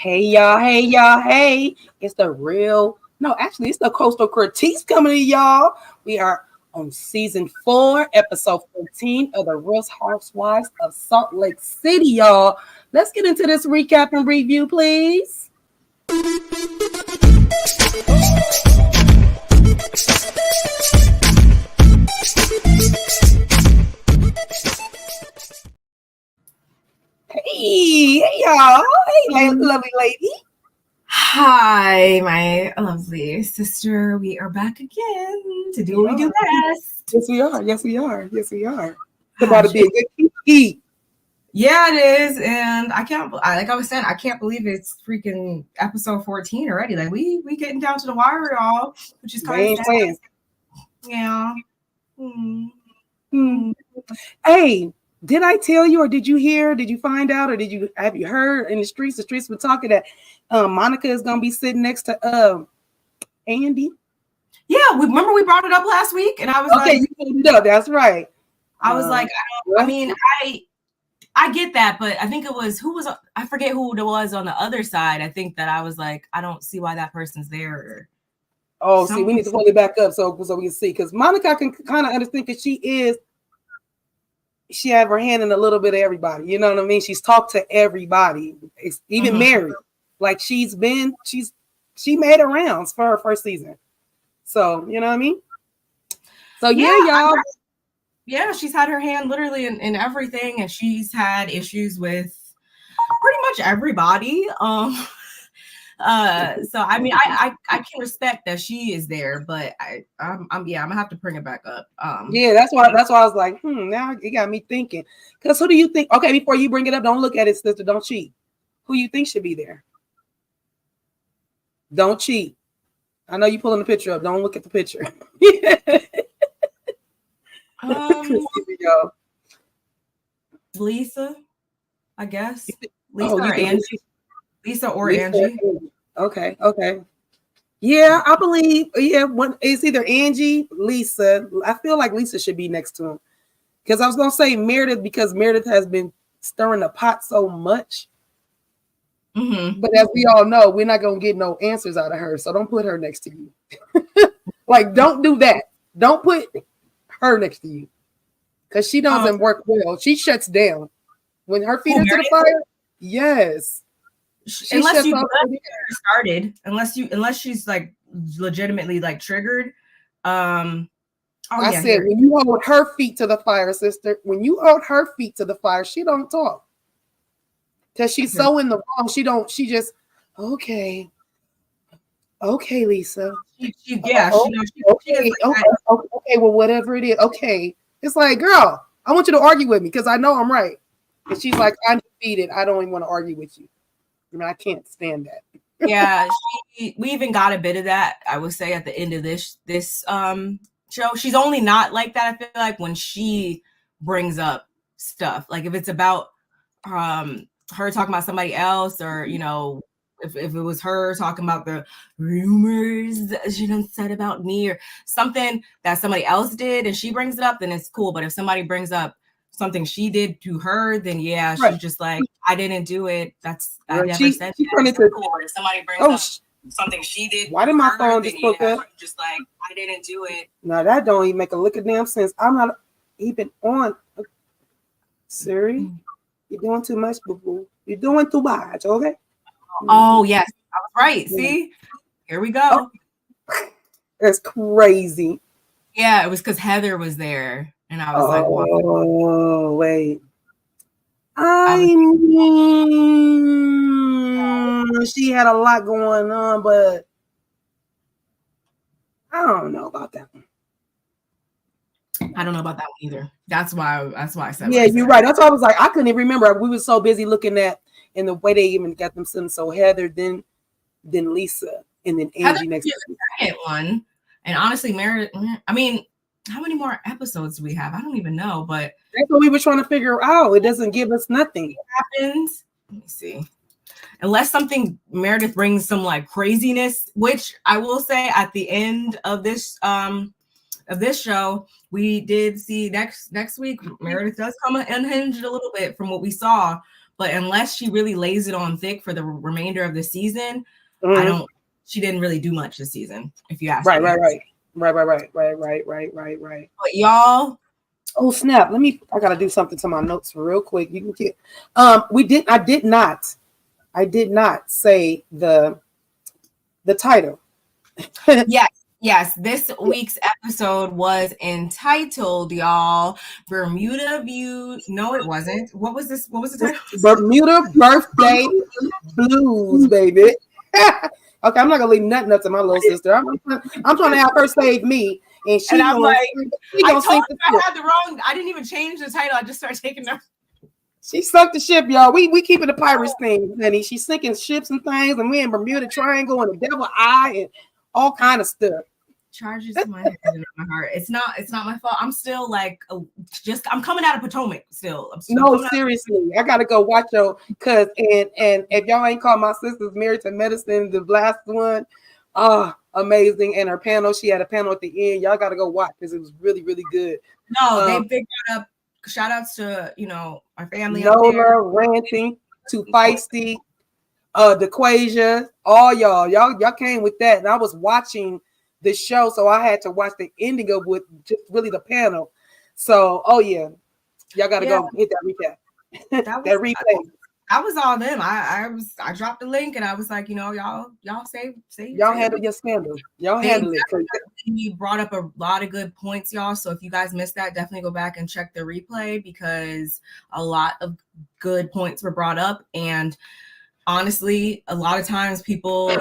Hey y'all, hey y'all, hey. It's the real, no, actually, it's the Coastal Critiques coming to y'all. We are on season 4, episode 14 of the Real Housewives of Salt Lake City, y'all. Let's get into this recap and review, please. Hey y'all. Hey, lovely lady. Hi, my lovely sister. We are back again to do what we do best. Yes, we are. Yes, we are. Yes, we are. It's about to be a good eat. Yeah, it is. And like I was saying, I can't believe it's freaking episode 14 already. Like we getting down to the wire, y'all, which is kind of sad. Yeah. Hey, did I tell you, or did you hear? Did you find out, or have you heard in the streets? The streets were talking that Monica is gonna be sitting next to Andy. Yeah, remember we brought it up last week, and I was okay, you pulled it up. That's right. I was like, I get that, but I think it was I forget who it was on the other side. I think that I was like, I don't see why that person's there. Oh, see, we need to hold it back up so we can see, because Monica can kind of understand, because she have her hand in a little bit of everybody. You know what I mean? She's talked to everybody, even Mary. Like she made her rounds for her first season. So, you know what I mean? So yeah, y'all. Yeah, she's had her hand literally in everything, and she's had issues with pretty much everybody. So I mean, I can respect that she is there, but I'm gonna have to bring it back up. Yeah, that's why I was like, now it got me thinking. Because who do you think? Okay, before you bring it up, don't look at it, sister. Don't cheat. Who you think should be there? Don't cheat. I know you pulling the picture up. Don't look at the picture. Lisa, I guess. Lisa or Angie. Lisa or Angie. Okay. Yeah, I believe. Yeah, it's either Angie, Lisa. I feel like Lisa should be next to him, because I was gonna say Meredith, because Meredith has been stirring the pot so much. But as we all know, we're not gonna get no answers out of her. So don't put her next to you. Like, don't do that. Don't put her next to you, because she doesn't work well. She shuts down when her feet are to the fire. Yes. Unless you started, unless she's like legitimately like triggered. I said, when you hold her feet to the fire, sister, when you hold her feet to the fire, she don't talk, because she's so in the wrong. She just okay, Lisa. Okay, well, whatever it is, okay. It's like, girl, I want you to argue with me, because I know I'm right. And she's like, I'm defeated. I don't even want to argue with you. I mean, I can't stand that. Yeah, we even got a bit of that, I would say, at the end of this show. She's only not like that, I feel like, when she brings up stuff. Like if it's about her talking about somebody else, or you know, if it was her talking about the rumors that she done said about me, or something that somebody else did and she brings it up, then it's cool. But if somebody brings up something she did to her, then she's just like, I didn't do it. I never said that. Cool. But if somebody brings up something she did, why did my phone just put that? Just like, I didn't do it. No, that don't even make a lick of damn sense. I'm not even on. Siri, you're doing too much, boo-boo. You're doing too much, okay? Oh yes, I was right. See, here we go. That's crazy. Yeah, it was because Heather was there. And I was like, oh, wait. I mean, she had a lot going on, but I don't know about that one. I don't know about that one either. That's why I said. Yeah, you're right. That's why I was like, I couldn't even remember. We were so busy looking at, and the way they even got them sitting. So Heather, then Lisa, and then Angie next to the second one. And honestly, Meredith, I mean, how many more episodes do we have? I don't even know, but that's what we were trying to figure out. It doesn't give us nothing. What happens? Let me see. Unless Meredith brings some like craziness, which I will say at the end of this show, we did see next week Meredith does come unhinged a little bit from what we saw, but unless she really lays it on thick for the remainder of the season, Mm-hmm. She didn't really do much this season, if you ask Right, me. right. But y'all, oh snap! I gotta do something to my notes real quick. You can get. I did not say the title. yes, this week's episode was entitled, y'all, Bermuda View. No, it wasn't. What was this? What was the title? Bermuda Birthday Blues, baby. Okay, I'm not gonna leave nothing up to my little sister. I'm trying to have her save me, and I'm like, I told sink you the I ship. had the wrong. I didn't even change the title. I just started taking them. She sunk the ship, y'all. We keeping the pirates thing, honey. She's sinking ships and things, and we in Bermuda Triangle and the Devil Eye and all kind of stuff. Charges to my head and my heart. It's not my fault. I'm still like I'm coming out of Potomac still. No, seriously, I gotta go watch y'all and if y'all ain't called my sister's Married to Medicine, the last one, amazing. And her panel, she had a panel at the end. Y'all gotta go watch because it was really, really good. No, they brought up shout outs to our family Nola, Ranting, to Feisty, DeQuasia, all y'all came with that, and I was watching the show, so I had to watch the ending of with just really the panel. So, y'all got to go hit that recap. That replay. I was all them. I dropped the link and I was like, y'all say y'all handle your scandal. Y'all handle it. You brought up a lot of good points, y'all. So if you guys missed that, definitely go back and check the replay because a lot of good points were brought up. And honestly, a lot of times people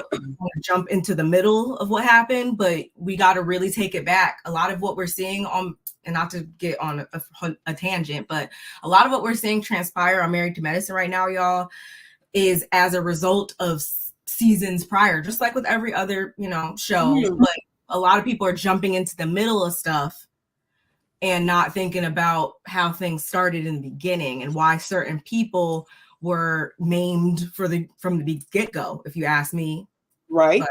jump into the middle of what happened, but we got to really take it back. A lot of what we're seeing and not to get on a tangent, but a lot of what we're seeing transpire on Married to Medicine right now, y'all, is as a result of seasons prior, just like with every other, show. Mm-hmm. But a lot of people are jumping into the middle of stuff and not thinking about how things started in the beginning and why certain people were named from the get-go, if you ask me. Right. But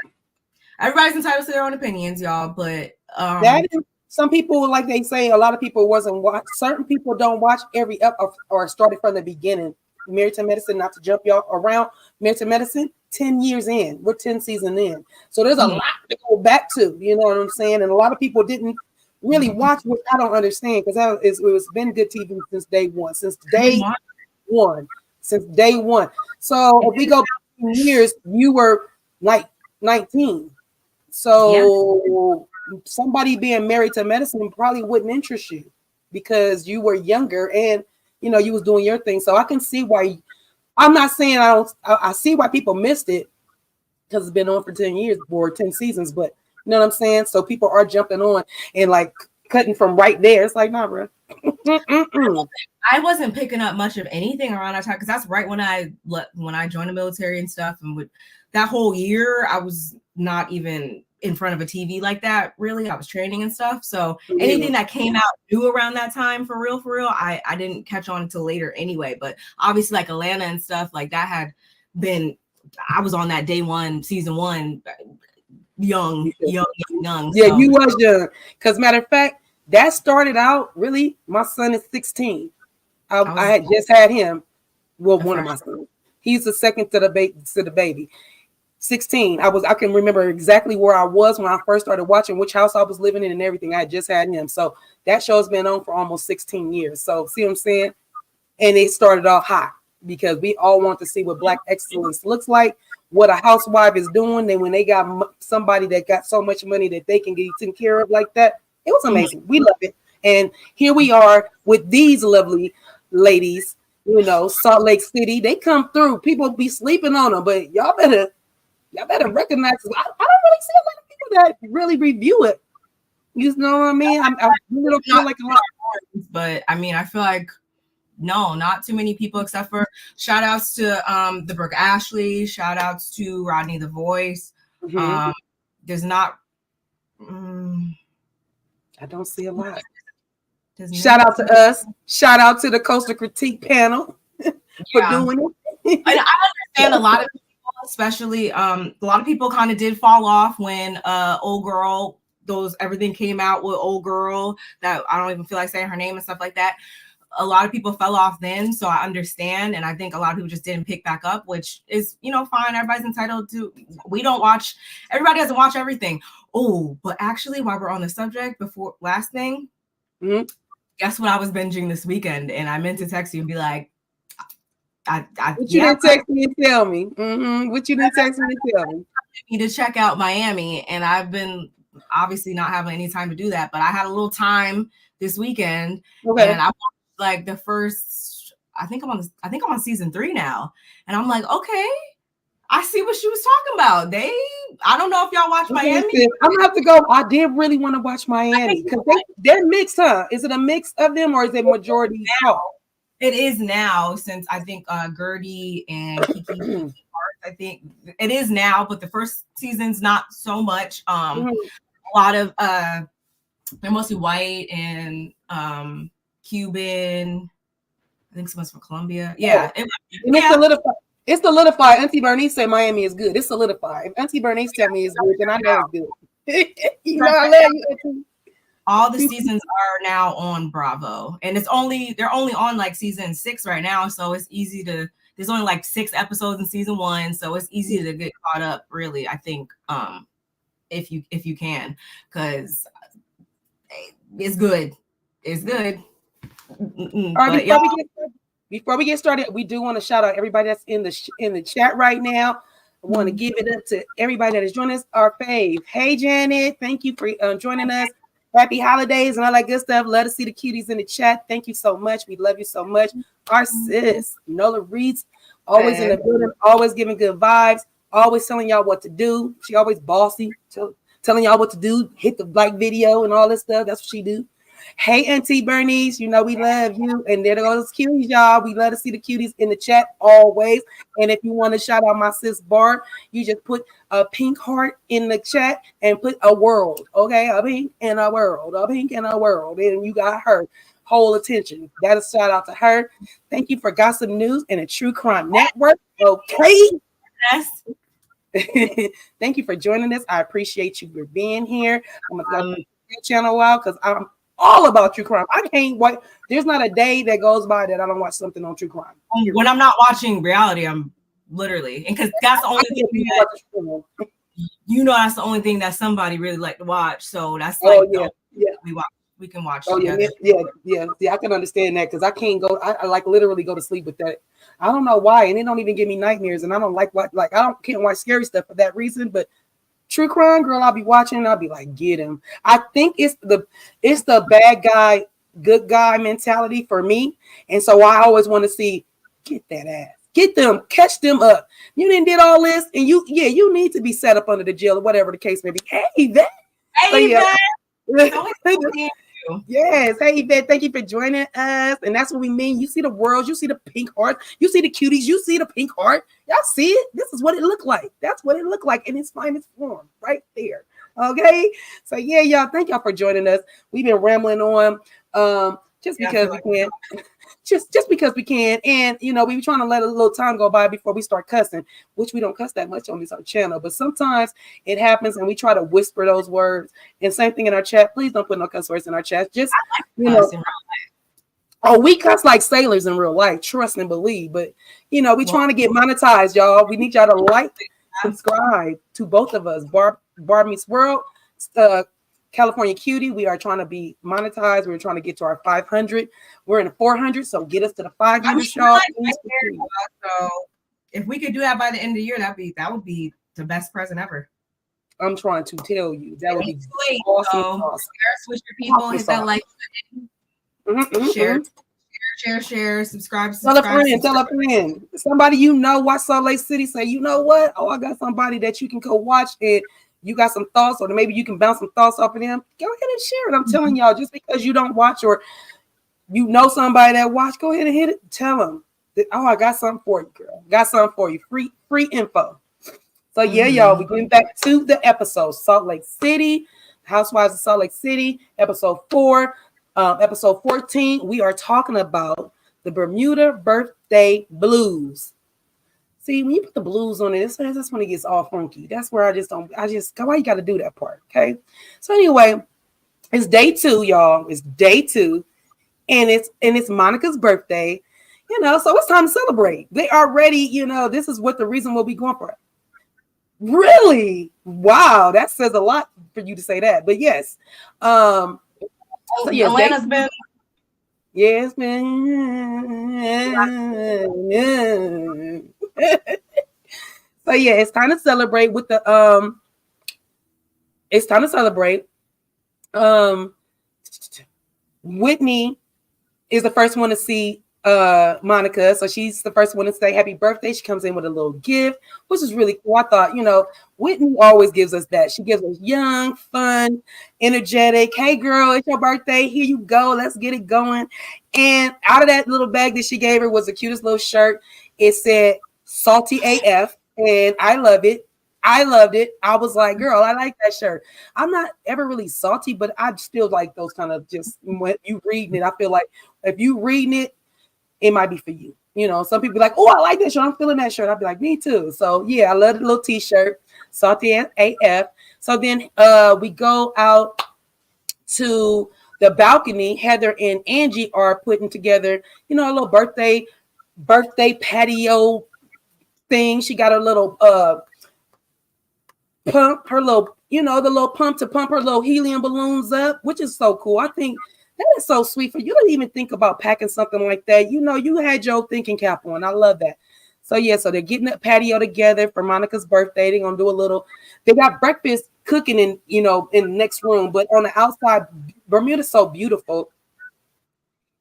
everybody's entitled to their own opinions, y'all. But that is, some people, like they say, a lot of people certain people don't watch every or started from the beginning. Married to Medicine, not to jump y'all around. Married to Medicine, 10 years in. We're 10 seasons in. So there's a lot to go back to, you know what I'm saying? And a lot of people didn't really watch, which I don't understand because it's been good TV since day one. Since day one. So if we go back 2 years, you were like 19. So somebody being married to medicine probably wouldn't interest you because you were younger and you was doing your thing. So I can see why. I'm not saying I see why people missed it because it's been on for 10 years or 10 seasons, but you know what I'm saying? So people are jumping on and like cutting from right there. It's like, nah, bro. I wasn't picking up much of anything around that time because that's right when I joined the military and stuff. And with that whole year, I was not even in front of a TV like that. Really, I was training and stuff. So anything that came out new around that time, for real, I didn't catch on until later anyway. But obviously, like Atlanta and stuff like that had been. I was on that day one, season one, young. Yeah, so. You was young. Because matter of fact, that started out really. My son is 16. I had just had him. Well, one of my sons. He's the second to the baby. 16. I can remember exactly where I was when I first started watching, which house I was living in and everything. I had just had him. So that show's been on for almost 16 years. So see what I'm saying? And it started off hot because we all want to see what Black excellence looks like, what a housewife is doing. Then when they got somebody that got so much money that they can get taken care of like that, it was amazing. Mm-hmm. We love it. And here we are with these lovely ladies, Salt Lake City. They come through. People be sleeping on them, but y'all better recognize. I don't really see a lot of people that really review it. You know what I mean? I really don't feel like a lot. But I mean, I feel like no, not too many people except for shout outs to the Brooke Ashley, shout outs to Rodney the Voice. Mm-hmm. There's not. I don't see a lot. Shout out to us. Shout out to the Coastal Critique panel for doing it. I understand a lot of people, especially a lot of people kind of did fall off when Old Girl, everything came out with Old Girl that I don't even feel like saying her name and stuff like that. a lot of people fell off then, so I understand, and I think a lot of people just didn't pick back up, which is, you know, fine. Everybody's entitled to. Everybody doesn't watch everything. Oh, but actually, while we're on the subject, before last thing, guess what I was binging this weekend, and I meant to text you and be like, what you didn't text me and tell me. What you didn't text me and tell me. I need to check out Miami, and I've been obviously not having any time to do that, but I had a little time this weekend, and I watched like the first. I think I'm on season 3 now, and I'm like, okay, I see what she was talking about. I don't know if y'all watch Miami. I'm gonna have to go. I did really want to watch Miami because they're mixed, huh? Is it a mix of them or is it majority now? It is now, since I think Gertie and Kiki, I think it is now, but the first season's not so much. A lot of they're mostly white and Cuban. I think someone's from Colombia. Yeah. It's solidified. Auntie Bernice said Miami is good. It's solidified. If Auntie Bernice tell me it's good, then I know it's good. You know, I love you, Auntie. All the seasons are now on Bravo, and they're only on like season 6 right now, so it's easy to. There's only like 6 episodes in season 1, so it's easy to get caught up. Really, I think if you can, because it's good. It's good. All right, before we get started, we do want to shout out everybody that's in the chat right now. I want to give it up to everybody that is joining us. Our fave, hey Janet, thank you for joining us. Happy holidays and all that good stuff. Let us see the cuties in the chat. Thank you so much. We love you so much. Our sis, Nola Reeds, always in the building, always giving good vibes, always telling y'all what to do. She always bossy, telling y'all what to do, hit the like video and all this stuff. That's what she do. Hey, Auntie Bernice, you know we love you. And there goes cuties, y'all. We love to see the cuties in the chat always. And if you want to shout out my sis Barb, you just put a pink heart in the chat and put a world, okay? A pink and a world, a pink and a world. And you got her whole attention. That is shout out to her. Thank you for Gossip News and a True Crime Network, okay? Yes. Thank you for joining us. I appreciate you for being here. I'm going to go your channel out because I'm all about true crime. I can't wait. There's not a day that goes by that I don't watch something on true crime. When I'm not watching reality, I'm literally, and because that's the only thing that, you know, that's the only thing that somebody really like to watch. So that's like, we can watch. Yeah. I can understand that because I can't go. I like literally go to sleep with that. I don't know why, and it don't even give me nightmares, and I don't like what can't watch scary stuff for that reason, but. True crime, girl, I'll be watching. I'll be like, get him. I think it's the bad guy, good guy mentality for me, and so I always want to see get that ass, get them, catch them up. You didn't did all this, and you need to be set up under the jail or whatever the case may be. Hey, that. Hey, Yes, hey Yvette, thank you for joining us. And that's what we mean. You see the world, you see the pink heart, you see the cuties, you see the pink heart. Y'all see it? This is what it looked like. That's what it looked like in its finest form, right there. Okay. So yeah, y'all, thank y'all for joining us. We've been rambling on just because we can. Just because we can, and you know, we were trying to let a little time go by before we start cussing, which we don't cuss that much on this channel, but sometimes it happens and we try to whisper those words. And same thing in our chat. Please don't put no cuss words in our chat. Just you know, we cuss like sailors in real life, trust and believe. But you know, we trying to get monetized, y'all. We need y'all to like, subscribe to both of us, Barb BarbMeetsWorld, California Cutie. We are trying to be monetized. We're trying to get to our 500. We're in the 400, so get us to the 500, y'all. So if we could do that by the end of the year, that would be the best present ever. I'm trying to tell you that would be awesome. Switch your people, hit that like button. Share, subscribe. Tell a friend. Somebody you know watch Salt Lake City. Say, you know what? Oh, I got somebody that you can go watch and you got some thoughts, or maybe you can bounce some thoughts off of them. Go ahead and share it. I'm telling y'all, just because you don't watch or you know somebody that watch, go ahead and hit it. Tell them that, oh, I got something for you, girl. Got something for you. Free info. So yeah, y'all, we're going back to the episode. Salt Lake City, Housewives of Salt Lake City, episode 4, episode 14. We are talking about the Bermuda birthday blues. See, when you put the blues on it, that's when it gets all funky. That's where I just why you got to do that part, okay? So anyway, it's day 2, y'all. It's day 2. and it's Monica's birthday, so it's time to celebrate. They already, this is what the reason we'll be going for. Really? Wow, that says a lot for you to say that. But yes, so yes, Atlanta's been. Yes, man. So yeah, it's time to celebrate with the It's time to celebrate. Um, Whitney is the first one to see Monica, so she's the first one to say happy birthday. She comes in with a little gift, which is really cool. I thought, Whitney always gives us that. She gives us young, fun, energetic. Hey girl, it's your birthday, here you go, let's get it going. And out of that little bag that she gave her was the cutest little shirt. It said salty AF, and I love it. I loved it. I was like, girl, I like that shirt. I'm not ever really salty, but I still like those kind of, just when you reading it, I feel like if you reading it, it might be for you. Some people be like, oh, I like that shirt, I'm feeling that shirt. I'll be like, me too. So yeah, I love the little t-shirt, salty AF. So then we go out to the balcony. Heather and Angie are putting together, a little birthday patio thing. She got her little pump, her little, the little pump to pump her little helium balloons up, which is so cool. I think that is so sweet for you to even think about packing something like that. You had your thinking cap on. I love that. So yeah, so they're getting that patio together for Monica's birthday. They're gonna do a little. They got breakfast cooking in the next room, but on the outside, Bermuda's so beautiful.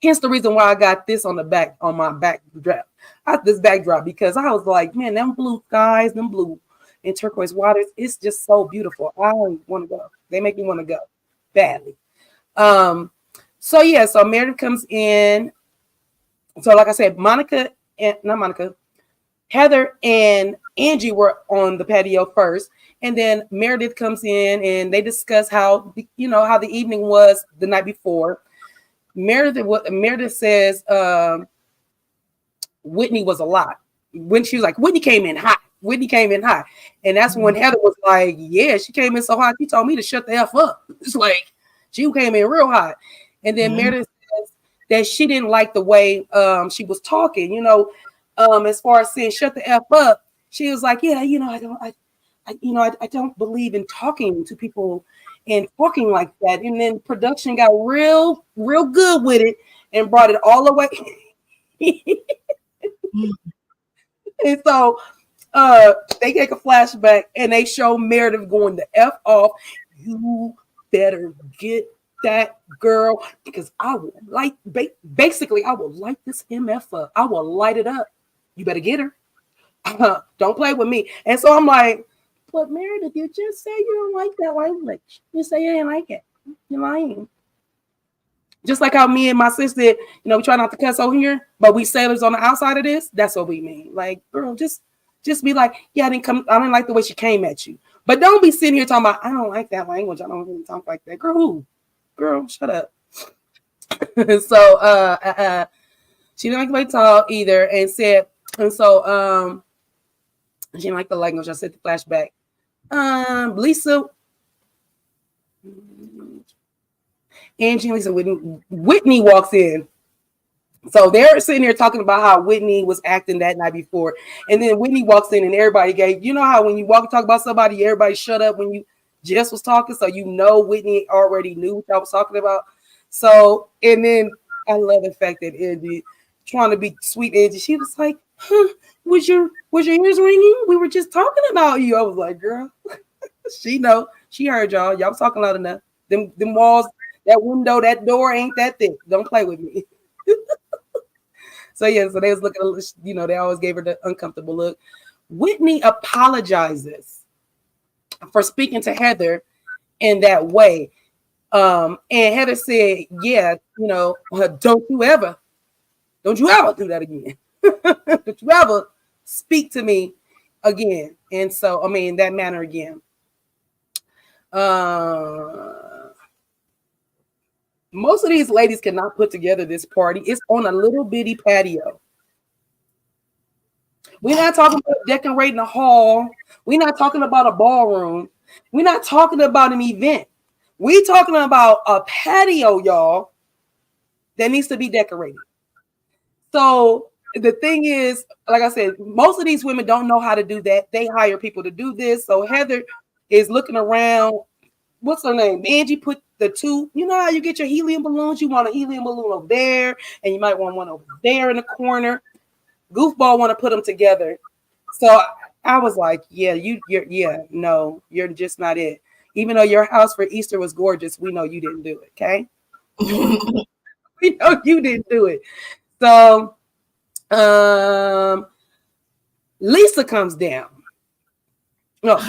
Hence the reason why I got this on my backdrop. This backdrop, because I was like, man, them blue skies, them blue and turquoise waters, it's just so beautiful. I want to go. They make me want to go badly. So yeah, so Meredith comes in. So like I said, Heather and Angie were on the patio first, and then Meredith comes in and they discuss how the evening was the night before. Meredith says Whitney was a lot. When she was like, Whitney came in hot. And that's when Heather was like, yeah, she came in so hot. She told me to shut the F up. It's like she came in real hot. And then Meredith says that she didn't like the way she was talking, as far as saying shut the F up. She was like, yeah, I don't believe in talking to people and talking like that. And then production got real good with it and brought it all the way. And so they take a flashback and they show Meredith going the F off. You better get that girl, because I will light this MF up. I will light it up. You better get her. Don't play with me. And so I'm like, but Meredith, you just say you don't like that language. You say you ain't like it. You're lying. Just like how me and my sister, we try not to cuss over here, but we sailors on the outside of this. That's what we mean. Like, girl, just be like, yeah, I didn't like the way she came at you. But don't be sitting here talking about, I don't like that language. I don't really talk like that. Girl, who? Girl, shut up. So she didn't like the way to talk either, and so she didn't like the language. I said the flashback. Lisa, Angie and Lisa, Whitney walks in. So they're sitting here talking about how Whitney was acting that night before. And then Whitney walks in and everybody how when you walk and talk about somebody, everybody shut up when you just was talking. So Whitney already knew what I was talking about. So, and then I love the fact that Angie, trying to be sweet Angie, she was like, was your ears ringing? We were just talking about you. I was like, girl, she heard y'all. Y'all was talking loud enough. Them walls, that window, that door ain't that thick. Don't play with me. So yeah, so they was looking, they always gave her the uncomfortable look. Whitney apologizes for speaking to Heather in that way. And Heather said, yeah, don't you ever do that again. Don't you ever speak to me again. And so, that manner again. Most of these ladies cannot put together this party. It's on a little bitty patio. We're not talking about decorating a hall. We're not talking about a ballroom. We're not talking about an event. We're talking about a patio, y'all, that needs to be decorated. So the thing is, like I said, most of these women don't know how to do that. They hire people to do this. So Heather is looking around. What's her name? Angie put the two, you know how you get your helium balloons? You want a helium balloon over there, and you might want one over there in the corner. Goofball want to put them together. So I was like, yeah, no, you're just not it. Even though your house for Easter was gorgeous, we know you didn't do it, okay? We know you didn't do it. So Lisa comes down. No.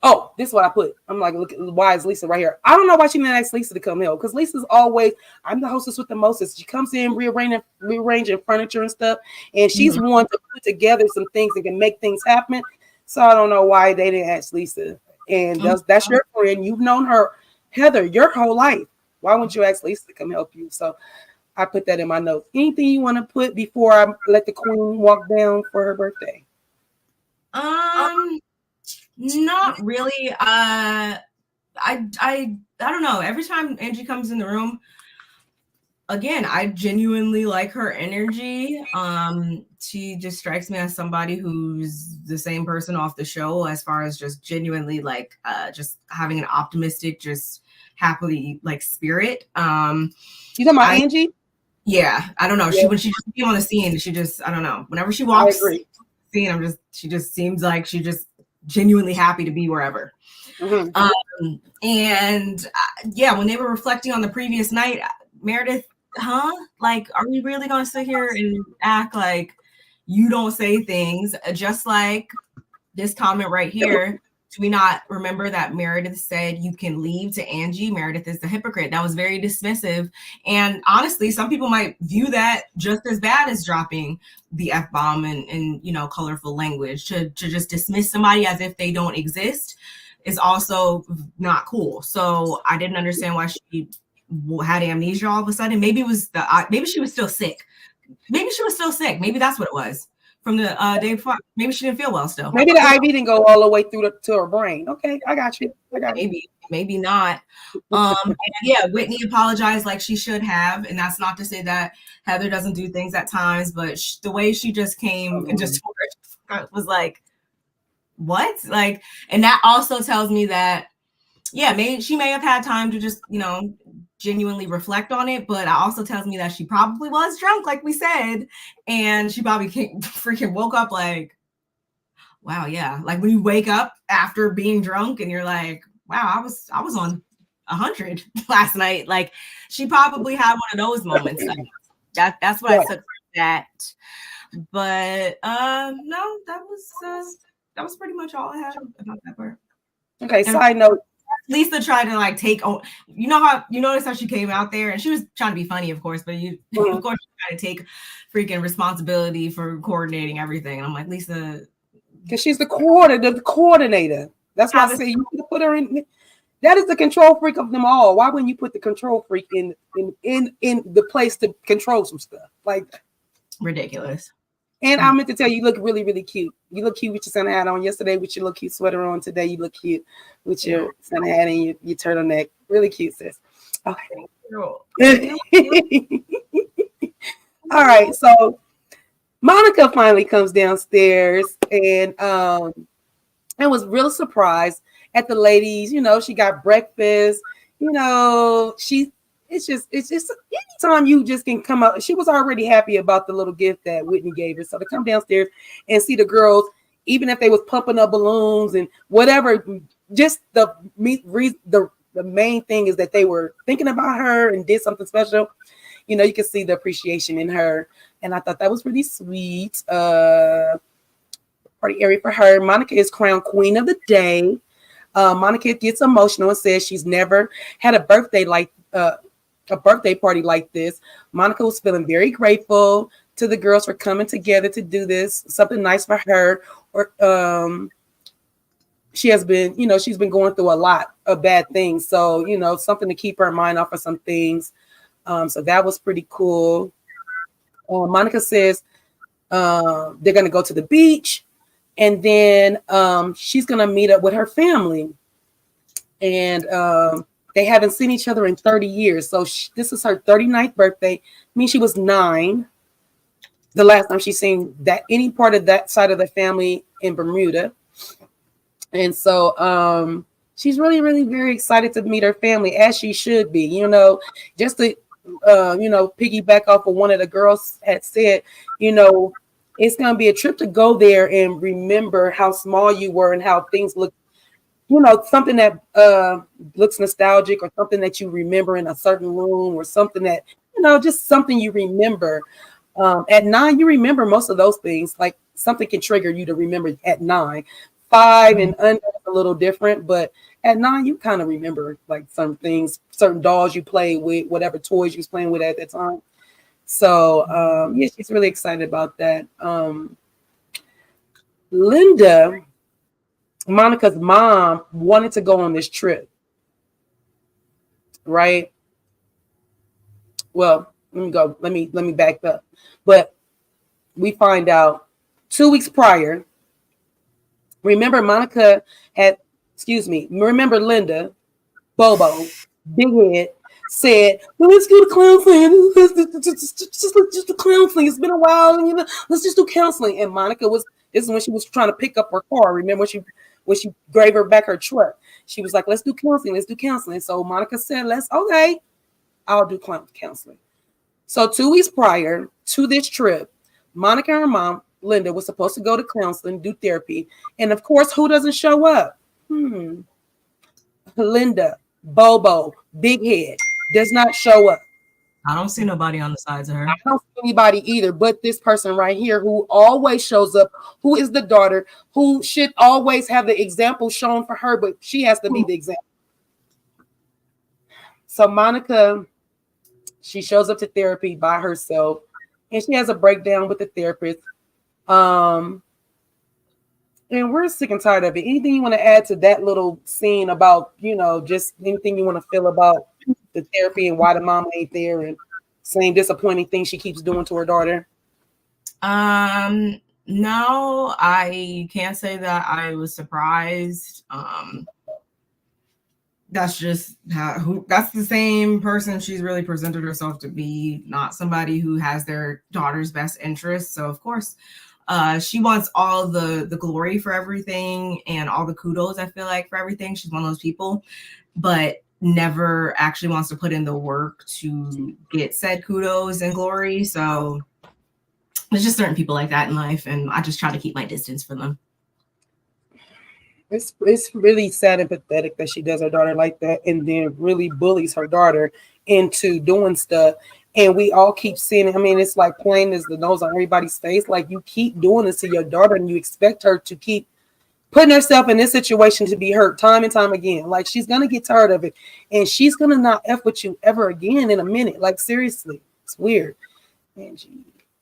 Oh, this is what I put. I'm like, look, why is Lisa right here? I don't know why she didn't ask Lisa to come help, because Lisa's always, I'm the hostess with the mostest. She comes in rearranging furniture and stuff, and she's one to put together some things and can make things happen. So I don't know why they didn't ask Lisa. And that's your friend. You've known her, Heather, your whole life. Why wouldn't you ask Lisa to come help you? So I put that in my notes. Anything you want to put before I let the queen walk down for her birthday? Not really. I don't know. Every time Angie comes in the room, again, I genuinely like her energy. She just strikes me as somebody who's the same person off the show, as far as just genuinely like just having an optimistic, just happily like spirit. You talking about Angie? Yeah, I don't know. Yeah. When she just came on the scene, she just, I don't know. Whenever she walks the scene, she just seems like she just genuinely happy to be wherever. And yeah, when they were reflecting on the previous night, Meredith, like, are we really gonna sit here and act like you don't say things? Just like this comment right here, do we not remember that Meredith said you can leave to Angie? Meredith is the hypocrite. That was very dismissive. And honestly, some people might view that just as bad as dropping the F-bomb and you know, colorful language. To just dismiss somebody as if they don't exist is also not cool. So I didn't understand why she had amnesia all of a sudden. Maybe it was maybe she was still sick. Maybe that's what it was. From the day before, maybe she didn't feel well still. Maybe the IV didn't go all the way through to her brain. Okay, I got you. Maybe not. And yeah, Whitney apologized like she should have, and that's not to say that Heather doesn't do things at times, but the way she just came and just was like, what? Like, and that also tells me that, yeah, she may have had time to just, you know, genuinely reflect on it, but it also tells me that she probably was drunk, like we said, and she probably freaking woke up like, wow, yeah, like when you wake up after being drunk and you're like, wow, I was on 100 last night. Like, she probably had one of those moments. Like, that's what I took from that. But no, that was pretty much all I had about that part. Okay, side note. Lisa tried to like take, you know how you notice how she came out there and she was trying to be funny, of course, but of course she tried to take freaking responsibility for coordinating everything. And I'm like, Lisa, because she's the coordinator. That's why I say you put her in. That is the control freak of them all. Why wouldn't you put the control freak in the place to control some stuff? Like, ridiculous. And I meant to tell you, you look really, really cute. You look cute with your Santa hat on yesterday, with your little cute sweater on. Today, you look cute with your Santa hat and your turtleneck. Really cute, sis. Okay. All right. So Monica finally comes downstairs and was real surprised at the ladies. You know, she got breakfast. You know, it's just anytime you just can come up. She was already happy about the little gift that Whitney gave her. So to come downstairs and see the girls, even if they was pumping up balloons and whatever, just the main thing is that they were thinking about her and did something special. You know, you can see the appreciation in her. And I thought that was really sweet. Party area for her. Monica is crowned queen of the day. Monica gets emotional and says she's never had a birthday party like this. Monica was feeling very grateful to the girls for coming together to do this, something nice for her. Or she's been going through a lot of bad things. So, you know, something to keep her mind off of some things. So that was pretty cool. Monica says they're going to go to the beach, and then she's going to meet up with her family. And They haven't seen each other in 30 years. So this is her 39th birthday. I mean, she was 9 the last time she's seen that any part of that side of the family in Bermuda. And so she's really, really very excited to meet her family, as she should be. Just to piggyback off of one of the girls had said, it's going to be a trip to go there and remember how small you were and how things look, something that looks nostalgic, or something that you remember in a certain room, or something that, just something you remember. At 9, you remember most of those things. Like, something can trigger you to remember at 9. 5 and under is a little different, but at 9, you kind of remember like some things, certain dolls you played with, whatever toys you was playing with at that time. So yeah, she's really excited about that. Linda, Monica's mom, wanted to go on this trip, right? Well, let me back up. But we find out 2 weeks prior. Remember, remember Linda, Bobo, Big Head, said, well, let's go to counseling. Just do counseling. It's been a while, and let's just do counseling. And this is when she was trying to pick up her car. Remember when she gave her back her truck? She was like, let's do counseling. So Monica said, okay, I'll do counseling. So 2 weeks prior to this trip, Monica and her mom, Linda, was supposed to go to counseling, do therapy. And of course, who doesn't show up? Linda, Bobo, Big Head, does not show up. I don't see nobody on the sides of her. I don't see anybody either, but this person right here, who always shows up, who is the daughter, who should always have the example shown for her, but she has to be the example. So Monica, she shows up to therapy by herself, and she has a breakdown with the therapist. And we're sick and tired of it. Anything you want to add to that little scene about, just anything you want to feel about the therapy and why the mom ain't there, and same disappointing thing she keeps doing to her daughter? No, I can't say that I was surprised. That's just that's the same person she's really presented herself to be, not somebody who has their daughter's best interest. So of course, she wants all the glory for everything and all the kudos, I feel like, for everything. She's one of those people, but never actually wants to put in the work to get said kudos and glory. So there's just certain people like that in life, and I just try to keep my distance from them. It's really sad and pathetic that she does her daughter like that, and then really bullies her daughter into doing stuff. And we all keep seeing it. I mean, it's like plain as the nose on everybody's face. Like, you keep doing this to your daughter, and you expect her to keep putting herself in this situation to be hurt time and time again. Like, she's gonna get tired of it, and she's gonna not F with you ever again in a minute. Like, seriously, it's weird. And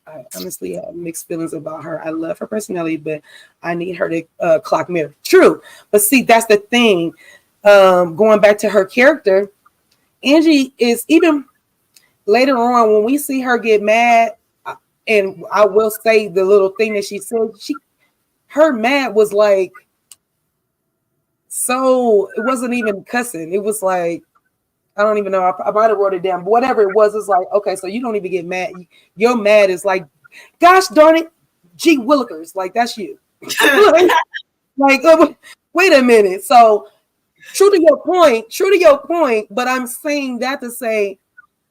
I honestly have mixed feelings about her. I love her personality, but I need her to clock mirror. True. But see, that's the thing. Going back to her character, Angie is, even later on when we see her get mad, and I will say the little thing that she said, her mad was like, so it wasn't even cussing. It was like, I don't even know. I might have wrote it down, but whatever it was, it's like, okay, so you don't even get mad. Your mad is like, gosh darn it, gee willikers, like, that's you. like, wait a minute. So true to your point, but I'm saying that to say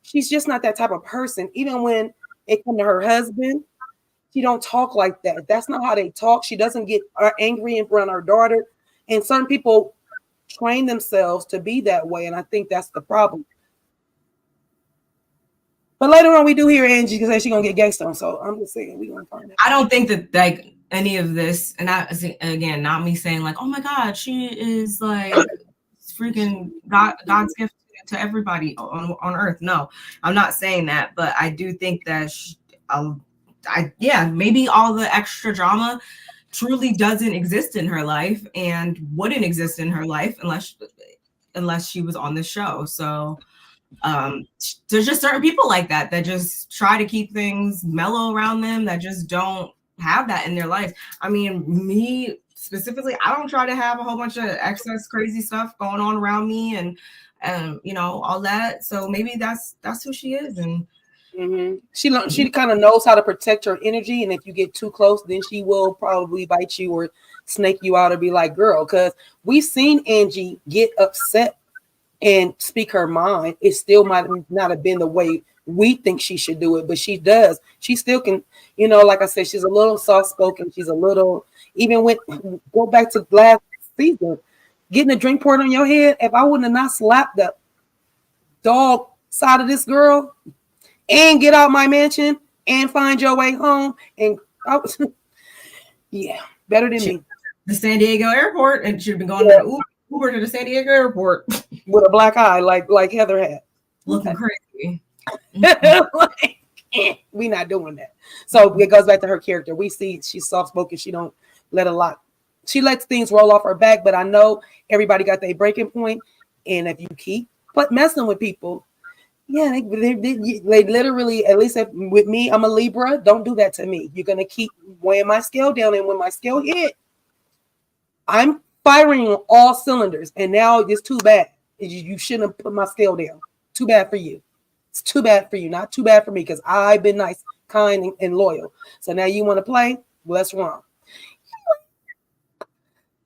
she's just not that type of person. Even when it comes to her husband, she don't talk like that. That's not how they talk. She doesn't get angry in front of her daughter. And some people train themselves to be that way, and I think that's the problem. But later on, we do hear Angie say she's gonna get gangsta on. So I'm just saying we're gonna find out. I don't think that like any of this, and again, not me saying like, oh my God, she is like freaking God's gift to everybody on earth. No, I'm not saying that, but I do think that maybe all the extra drama truly doesn't exist in her life and wouldn't exist in her life unless she was on the show. So there's just certain people like that just try to keep things mellow around them, that just don't have that in their life. I mean, me specifically, I don't try to have a whole bunch of excess crazy stuff going on around me and you know, all that. So maybe that's who she is. And she kind of knows how to protect her energy, and if you get too close, then she will probably bite you or snake you out or be like, girl, because we've seen Angie get upset and speak her mind. It still might not have been the way we think she should do it, but she does. She still can, you know, like I said, she's a little soft-spoken. She's a little, even when, go back to last season, getting a drink poured on your head. If I wouldn't have not slapped the dog side of this girl and get out my mansion and find your way home, and I was, yeah, better than me. The San Diego airport, and she'd been going to Uber to the San Diego airport with a black eye, like Heather had, looking crazy. Like, we not doing that. So it goes back to her character. We see she's soft-spoken. She don't let a lot. She lets things roll off her back. But I know everybody got their breaking point, and if you keep messing with people, yeah, they literally, at least with me, I'm a Libra. Don't do that to me. You're gonna keep weighing my scale down, and when my scale hit, I'm firing on all cylinders. And now it's too bad. You shouldn't have put my scale down. Too bad for you. It's too bad for you, not too bad for me, because I've been nice, kind, and loyal. So now you want to play? Well, that's wrong.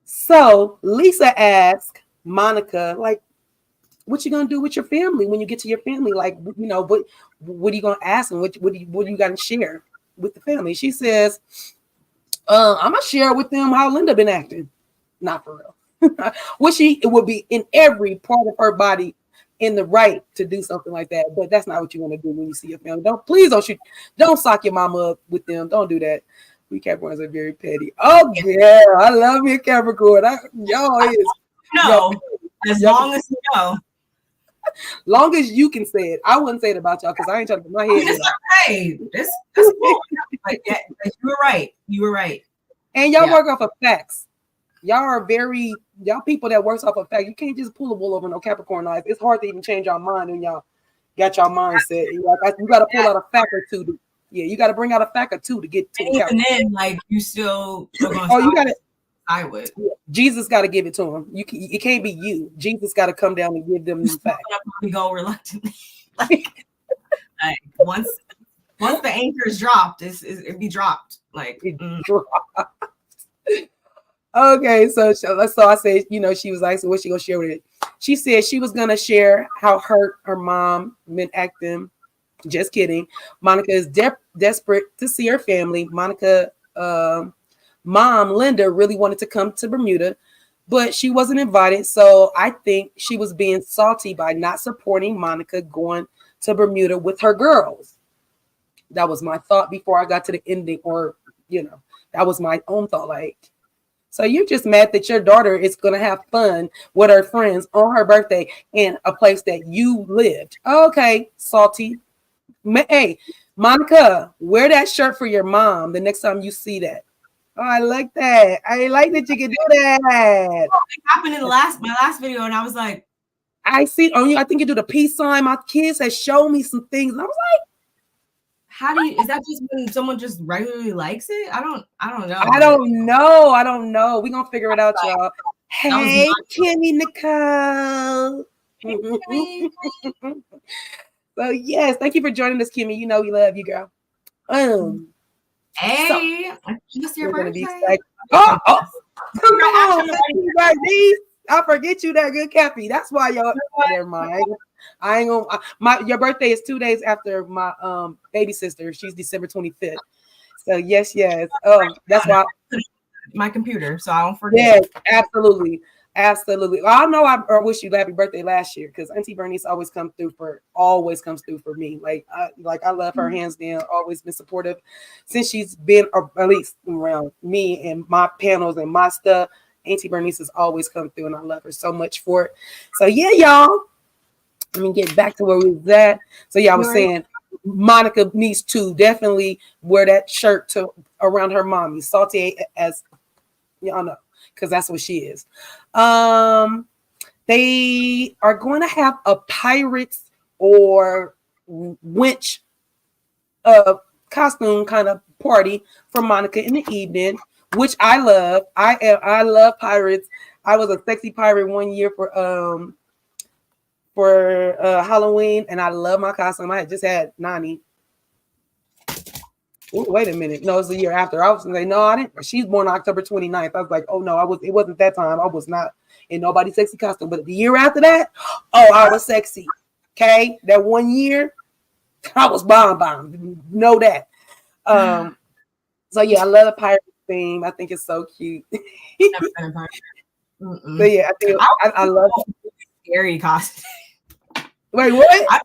So Lisa asked Monica, like, what you gonna do with your family when you get to your family? Like, you know, what are you gonna ask them? What do you gotta share with the family? She says, I'm gonna share with them how Linda been acting. Not for real. It would be in every part of her body in the right to do something like that, but that's not what you want to do when you see your family. Don't sock your mama up with them. Don't do that. We Capricorns are very petty. Oh yeah, I love you, Capricorn. Y'all is no, as long as you know. Long as you can say it. I wouldn't say it about y'all because I ain't trying to put my head. Hey, that's cool. Like, yeah, you were right. You were right. And y'all work off of facts. Y'all people that works off of facts. You can't just pull a wool over no Capricorn eyes. It's hard to even change your mind when y'all got your mindset. You got to pull out a fact or two. You got to bring out a fact or two to get to. And then, like, you still. You got it. I would. Yeah. Jesus got to give it to him. It can't be you. Jesus got to come down and give them the fact. We go reluctantly. like once the anchor is dropped, it be dropped. Like dropped. Okay, so I said, you know, she was like, so what's she gonna share with it? She said she was gonna share how hurt her mom been acting. Just kidding. Monica is desperate to see her family. Monica, mom Linda really wanted to come to Bermuda, but she wasn't invited. So I think she was being salty by not supporting Monica going to Bermuda with her girls. That was my thought before I got to the ending, or you know, that was my own thought. Like, so you're just mad that your daughter is going to have fun with her friends on her birthday in a place that you lived. Okay, salty. Hey, Monica, wear that shirt for your mom the next time you see that. Oh, I like that. I like that you can do that. It happened in my last video, and I was like, I see on you. I think you do the peace sign. My kids have shown me some things, and I was like, is that just when someone just regularly likes it? I don't know. I don't know. We're gonna figure it out, y'all. Hey, Kimmy Nicole. So yes, thank you for joining us, Kimmy. You know we love you, girl. Hey, it's your birthday. Come on, I forget you that good, Cappy. That's why y'all. Never mind. I ain't gonna. Your birthday is 2 days after my baby sister. She's December 25th. So yes. That's why my computer, so I don't forget. Yes, absolutely. Well, I know I wish you happy birthday last year because Auntie Bernice always comes through for me. Like I love her hands down. Always been supportive since she's been at least around me and my panels and my stuff. Auntie Bernice has always come through, and I love her so much for it. So yeah, y'all. Let me get back to where we was at. So yeah, I was saying Monica needs to definitely wear that shirt around her mommy, salty as y'all know, because that's what she is. They are going to have a pirates or winch costume kind of party for Monica in the evening which I love. I love pirates. I was a sexy pirate one year for Halloween, and I love my costume. I had just had Nani. Ooh, wait a minute. No, it's the year after. I was like, no, I didn't. She's born October 29th. I was like, oh no, it wasn't that time. I was not in nobody's sexy costume. But the year after that, oh, I was sexy. Okay. That one year, I was bomb. Know that. So yeah, I love the pirate theme. I think it's so cute. Never been a pirate. But yeah, I love scary costume. Wait, what?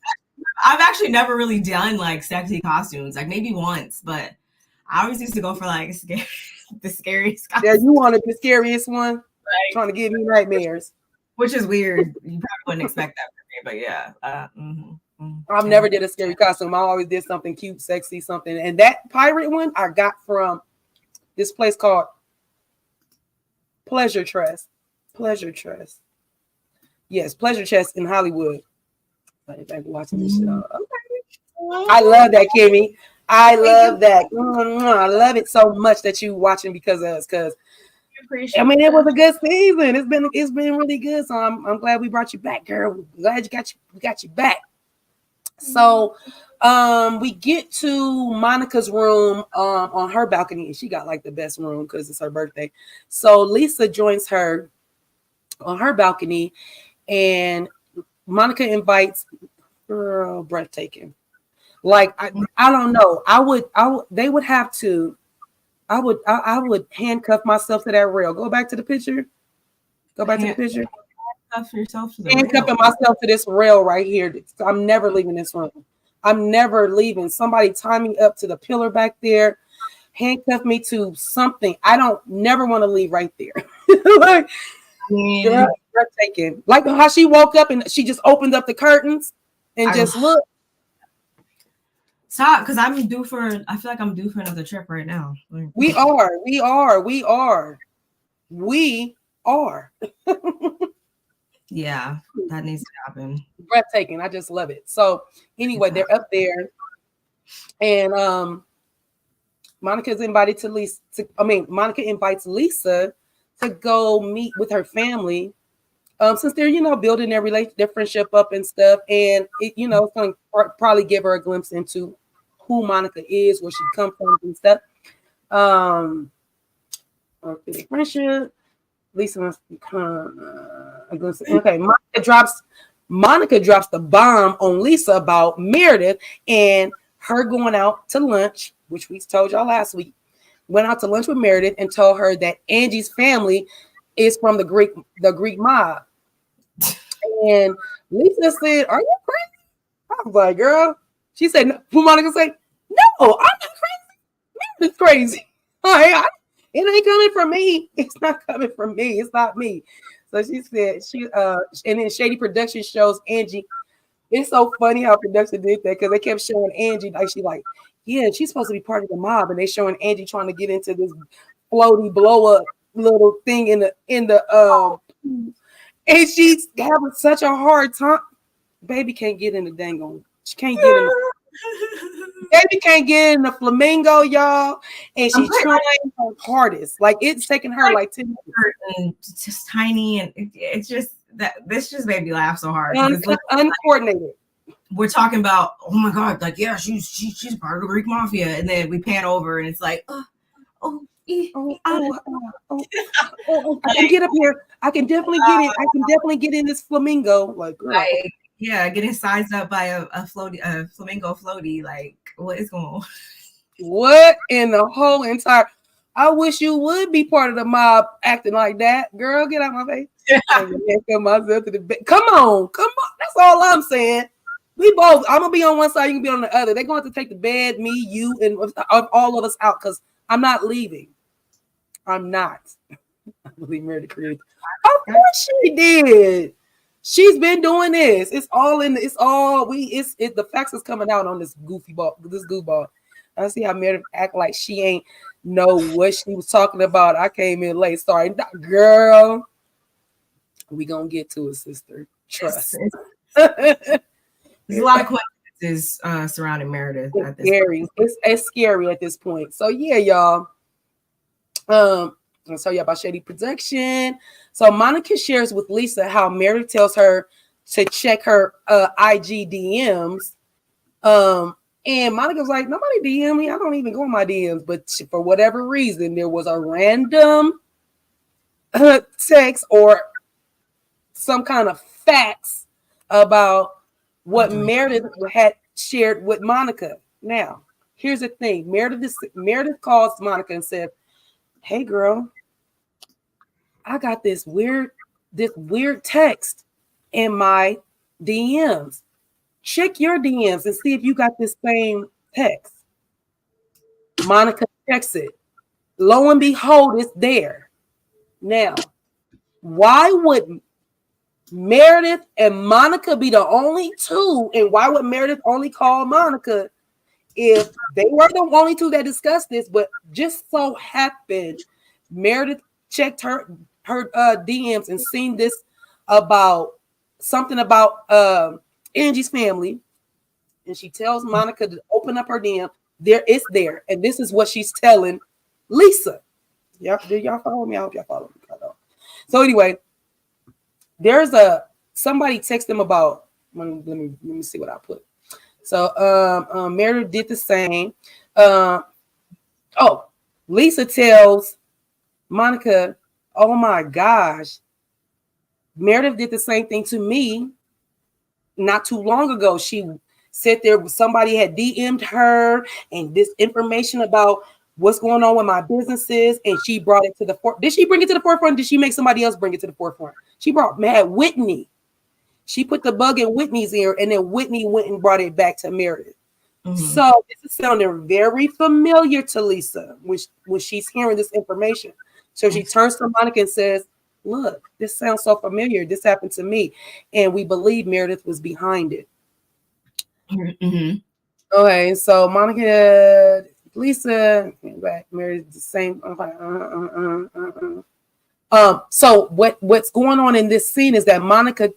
I've actually never really done like sexy costumes, like maybe once, but I always used to go for like the scariest costume. Yeah, you wanted the scariest one, right? Trying to give me nightmares, which is weird. You probably wouldn't expect that from me, but yeah. I've never did a scary costume. I always did something cute, sexy, something. And that pirate one I got from this place called Pleasure Chest. Yes, Pleasure Chest in Hollywood. Back watching this shit. Okay. I love that, Kimmy. I love that. I love it so much that you watching because of us. Because I mean, it was a good season. It's been really good. So I'm glad we brought you back, girl. Glad we got you back. So we get to Monica's room on her balcony, and she got like the best room because it's her birthday. So Lisa joins her on her balcony, and Monica invites, girl, breathtaking. Like I don't know. They would have to. I would handcuff myself to that rail. Go back to the picture. Handcuff yourself to the Handcuffing myself to this rail right here. I'm never leaving this room. I'm never leaving. Somebody tie me up to the pillar back there. Handcuff me to something. I don't never want to leave right there. Like, girl, breathtaking. Like how she woke up and she just opened up the curtains and just looked. Stop, because I feel like I'm due for another trip right now. We are. Yeah, that needs to happen. Breathtaking. I just love it. So anyway, they're up there, and Monica's invited to Lisa. Monica invites Lisa to go meet with her family. Since they're building their friendship up and stuff, and it's going to probably give her a glimpse into who Monica is, where she comes from and stuff. Friendship. Lisa must become okay. Monica drops the bomb on Lisa about Meredith and her going out to lunch, which we told y'all last week. Went out to lunch with Meredith and told her that Angie's family is from the Greek mob. And Lisa said, "Are you crazy?" I was like, "Girl." She said, "No." Who Monica say? "No, I'm not crazy. Meredith's crazy. It ain't coming from me. It's not coming from me. It's not me." So she said and then Shady Production shows Angie. It's so funny how production did that because they kept showing Angie yeah, she's supposed to be part of the mob, and they showing Angie trying to get into this floaty blow up little thing in the and she's having such a hard time. Baby can't get in the dang on. She can't get in. Baby can't get in the flamingo, y'all, and she's trying her hardest. Like it's taking her like 10 minutes. And it's just tiny, and it's just that this just made me laugh so hard. Uncoordinated. We're talking about, oh my god, like yeah, she's part of the Greek mafia, and then we pan over, and it's like, I can get up here. I can definitely get in. I can definitely get in this flamingo. Like, girl. Like, yeah, getting sized up by a flamingo floaty. Like, what is going on? What in the whole entire? I wish you would be part of the mob acting like that, girl. Get out my face. Myself to the bed. Come on. That's all I'm saying. We both. I'm gonna be on one side. You can be on the other. They're going to take the bed, me, you, and all of us out because I'm not leaving. I'm not. I believe Meredith created. Of course she did. She's been doing this. It's the facts is coming out on this goofball. I see how Meredith act like she ain't know what she was talking about. I came in late. Sorry, girl. We gonna get to it, sister. Trust. There's a lot of coincidences surrounding Meredith. It's scary. It's scary at this point. So yeah, y'all. I'll tell you about Shady Production. So Monica shares with Lisa how Meredith tells her to check her IG DMs. And Monica's like, nobody DM me. I don't even go in my DMs. But for whatever reason, there was a random text or some kind of facts about what Meredith had shared with Monica. Now, here's the thing. Meredith calls Monica and said, hey girl, I got this weird text in my DMs. Check your DMs and see if you got this same text. Monica checks it. Lo and behold, it's there. Now, why would Meredith and Monica be the only two? And why would Meredith only call Monica if they were the only two that discussed this? But just so happened, Meredith checked her DMs and seen this about something about Angie's family, and she tells Monica to open up her DM. There, it's there, and this is what she's telling Lisa. Did y'all follow me? I hope y'all follow me. So anyway, there's somebody text them about. Let me see what I put. So Meredith did the same. Lisa tells Monica, oh my gosh, Meredith did the same thing to me not too long ago. She said somebody had DM'd her and this information about what's going on with my businesses, and she brought it to the forefront. Did she bring it to the forefront? Did she make somebody else bring it to the forefront? She had Whitney. She put the bug in Whitney's ear, and then Whitney went and brought it back to Meredith. Mm-hmm. So this is sounding very familiar to Lisa when she's hearing this information. So she turns to Monica and says, look, this sounds so familiar. This happened to me. And we believe Meredith was behind it. Mm-hmm. Okay, so Monica, Lisa, Meredith, the same. So what's going on in this scene is that Monica,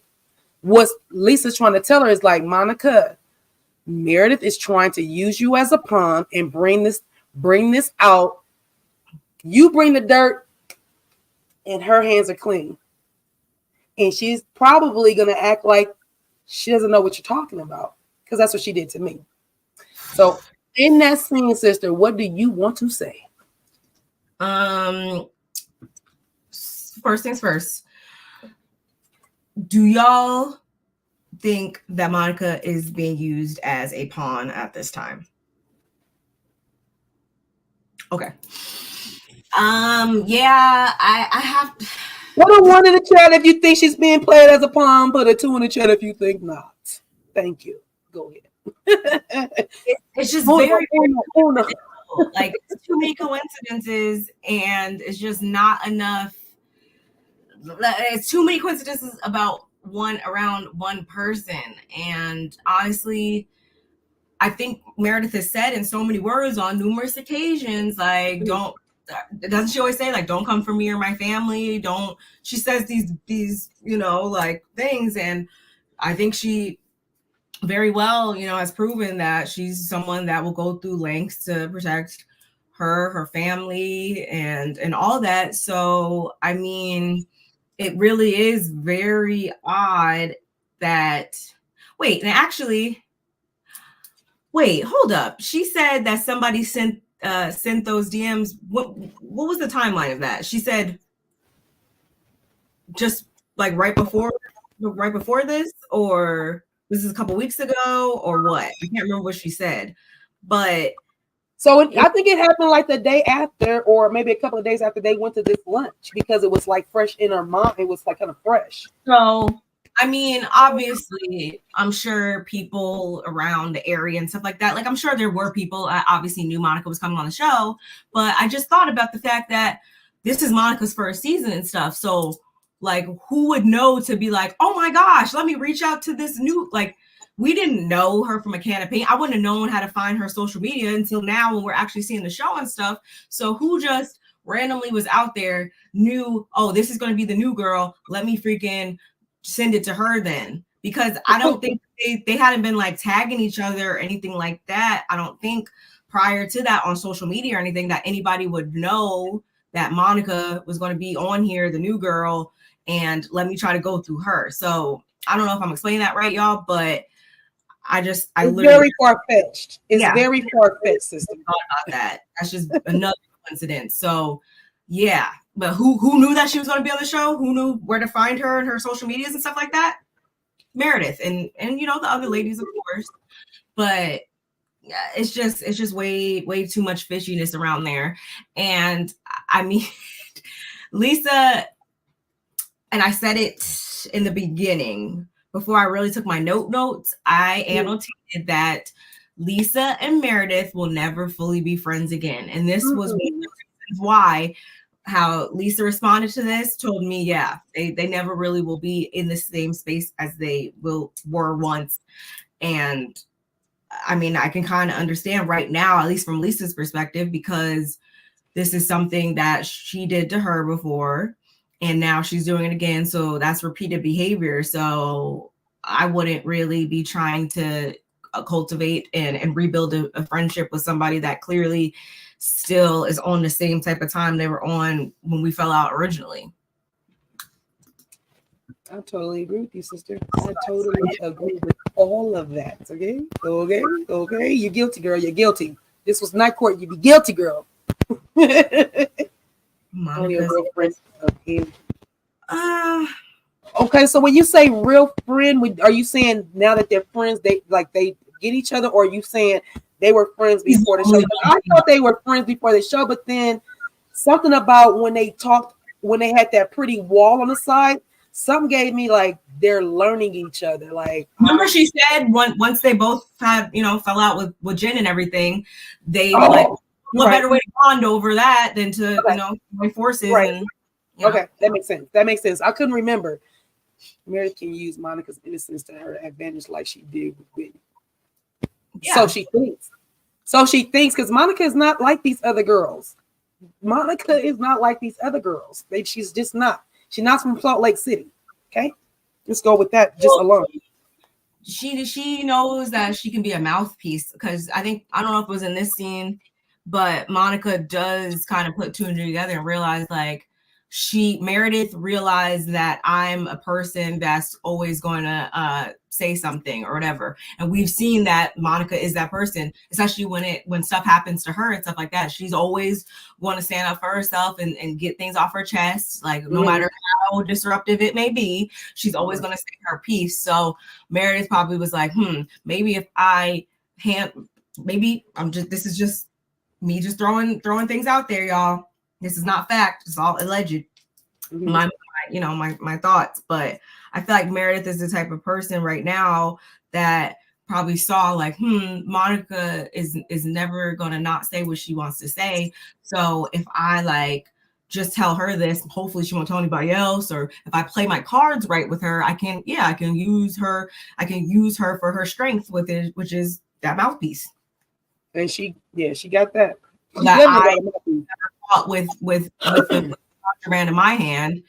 what Lisa's trying to tell her is like, Monica, Meredith is trying to use you as a pawn and bring this out. You bring the dirt, and her hands are clean. And she's probably going to act like she doesn't know what you're talking about, because that's what she did to me. So in that scene, sister, what do you want to say? First things first. Do y'all think that Monica is being used as a pawn at this time? Okay. Yeah, I have. Put a 1 in the chat if you think she's being played as a pawn. Put a 2 in the chat if you think not. Thank you. Go ahead. It's just very like it's too many coincidences, and it's just not enough. It's too many coincidences around one person, and honestly, I think Meredith has said in so many words on numerous occasions, like, doesn't she always say, like, don't come for me or my family? She says these, like, things. And I think she very well, has proven that she's someone that will go through lengths to protect her family and all that. So, I mean, it really is very odd that, wait, hold up. She said that somebody sent those DMs. What was the timeline of that? She said just like right before this, or this is a couple weeks ago, or what? I can't remember what she said. But so I think it happened like the day after, or maybe a couple of days after they went to this lunch, because it was like fresh in her mind. It was like kind of fresh. So I mean, obviously, I'm sure people around the area and stuff like that, like I'm sure there were people obviously knew Monica was coming on the show, but I just thought about the fact that this is Monica's first season and stuff. So like, who would know to be like, oh my gosh, let me reach out to this new, like, we didn't know her from a can of paint. I wouldn't have known how to find her social media until now when we're actually seeing the show and stuff. So who just randomly was out there, knew, oh, this is going to be the new girl. Let me freaking send it to her then, because I don't think they hadn't been like tagging each other or anything like that. I don't think prior to that on social media or anything that anybody would know that Monica was going to be on here, the new girl, and let me try to go through her. So I don't know if I'm explaining that right, y'all, but it's very far-fetched. It's yeah, very far-fetched, sister. Thought about that. That's just another coincidence. So yeah, but who knew that she was going to be on the show? Who knew where to find her and her social medias and stuff like that? Meredith and you know, the other ladies, of course. But yeah, it's just way too much fishiness around there. And I mean, Lisa, and I said it in the beginning before I really took my notes, I annotated that Lisa and Meredith will never fully be friends again. And this was one of the reasons why. How Lisa responded to this told me, yeah, they never really will be in the same space as they were once. And I mean, I can kind of understand right now, at least from Lisa's perspective, because this is something that she did to her before, and now she's doing it again. So that's repeated behavior. So I wouldn't really be trying to cultivate and rebuild a friendship with somebody that clearly still is on the same type of time they were on when we fell out originally. I totally agree with you, sister. I totally agree with all of that. Okay. You're guilty, girl. You're guilty. This was night court. You be guilty, girl. Only a real friend of him. Okay, so when you say real friend, are you saying now that they're friends, they get each other, or are you saying they were friends before the show? I thought they were friends before the show, but then something about when they talked, when they had that pretty wall on the side, something gave me like they're learning each other. Like, remember she said once they both had, fell out with Jen and everything, they were like, what better way to bond over that than to join forces? Right. And okay, that makes sense. That makes sense. I couldn't remember. Meredith can use Monica's innocence to her advantage, like she did with Whitney. Yeah. So she thinks because Monica is not like these other girls. Monica is not like these other girls. She's just not. She's not from Salt Lake City. Okay, let's go with that just alone. She knows that she can be a mouthpiece, because I don't know if it was in this scene, but Monica does kind of put two and two together and realize like Meredith realized that I'm a person that's always going to say something or whatever. And we've seen that Monica is that person, especially when stuff happens to her and stuff like that. She's always going to stand up for herself and get things off her chest. Like no matter how disruptive it may be, she's always going to say her piece. So Meredith probably was like, maybe if this is just me just throwing things out there, y'all. This is not fact. It's all alleged. My thoughts. But I feel like Meredith is the type of person right now that probably saw like, Monica is never gonna not say what she wants to say. So if I like just tell her this, hopefully she won't tell anybody else. Or if I play my cards right with her, I can use her for her strength with it, which is that mouthpiece. And she got that. That I never fought with the contraband in my hand.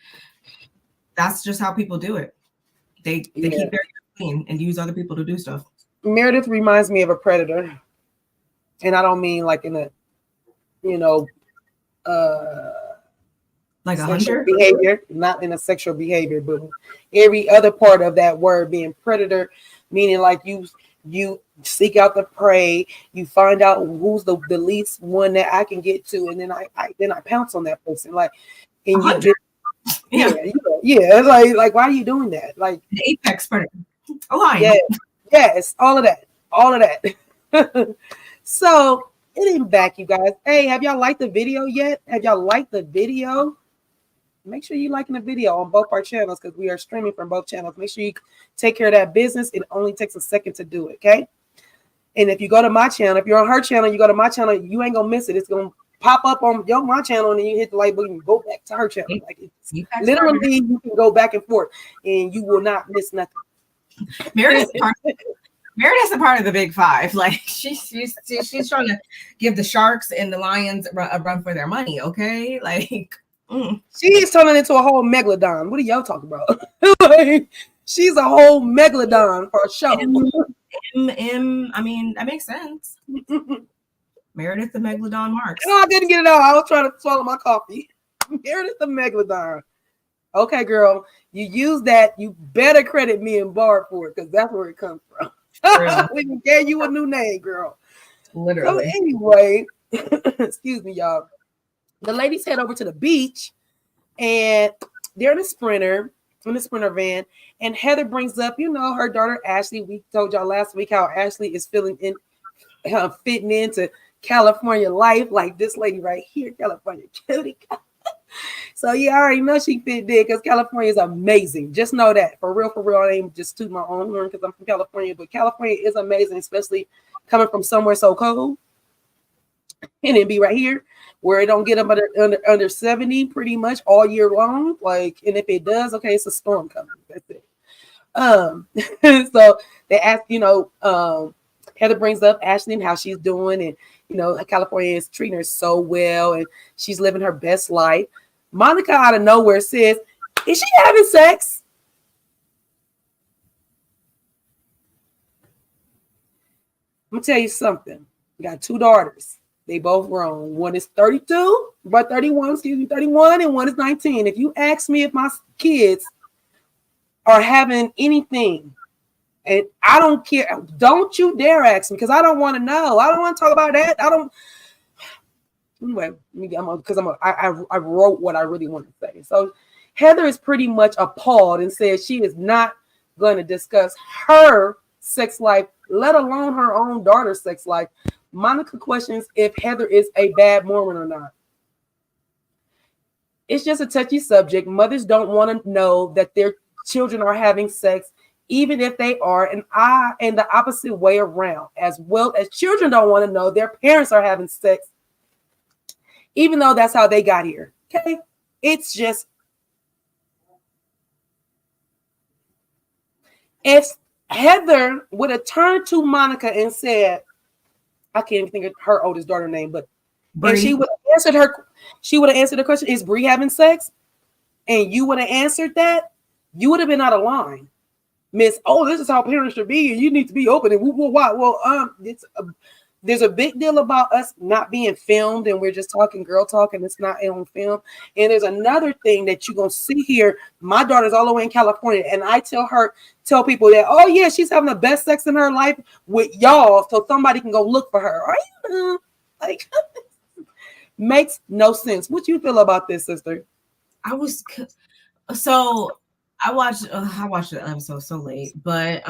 That's just how people do it. They keep their clean and use other people to do stuff. Meredith reminds me of a predator, and I don't mean like in a, like a hunter behavior, not in a sexual behavior, but every other part of that word being predator, meaning like you seek out the prey, you find out who's the least one that I can get to, and then I pounce on that person, like, and you just like why are you doing that? Like an apex predator, a lion. Yes, all of that. So getting back, you guys. Hey, have y'all liked the video yet? Have y'all liked the video? Make sure you're liking the video on both our channels because we are streaming from both channels. Make sure you take care of that business. It only takes a second to do it, okay? And if you go to my channel, if you're on her channel, you go to my channel, you ain't gonna miss it. It's gonna pop up on my channel, and then you hit the like button and go back to her channel. Like it's literally, you can go back and forth, and you will not miss nothing. Meredith's a part of the Big Five. Like she's trying to give the Sharks and the Lions a run for their money. Okay, like. She's turning into a whole megalodon. What are y'all talking about? Like, she's a whole megalodon for a show. I mean, that makes sense. Meredith the Megalodon Marks. No, I didn't get it out. I was trying to swallow my coffee. Meredith the Megalodon. Okay, girl, you use that. You better credit me and Barb for it because that's where it comes from. We gave you a new name, girl. Literally. So anyway, excuse me, y'all. The ladies head over to the beach, and they're in a sprinter van. And Heather brings up, her daughter Ashley. We told y'all last week how Ashley is fitting into California life, like this lady right here, California cutie. So yeah, I already know she fit there because California is amazing. Just know that for real. I ain't just toot my own horn because I'm from California, but California is amazing, especially coming from somewhere so cold. And it be right here where it don't get up under 70 pretty much all year long. Like, and if it does, okay, it's a storm coming. That's it. So they ask, Heather brings up Ashley and how she's doing, and California is treating her so well, and she's living her best life. Monica out of nowhere says, "Is she having sex?" I'm gonna tell you something. You got 2 daughters. They both grown. One is 32, but 31, 31, and one is 19. If you ask me if my kids are having anything, and I don't care, don't you dare ask me because I don't want to know. I don't want to talk about that. I don't. Anyway, because I wrote what I really want to say. So Heather is pretty much appalled and says she is not going to discuss her sex life, let alone her own daughter's sex life. Monica questions if Heather is a bad Mormon or not. It's just a touchy subject. Mothers don't want to know that their children are having sex, even if they are, and the opposite way around, as well as children don't want to know their parents are having sex, even though that's how they got here. Okay? It's just, if Heather would have turned to Monica and said, I can't even think of her oldest daughter's name, but and she would have answered the question, is Bree having sex? And you would have answered that, you would have been out of line. Miss, this is how parents should be, and you need to be open. And why? Well, there's a big deal about us not being filmed, and we're just talking girl talk, and it's not on film. And there's another thing that you're gonna see here. My daughter's all the way in California, and I tell people that, oh yeah, she's having the best sex in her life with y'all, so somebody can go look for her. Are you like? Makes no sense. What you feel about this, sister? I watched the episode so late, but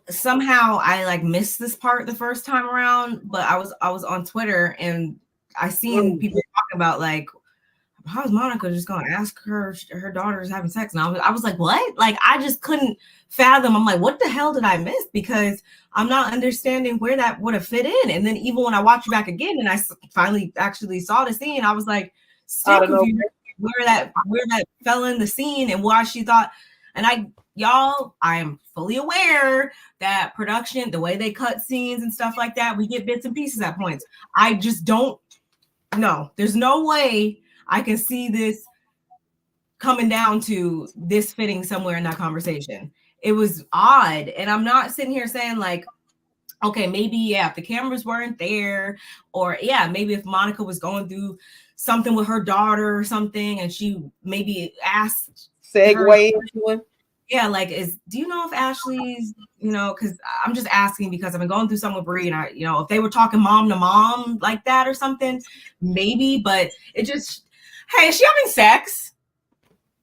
somehow I missed this part the first time around. But I was on Twitter and I seen people talking about how is Monica just gonna ask her daughter's having sex? And I was like, what? I just couldn't fathom. I'm like, what the hell did I miss? Because I'm not understanding where that would have fit in. And then even when I watched it back again and I finally actually saw the scene, I was like, still confused where that fell in the scene and why she thought. And I am fully aware that production, the way they cut scenes and stuff like that, we get bits and pieces at points. I just don't know. There's no way I can see this coming down to this fitting somewhere in that conversation. It was odd. And I'm not sitting here saying okay, maybe, if the cameras weren't there, or maybe if Monica was going through something with her daughter or something, and she maybe asked segue into it. Yeah, do you know if Ashley's, because I'm just asking because I've been going through something with Bree, and if they were talking mom to mom like that or something, maybe, but it just, hey, is she having sex?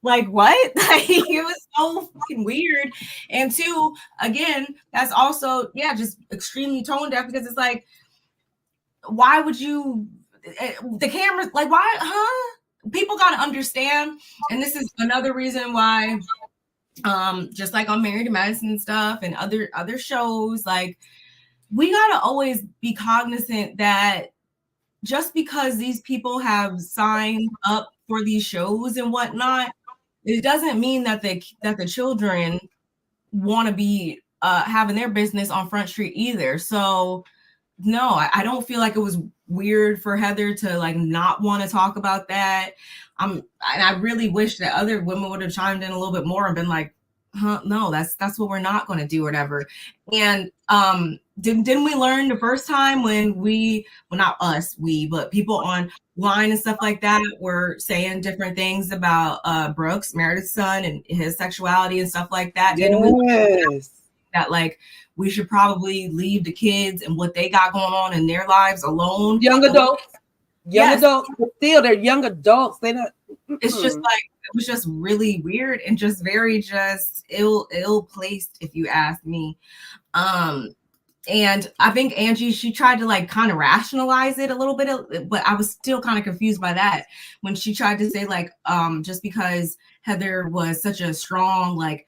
What? It was so fucking weird. And 2, again, that's also, just extremely tone deaf because it's why would you, the cameras, why, huh? People got to understand. And this is another reason why, just on Married to Medicine and stuff and other shows, we got to always be cognizant that just because these people have signed up for these shows and whatnot, it doesn't mean that the children want to be having their business on Front Street either. So no, I don't feel like it was weird for Heather to not want to talk about that. And I really wish that other women would have chimed in a little bit more and been like, No, that's what we're not going to do, or whatever. And didn't we learn the first time when well, not us, but people online and stuff like that were saying different things about Brooks, Meredith's son, and his sexuality and stuff like that? Didn't we learn that like we should probably leave the kids and what they got going on in their lives alone? Young adults, but still they're young adults. They not. It's just like, it was just really weird and just very just ill placed, if you ask me. And I think Angie, she tried to like kind of rationalize it a little bit, but I was still kind of confused by that when she tried to say like, just because Heather was such a strong like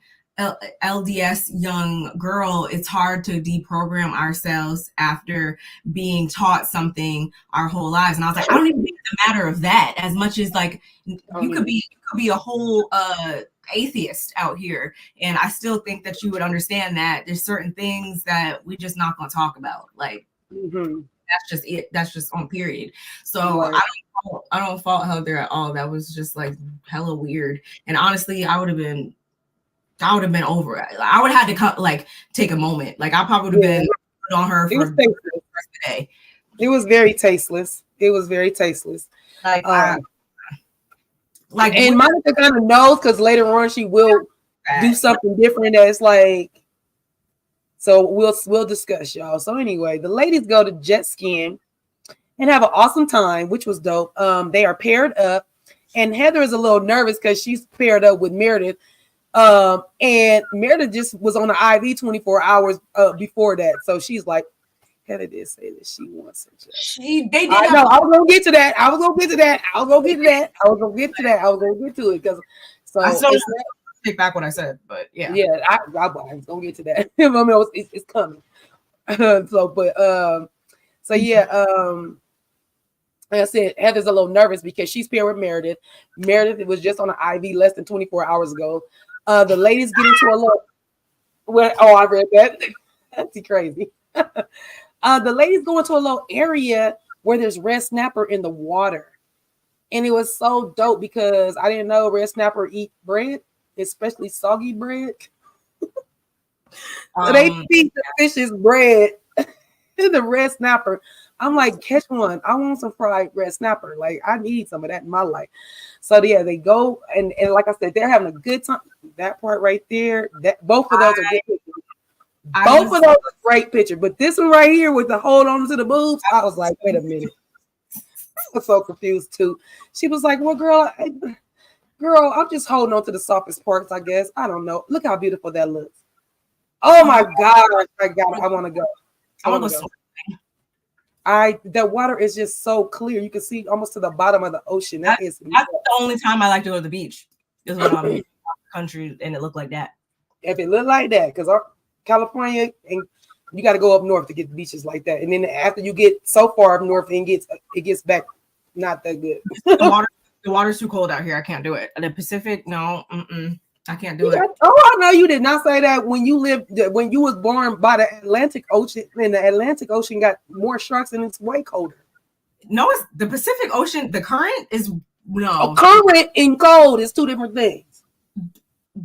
LDS young girl, it's hard to deprogram ourselves after being taught something our whole lives. And I was like, I don't even think it's a matter of that as much as like you could be a whole atheist out here, and I still think that you would understand that there's certain things that we just not going to talk about. Like that's just it. That's just on period. So I don't fault Heather at all. That was just like hella weird. And honestly, I would have been over it. I would have had to like take a moment. Like I probably would have been on her for the rest of the day. It was very tasteless. Like, and Monica kind of knows because later on she will do something different. That's like, so we'll discuss, y'all. So anyway, the ladies go to jet skiing and have an awesome time, which was dope. They are paired up, and Heather is a little nervous because she's paired up with Meredith. And Meredith just was on the IV 24 hours before that, so she's like, Heather did say that she wants it. They did. I know. I was gonna get to that. I was gonna get to it because I still take back what I said, but yeah, I was gonna get to that. I mean, it's coming. Like I said, Heather's a little nervous because she's paired with Meredith. Meredith was just on an IV less than 24 hours ago. The ladies get into a little. I read that. That's crazy. The ladies go into a little area where there's red snapper in the water. And it was so dope because I didn't know red snapper eat bread, especially soggy bread. So they feed the fishes bread and the red snapper. I'm like, catch one. I want some fried red snapper. Like, I need some of that in my life. So yeah, they go and like I said, they're having a good time. That part right there, both of those are good pictures. Both of those are great picture, but this one right here with the hold on to the boobs, I was like, wait a minute. I was so confused too. She was like, well, girl, I'm just holding on to the softest parts, I guess. I don't know. Look how beautiful that looks. Oh my God. I want to go. I want to go. The water is just so clear. You can see almost to the bottom of the ocean. That's the only time I like to go to the beach. Is when I'm in the country and it looked like that. If it looked like that, because our California, and you got to go up north to get beaches like that. And then after you get so far up north, it gets back not that good. The water's too cold out here. I can't do it. The Pacific, no, I can't do it. I know you did not say that when you was born by the Atlantic Ocean, and the Atlantic Ocean got more sharks and it's way colder. No, it's the Pacific Ocean. The current is no. Current and cold is two different things.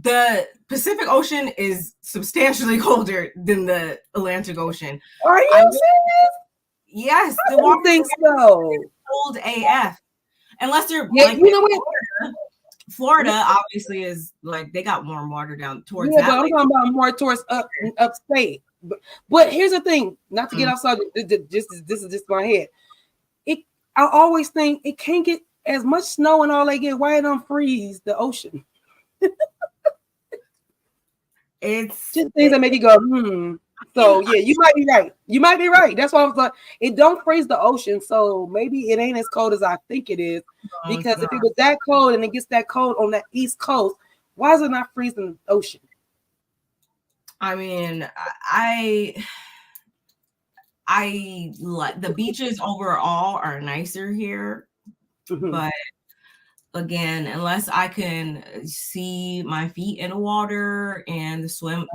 The Pacific Ocean is substantially colder than the Atlantic Ocean. Are you serious? Yes, the water thinks so. Cold AF. Unless you're like, you know what? Florida obviously is like they got warm water down towards that. But I'm talking about more towards upstate. But here's the thing, not to get off subject. This is just my head. I always think it can't get as much snow and all they get. Why it don't freeze the ocean? It's just things that make you go, So yeah, you might be right. That's why I was like, it don't freeze the ocean, so maybe it ain't as cold as I think it is. Because if it was that cold and it gets that cold on the East Coast, why is it not freezing the ocean? I mean, I like the beaches overall are nicer here, but again, unless I can see my feet in the water and the fish swimming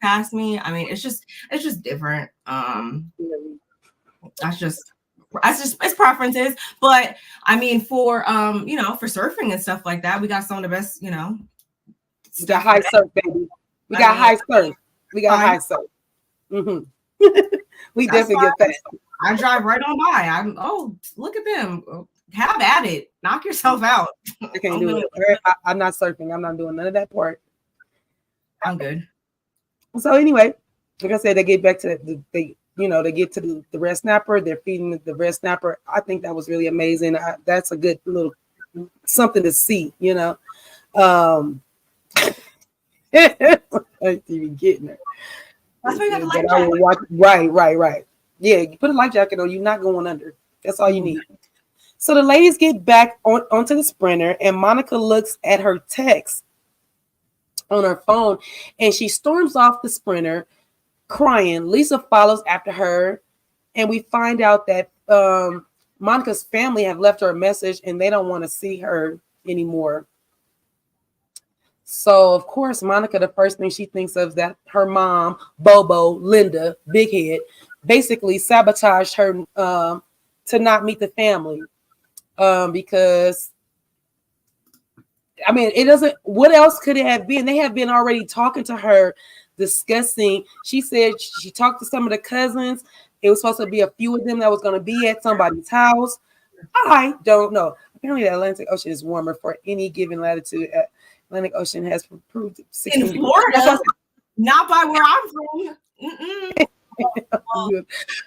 past me, I mean, it's just different. It's preferences, but I mean, for for surfing and stuff like that, we got some of the best, We got high surf, baby. We got high surf. We got high surf. Mm-hmm. We definitely get that. I drive right on by. Look at them. Have at it. Knock yourself out. I can't do it. I'm not surfing. I'm not doing none of that part. I'm good. So anyway, like I said, they get back to they get to the red snapper. They're feeding the red snapper. I think that was really amazing. That's a good little something to see, I even getting her. That's why you got the life jacket. Right. Yeah, you put a life jacket on, you're not going under. That's all you need. So the ladies get back onto the sprinter, and Monica looks at her text on her phone, and she storms off the sprinter crying. Lisa follows after her, and we find out that Monica's family have left her a message, and they don't want to see her anymore. So, of course, Monica, the first thing she thinks of is that her mom, Bobo, Linda, Big Head, basically sabotaged her to not meet the family. Because, I mean, it doesn't, what else could it have been? They have been already talking to her, discussing. She said she talked to some of the cousins. It was supposed to be a few of them that was going to be at somebody's house. I don't know. Apparently, the Atlantic Ocean is warmer for any given latitude. Atlantic Ocean has proved in Florida, not by where I'm from.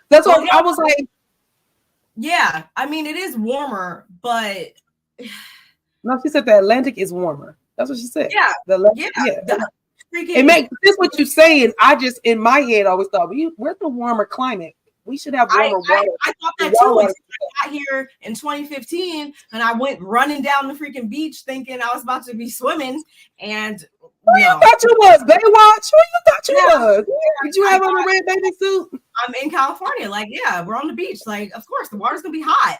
That's what I was like. Yeah, I mean it is warmer, but no, she said the Atlantic is warmer. That's what she said. Yeah, It makes sense what you're saying. I just in my head always thought we're the warmer climate. We should have warmer water. I thought that too until I got here in 2015, and I went running down the freaking beach thinking I was about to be swimming. And who you thought you was, Baywatch? Who you thought you was? Did you have on a red bathing suit? I'm in California. Like, yeah, we're on the beach. Like, of course, the water's gonna be hot.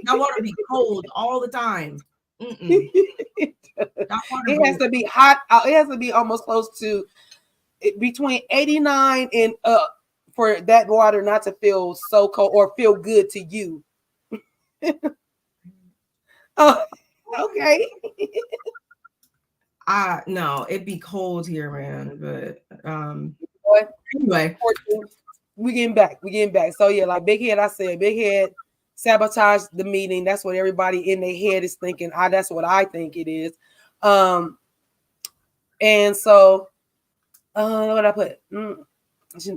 That water be cold all the time. It has to be hot. It has to be almost close to between 89 and up for that water not to feel so cold or feel good to you. Oh, okay. No, it'd be cold here, man. But anyway, we getting back. So yeah, like Big Head, I said, Big Head sabotaged the meeting. That's what everybody in their head is thinking. That's what I think it is. And so what I put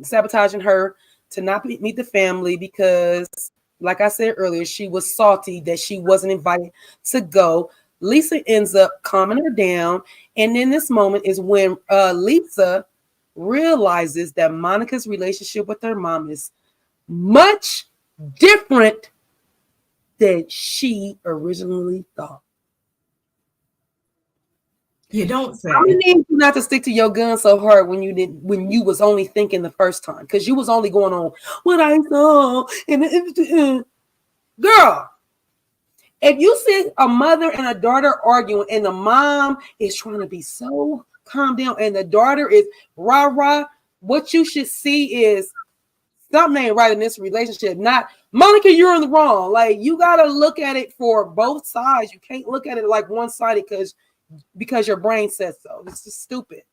sabotaging her to not meet the family because, like I said earlier, she was salty that she wasn't invited to go. Lisa ends up calming her down, and in this moment is when Lisa realizes that Monica's relationship with her mom is much different than she originally thought. You don't say. I need you not to stick to your gun so hard when you was only thinking the first time, because you was only going on what I saw. Girl, if you see a mother and a daughter arguing, and the mom is trying to be so calm down, and the daughter is rah, what you should see is something ain't right in this relationship. Not Monica, you're in the wrong. Like, you gotta look at it for both sides. You can't look at it like one-sided because your brain says so. It's just stupid.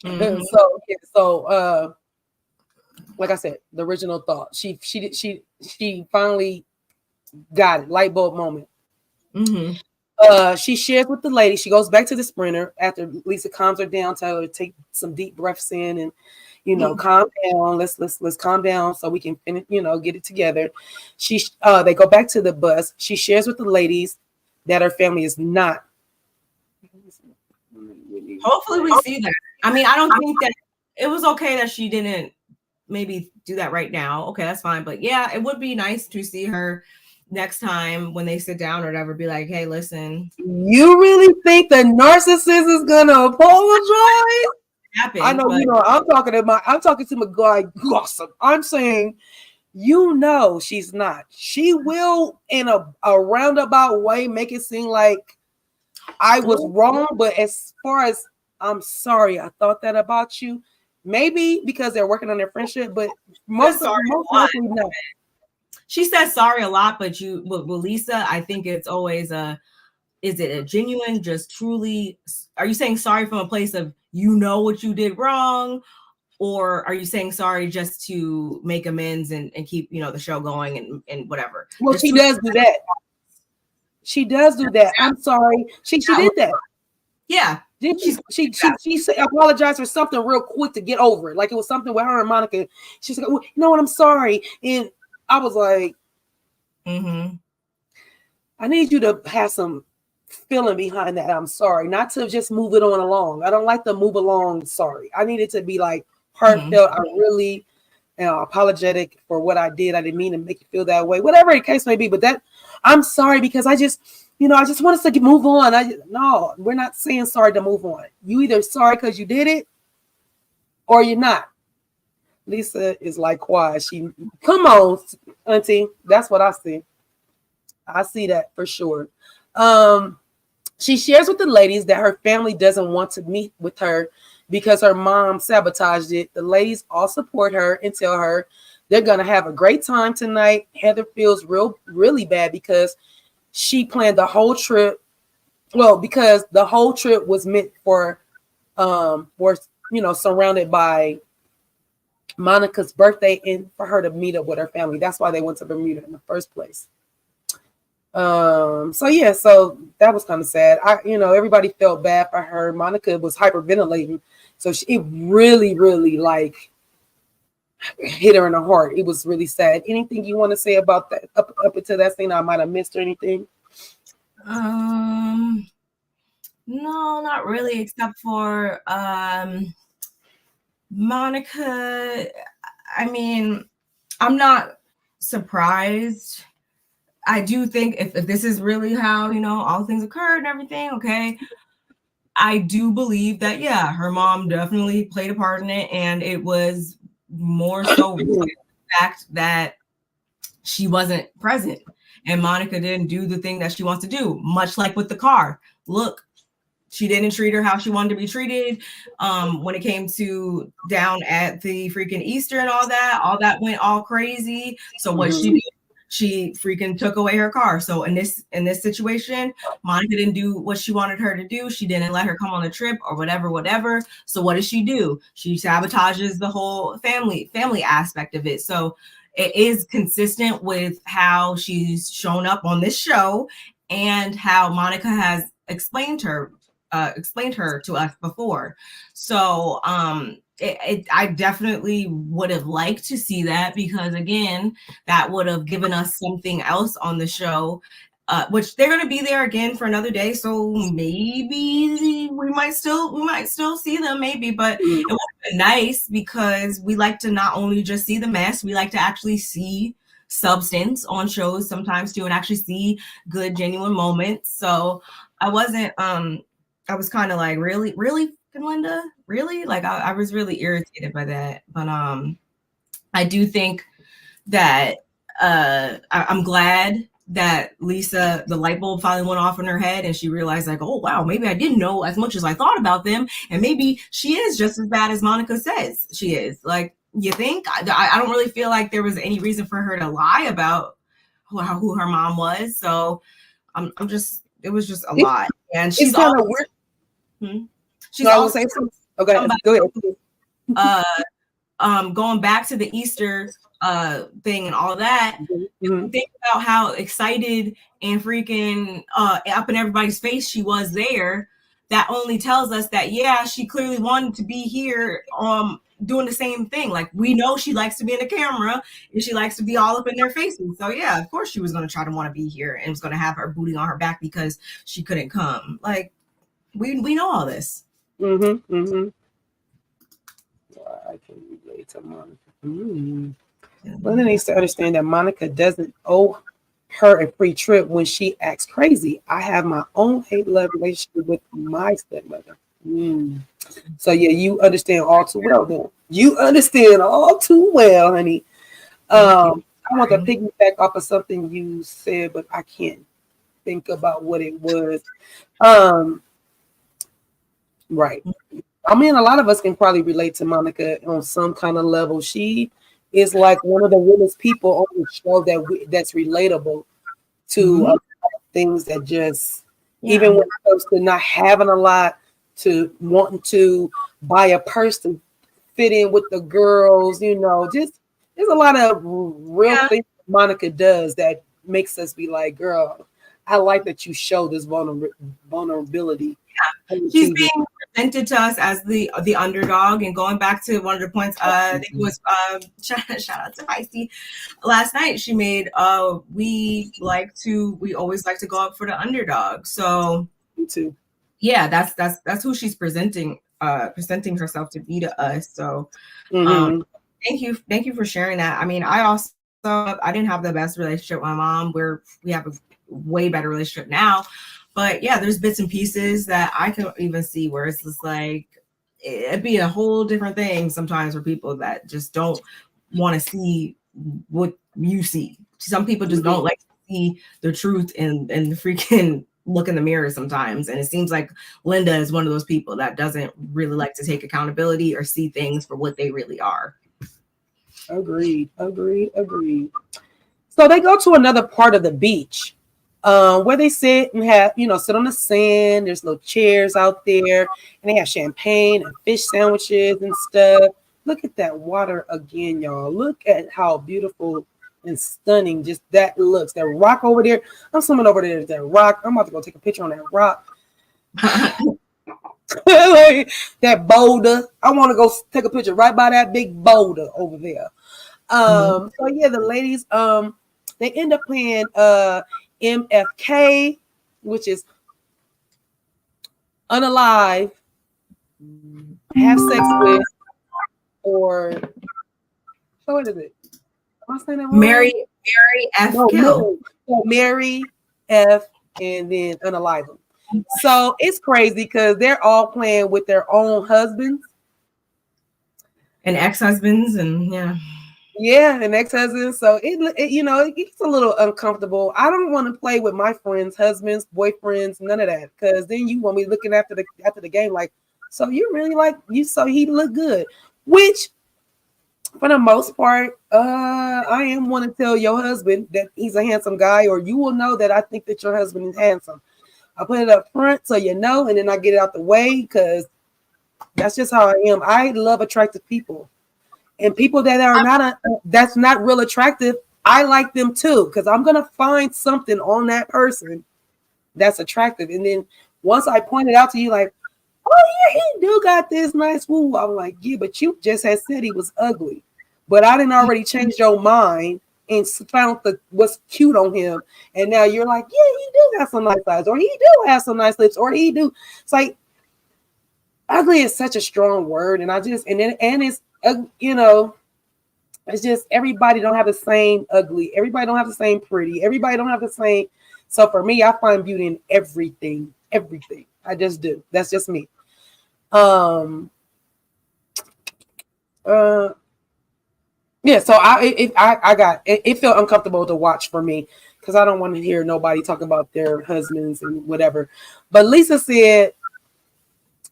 Mm-hmm. So like I said, the original thought. She finally got it. Light bulb moment. Mm-hmm. She shares with the lady. She goes back to the sprinter after Lisa calms her down, tell her to take some deep breaths in and calm down. Let's calm down so we can finish, get it together. They go back to the bus. She shares with the ladies that her family is not. Hopefully we see that. I mean, I don't think that it was okay that she didn't maybe do that right now. Okay, that's fine. But yeah, it would be nice to see her next time when they sit down or whatever, be like, hey, listen. You really think the narcissist is gonna apologize? I know, I'm talking to my guy Gossip. I'm saying, she's not. She will, in a roundabout way, make it seem like I was wrong. But as far as I'm sorry, I thought that about you. Maybe because they're working on their friendship, but most likely not. She says sorry a lot, but with Lisa, I think it's always a is it a genuine, just truly, are you saying sorry from a place of you know what you did wrong? Or are you saying sorry just to make amends and keep, the show going and whatever? Well, she does do that. She does do that. I'm sorry. She did that. Yeah. She apologized for something real quick to get over it. Like it was something with her and Monica. She's like, well, you know what? I'm sorry. And I was like, I need you to have some feeling behind that. I'm sorry, not to just move it on along. I don't like to move along. Sorry. I need it to be like heartfelt. I really am apologetic for what I did. I didn't mean to make you feel that way, whatever the case may be. But that I'm sorry because I just want us to move on. No, we're not saying sorry to move on. You either sorry because you did it or you're not. Lisa is like quiet. Come on, auntie. That's what I see. I see that for sure. She shares with the ladies that her family doesn't want to meet with her because her mom sabotaged it. The ladies all support her and tell her they're going to have a great time tonight. Heather feels really bad because she planned the whole trip. Well, because the whole trip was meant for surrounded by Monica's birthday and for her to meet up with her family. That's why they went to Bermuda in the first place. So that was kind of sad. Everybody felt bad for her. Monica was hyperventilating, so it really, really like hit her in the heart. It was really sad. Anything you want to say about that up until that scene? I might have missed or anything. No, not really, except for Monica. I mean, I'm not surprised. I do think if this is really how, all things occurred and everything, okay, I do believe that, yeah, her mom definitely played a part in it. And it was more so the fact that she wasn't present and Monica didn't do the thing that she wants to do, much like with the car. Look, she didn't treat her how she wanted to be treated. When it came to down at the freaking Easter and all that went all crazy. So what she did, she freaking took away her car. So in this situation, Monica didn't do what she wanted her to do. She didn't let her come on the trip or whatever. So what does she do? She sabotages the whole family aspect of it. So it is consistent with how she's shown up on this show and how Monica has explained her to us before. So I definitely would have liked to see that because again, that would have given us something else on the show, which they're going to be there again for another day. So maybe we might still see them maybe, but it would have been nice because we like to not only just see the mess, we like to actually see substance on shows sometimes too, and actually see good, genuine moments. So I was kind of like, really, Linda, really? Like I was really irritated by that. But I do think that I'm glad that Lisa, the light bulb finally went off in her head and she realized like, oh wow, maybe I didn't know as much as I thought about them, and maybe she is just as bad as Monica says she is. Like, you think? I don't really feel like there was any reason for her to lie about who her mom was. So it was just a lot. And she's kind of weird. She's also saying something. Okay, go ahead. Going back to the Easter thing and all that, think about how excited and freaking up in everybody's face she was there. That only tells us that, yeah, she clearly wanted to be here doing the same thing. Like, we know she likes to be in the camera and she likes to be all up in their faces. So yeah, of course she was going to try to want to be here and was going to have her booty on her back because she couldn't come. Like, we know all this. I can relate to Monica. Well, then needs to understand that Monica doesn't owe her a free trip when she acts crazy. I have my own hate-love relationship with my stepmother. So yeah, you understand all too well then. You understand all too well, honey. I want to piggyback off of something you said, but I can't think about what it was. Right. I mean, a lot of us can probably relate to Monica on some kind of level. She is like one of the realest people on the show that's relatable to things that just Even when it comes to not having a lot, to wanting to buy a purse to fit in with the girls, you know, just there's a lot of real things Monica does that makes us be like, girl, I like that you show this vulnerability. She's being presented to us as the underdog, and going back to one of the points, I think it was shout out to Feisty last night. She made we always like to go up for the underdog. So me too. Yeah, that's who she's presenting herself to be to us. So thank you for sharing that. I mean, I didn't have the best relationship with my mom. We have a way better relationship now. But yeah, there's bits and pieces that I can even see where it's just like it'd be a whole different thing sometimes for people that just don't want to see what you see. Some people just don't like to see the truth and the freaking look in the mirror sometimes. And it seems like Linda is one of those people that doesn't really like to take accountability or see things for what they really are. Agreed. So they go to another part of the beach where they sit and sit on the sand. There's little chairs out there, and they have champagne and fish sandwiches and stuff. Look at that water again, y'all. Look at how beautiful and stunning just that looks. That rock over there. I'm swimming over there. That rock. I'm about to go take a picture on that rock. Like, that boulder. I want to go take a picture right by that big boulder over there. So yeah, the ladies they end up playing MFK, which is unalive, have sex with, or so what is it? Am I saying that wrong? Mary F. Kill. So Mary F. and then unalive them. So it's crazy because they're all playing with their own husbands and ex-husbands, and and ex-husbands. So it gets a little uncomfortable. I don't want to play with my friends' husbands, boyfriends, none of that, because then you want me looking after the game like, so you really like you, so he look good, which for the most part, I am want to tell your husband that he's a handsome guy, or you will know that I think that your husband is handsome. I put it up front so you know, and then I get it out the way because that's just how I am. I love attractive people, and people that are that's not real attractive, I like them too, because I'm gonna find something on that person that's attractive, and then once I point it out to you, like, oh yeah, he do got this nice woo. I'm like, yeah, but you just had said he was ugly, but I didn't already change your mind and found what's cute on him, and now you're like, yeah, he do have some nice eyes, or he do have some nice lips, or he do. It's like ugly is such a strong word, and it's it's just everybody don't have the same ugly. Everybody don't have the same pretty. Everybody don't have the same. So for me, I find beauty in everything. Everything. I just do. That's just me. Yeah, so it felt uncomfortable to watch for me because I don't want to hear nobody talk about their husbands and whatever. But Lisa said,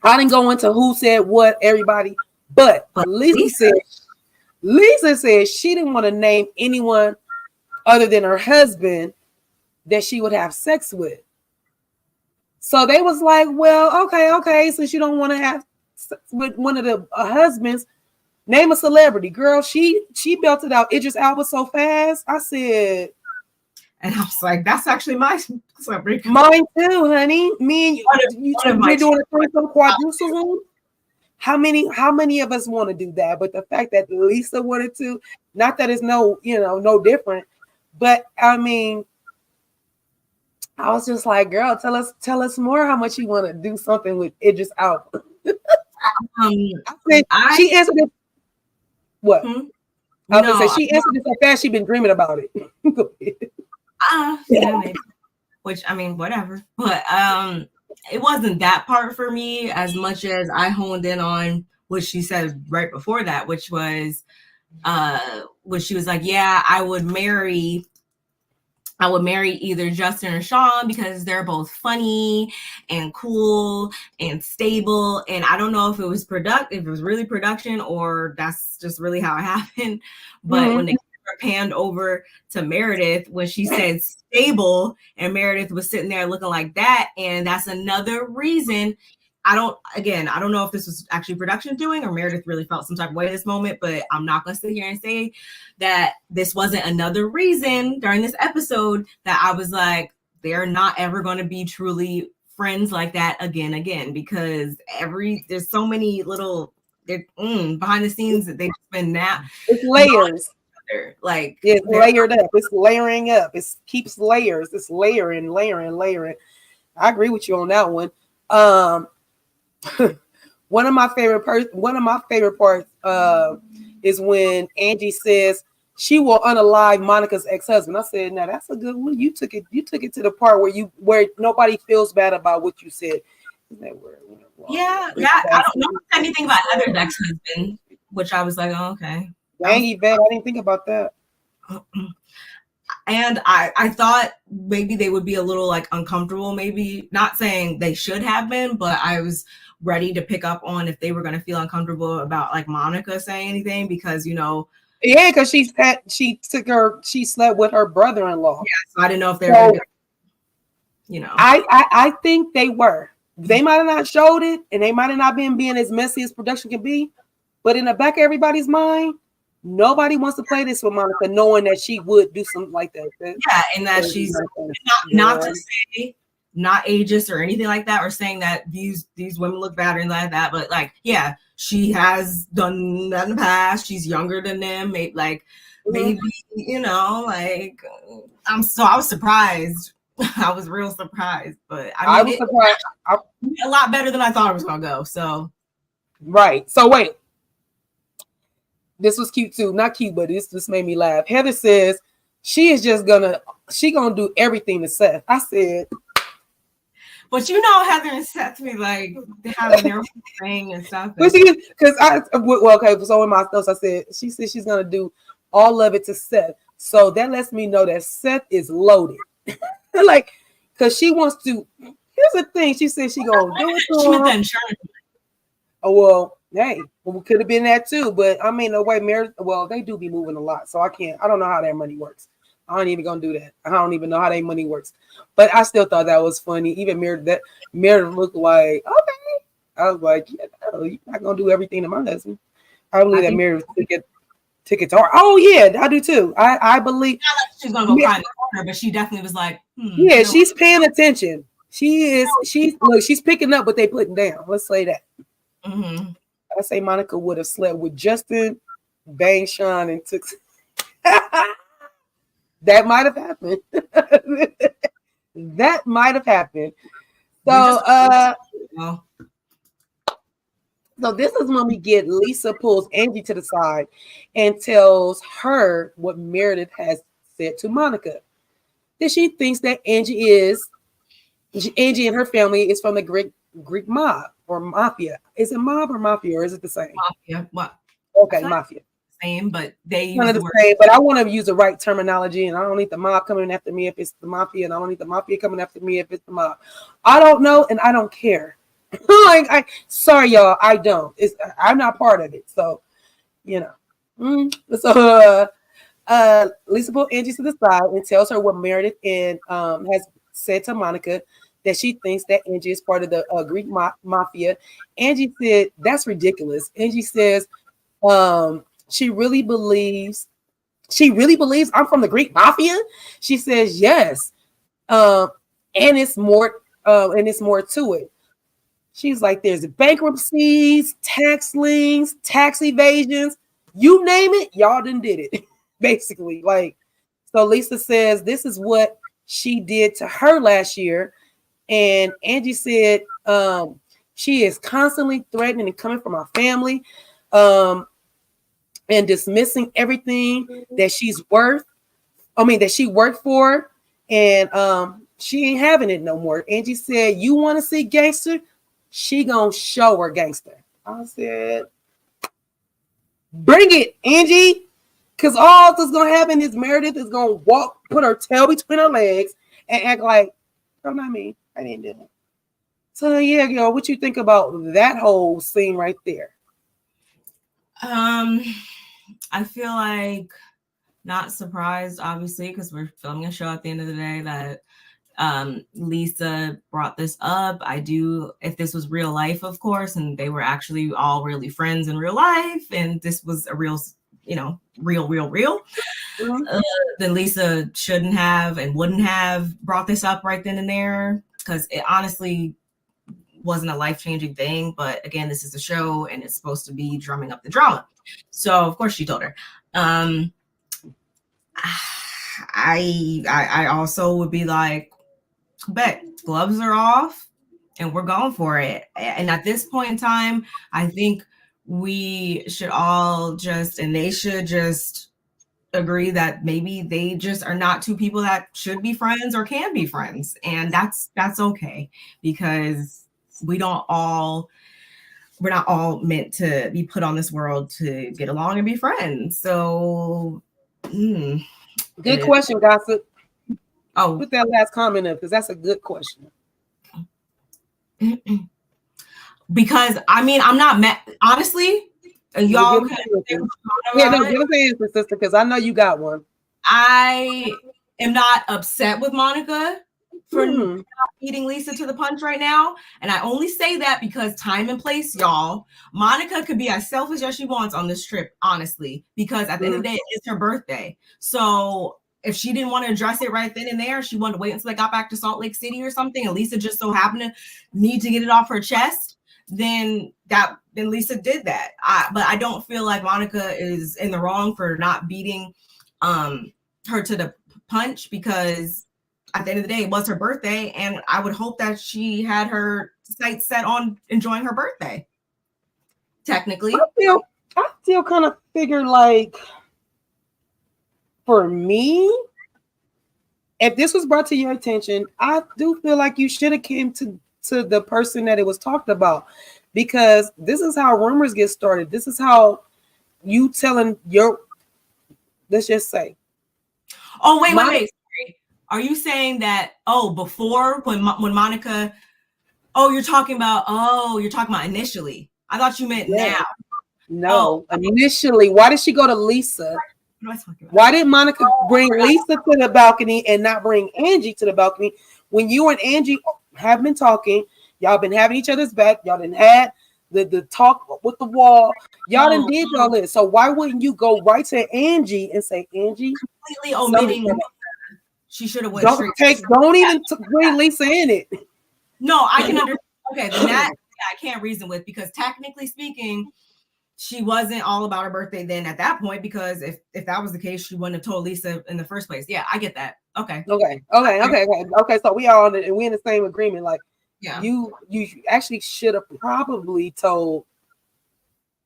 I didn't go into who said what, everybody, but Lisa said she didn't want to name anyone other than her husband that she would have sex with. So they was like, well, okay, since you don't want to have sex with one of the husbands, name a celebrity. Girl, she belted out Idris Elba so fast. I said, and I was like, that's actually my celebrity. Mine too, honey. Me and you're doing a threesome quadruple. How many of us want to do that? But the fact that Lisa wanted to, not that it's no different, but I mean, I was just like, girl, tell us more how much you want to do something with Idris Elba. She answered it. What? I was gonna say she answered it so fast she been dreaming about it. Maybe. Which, I mean, whatever. But it wasn't that part for me as much as I honed in on what she said right before that, which was when she was like, yeah, I would marry either Justin or Sean because they're both funny and cool and stable. And I don't know if it was really production or that's just really how it happened. But when they panned over to Meredith when she said stable, and Meredith was sitting there looking like that. And that's another reason. I don't know if this was actually production doing or Meredith really felt some type of way at this moment, but I'm not going to sit here and say that this wasn't another reason during this episode that I was like, they're not ever going to be truly friends like that again, because there's so many little behind the scenes that they've been now. It's layers. Like it's layered up. It's layering up. It keeps layers. It's layering. I agree with you on that one. One of my favorite parts is when Angie says she will unalive Monica's ex-husband. I said, now that's a good one. You took it to the part where nobody feels bad about what you said. Yeah, I don't know anything about Heather's ex-husband, which I was like, oh, okay. Dang, Yvette, I didn't think about that. And I thought maybe they would be a little like uncomfortable, maybe not saying they should have been, but I was ready to pick up on if they were going to feel uncomfortable about like Monica saying anything, because yeah, because she slept with her brother-in-law. Yeah, so I didn't know if they were I think they were. They might have not showed it, and they might have not been being as messy as production can be, but in the back of everybody's mind, nobody wants to play this with Monica, knowing that she would do something like that. Yeah, and that she's not to say not ageist or anything like that, or saying that these women look bad or anything like that, but like, yeah, she has done that in the past. She's younger than them. Maybe like I was surprised. I was real surprised, but I was surprised. A lot better than I thought it was gonna go. So right. So wait. This was cute too. Not cute, but this made me laugh. Heather says she gonna do everything to Seth. I said, but Heather and Seth be like having their thing and stuff. Because okay. So in my notes, I said she said she's gonna do all of it to Seth. So that lets me know that Seth is loaded. Like, because she wants to. Here's the thing. She said she gonna do it to him. Insurance. Oh well. Hey, we could have been that too, but I mean, no way. They do be moving a lot, so I don't know how their money works. I ain't even gonna do that. I don't even know how their money works, but I still thought that was funny. Even Meredith looked like, okay. I was like, yeah, no, you're not gonna do everything to my husband. I believe that Meredith took it to her. Oh yeah, I do too. I believe she's gonna go cry in the corner, but she definitely was like, yeah, she's paying attention. She's picking up what they putting down. Let's say that. Mm-hmm. I say Monica would have slept with Justin, banged Sean, and took. That might have happened. That might have happened. So, so this is when we get Lisa pulls Angie to the side and tells her what Meredith has said to Monica. That she thinks that Angie and her family is from the Greek mob or mafia. Is it mob or mafia, or is it the same? Mafia. What? Okay, mafia. Same, but they use one of the same. But I want to use the right terminology, and I don't need the mob coming after me if it's the mafia, and I don't need the mafia coming after me if it's the mob. I don't know, and I don't care. Sorry, y'all, I don't. I'm not part of it, so So Lisa pulls Angie to the side and tells her what Meredith and has said to Monica, that she thinks that Angie is part of the Greek mafia. Angie said, that's ridiculous. Angie says she really believes I'm from the Greek mafia. She says yes. And it's more to it. She's like, there's bankruptcies, tax liens, tax evasions, you name it, y'all done did it. Basically. So Lisa says this is what she did to her last year. And Angie said she is constantly threatening and coming from our family and dismissing everything that she worked for, and she ain't having it no more. Angie said, you want to see gangster? She gonna show her gangster. I said, bring it, Angie. Because all that's gonna happen is Meredith is gonna put her tail between her legs and act like, oh, not me. I didn't do it. So yeah, what you think about that whole scene right there? I feel like not surprised, obviously, because we're filming a show at the end of the day, that Lisa brought this up. I do, if this was real life, of course, and they were actually all really friends in real life, and this was a real, real, Mm-hmm. then Lisa shouldn't have and wouldn't have brought this up right then and there, because it honestly wasn't a life-changing thing. But again, this is a show and it's supposed to be drumming up the drama. So of course she told her. I also would be like, bet gloves are off and we're going for it. And at this point in time, I think we should all just, and they should just agree that maybe they just are not two people that should be friends or can be friends. And that's okay, because we're not all meant to be put on this world to get along and be friends. So good question, Gossip. Oh, Put that last comment up, because that's a good question. Because I mean, I'm not mad, honestly. Y'all can give us an answer, sister, because I know you got one. I am not upset with Monica for not beating Lisa to the punch right now. And I only say that because time and place, y'all. Monica could be as selfish as she wants on this trip, honestly, because at the end of the day, it's her birthday. So if she didn't want to address it right then and there, she wanted to wait until they got back to Salt Lake City or something, and Lisa just so happened to need to get it off her chest, then Lisa did that. But I don't feel like Monica is in the wrong for not beating her to the punch, because at the end of the day, it was her birthday, and I would hope that she had her sights set on enjoying her birthday. Technically, I still kind of figure, like, for me, if this was brought to your attention, I do feel like you should have came to the person that it was talked about, because this is how rumors get started. This is how you telling your, let's just say. Oh, wait. Sorry. Are you saying that, before when Monica, you're talking about initially? I thought you meant now. No, initially. Why did she go to Lisa? What am I talking about? Why did Monica bring Lisa to the balcony and not bring Angie to the balcony when you and Angie have been talking? Y'all been having each other's back. Y'all didn't had the talk with the wall. Y'all didn't did all this. So why wouldn't you go right to Angie and say, Angie? Completely omitting. She should have went straight. Don't even bring Lisa in it. No, I can understand. Okay, then that I can't reason with, because technically speaking, she wasn't all about her birthday then at that point, because if that was the case, she wouldn't have told Lisa in the first place. Yeah, I get that. Okay. So we are we in the same agreement. Like, yeah, you actually should have probably told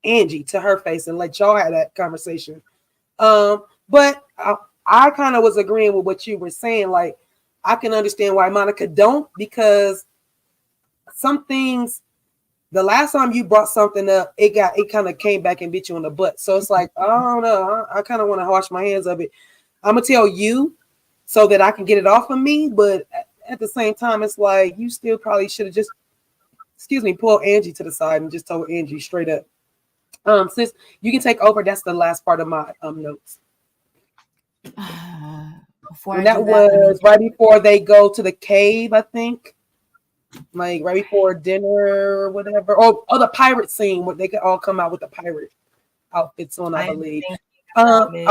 Angie to her face and let y'all have that conversation. But I kind of was agreeing with what you were saying. Like, I can understand why Monica don't, because some things, the last time you brought something up, it kind of came back and bit you in the butt. So it's like, I don't know. I kind of want to wash my hands of it. I'm gonna tell you so that I can get it off of me. But at the same time, it's like, you still probably should have just, pulled Angie to the side and just told Angie straight up. Sis, you can take over. That's the last part of my notes. And that was right before they go to the cave, I think. Like right before dinner or whatever. Oh, the pirate scene where they could all come out with the pirate outfits on, I believe. I'm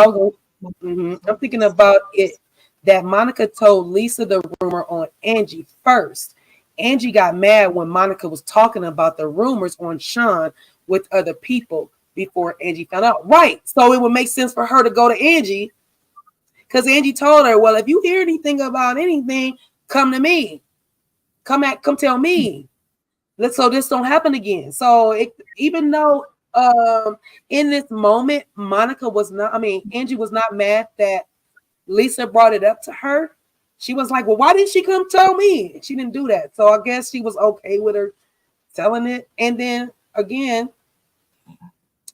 thinking about it, that Monica told Lisa the rumor on Angie first. Angie got mad when Monica was talking about the rumors on Sean with other people before Angie found out. Right. So it would make sense for her to go to Angie, because Angie told her, well, if you hear anything about anything, come to me. Come tell me. So this don't happen again. So even though in this moment, Angie was not mad that Lisa brought it up to her. She was like, well, why didn't she come tell me? She didn't do that. So I guess she was okay with her telling it. And then again,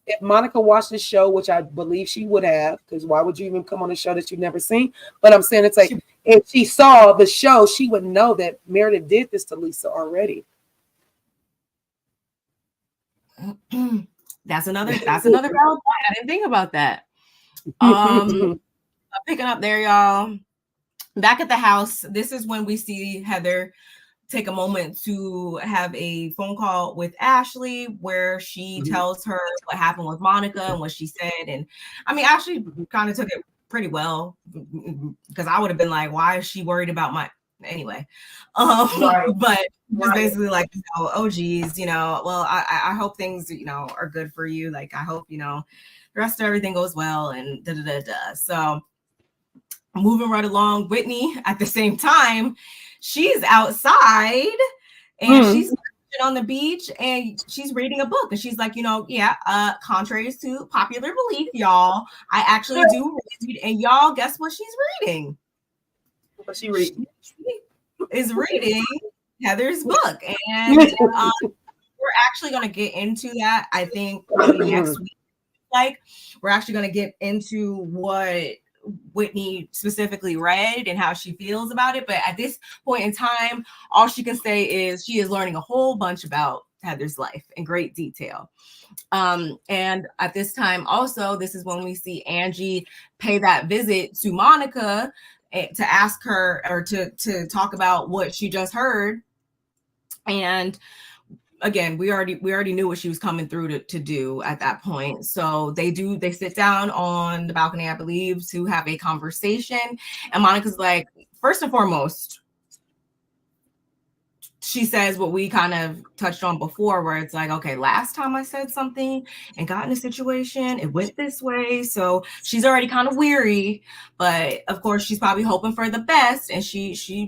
if Monica watched the show, which I believe she would have, because why would you even come on a show that you've never seen? But I'm saying, it's like, if she saw the show, she would know that Meredith did this to Lisa already. That's another valid point. I didn't think about that. picking up there, y'all. Back at the house, this is when we see Heather take a moment to have a phone call with Ashley where she tells her what happened with Monica and what she said. And I mean, Ashley kind of took it pretty well, because I would have been like, why is she worried about my anyway? But just basically like, oh geez, well, I hope things, are good for you. Like, I hope, the rest of everything goes well and da da da da. So moving right along, Whitney at the same time, she's outside and she's on the beach and she's reading a book, and she's like, contrary to popular belief, y'all, I actually do read. And y'all, guess what she's reading? What she reading? She is reading Heather's book, and we're actually going to get into that, I think, probably next week. Like, we're actually going to get into what Whitney specifically read and how she feels about it. But at this point in time, all she can say is she is learning a whole bunch about Heather's life in great detail. And at this time also, this is when we see Angie pay that visit to Monica to ask her, or to talk about what she just heard. And again, we already knew what she was coming through to do at that point. So they sit down on the balcony, I believe, to have a conversation. And Monica's like, first and foremost, she says what we kind of touched on before, where it's like, okay, last time I said something and got in a situation, it went this way. So she's already kind of weary, but of course she's probably hoping for the best. And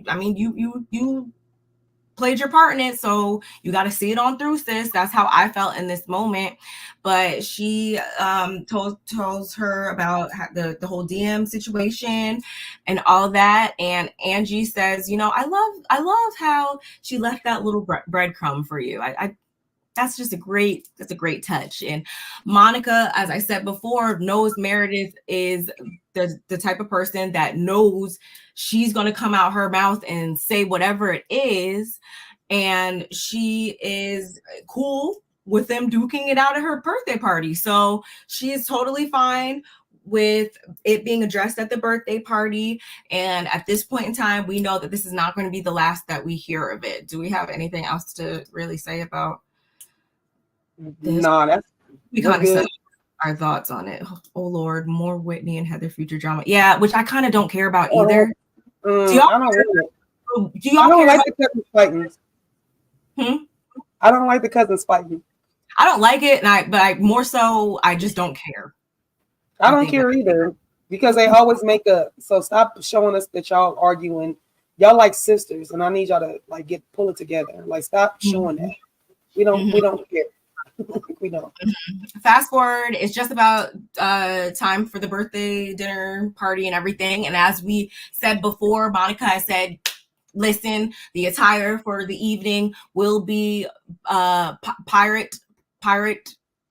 I mean, you played your part in it, so you got to see it on through, sis. That's how I felt in this moment. But she tells her about the whole DM situation and all that. And Angie says, I love how she left that little breadcrumb for you. That's just a great touch. And Monica, as I said before, knows Meredith is the type of person that knows she's going to come out her mouth and say whatever it is. And she is cool with them duking it out at her birthday party. So she is totally fine with it being addressed at the birthday party. And at this point in time, we know that this is not going to be the last that we hear of it. Do we have anything else to really say about this? No, we kind of said our thoughts on it. Oh Lord, more Whitney and Heather future drama. Yeah, which I kind of don't care about either. Do y'all care? I don't like the cousins fighting. I don't like the cousins fighting. I don't like it, but I more so I just don't care. I don't care either, because they always make up. So stop showing us that y'all arguing. Y'all like sisters, and I need y'all to like pull it together. Like, stop showing that. We don't care. We don't. Fast forward, it's just about time for the birthday dinner party and everything. And as we said before, Monica has said, listen, the attire for the evening will be pirate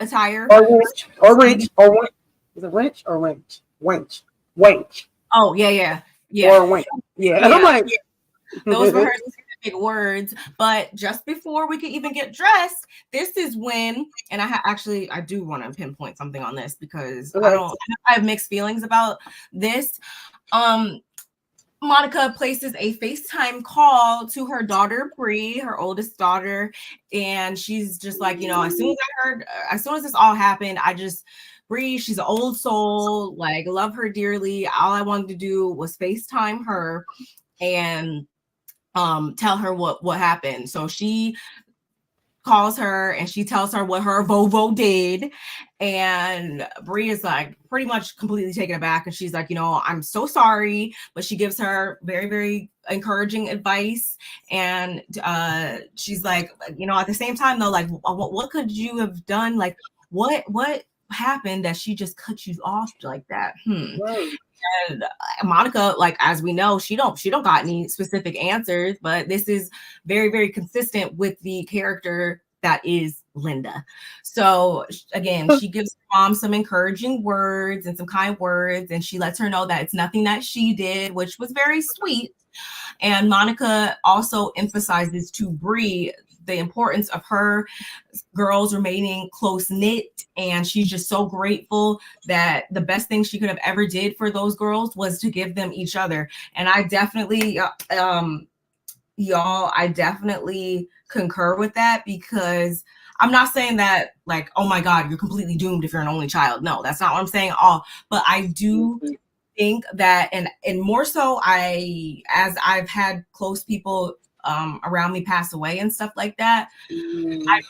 attire. Or wrench. Is it wrench or wench? Wench. Oh, yeah. Or wench. Yeah. And I'm like, those were her specific words. But just before we could even get dressed, this is when, and I do want to pinpoint something on this, because I have mixed feelings about this. Monica places a FaceTime call to her daughter, Bree, her oldest daughter. And she's just like, as soon as this all happened, Bree, she's an old soul, like, love her dearly. All I wanted to do was FaceTime her and tell her what happened. So she calls her and she tells her what her Vovo did. And Bree is like pretty much completely taken aback. And she's like, I'm so sorry. But she gives her very, very encouraging advice. And she's like, at the same time, though, like, what could you have done? Like, what happened that she just cut you off like that? right. And Monica, like, as we know, she don't got any specific answers, but this is very, very consistent with the character that is Linda. So again, she gives her mom some encouraging words and some kind words, and she lets her know that it's nothing that she did, which was very sweet. And Monica also emphasizes to Bree the importance of her girls remaining close knit, and she's just so grateful that the best thing she could have ever did for those girls was to give them each other. And I definitely y'all, I definitely concur with that, because I'm not saying that like, oh my God, you're completely doomed if you're an only child. No, that's not what I'm saying at all. But I do think that, and more so, as I've had close people around me pass away and stuff like that, I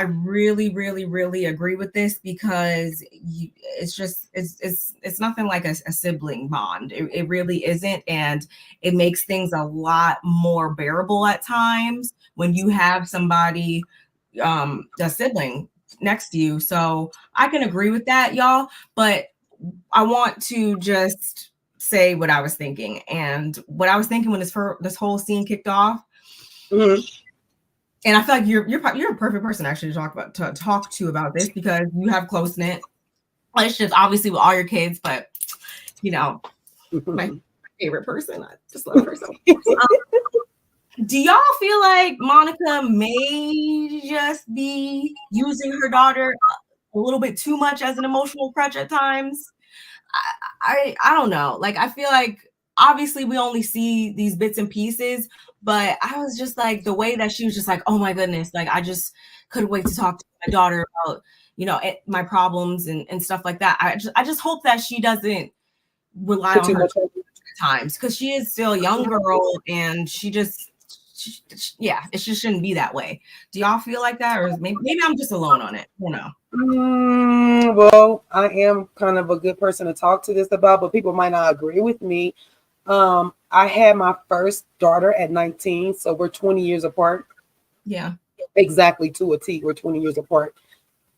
really agree with this, because it's nothing like a sibling bond. It really isn't, and it makes things a lot more bearable at times when you have somebody, a sibling next to you. So I can agree with that, y'all. But I want to just say what I was thinking, and what I was thinking when this whole scene kicked off. Mm-hmm. And I feel like you're a perfect person actually to talk to about this, because you have close knit relationships, obviously, with all your kids. But my favorite person, I just love her so much. Do y'all feel like Monica may just be using her daughter a little bit too much as an emotional crutch at times? I don't know. Like, I feel like obviously we only see these bits and pieces, but I was just like, the way that she was just like, oh my goodness, like I just couldn't wait to talk to my daughter about, my problems and stuff like that. I just hope that she doesn't rely on her at times, because she is still a young girl, and it just shouldn't be that way. Do y'all feel like that, or maybe I'm just alone on it? I don't know. Well, I am kind of a good person to talk to this about, but people might not agree with me. I had my first daughter at 19, so we're 20 years apart. Yeah. Exactly, to a T, we're 20 years apart.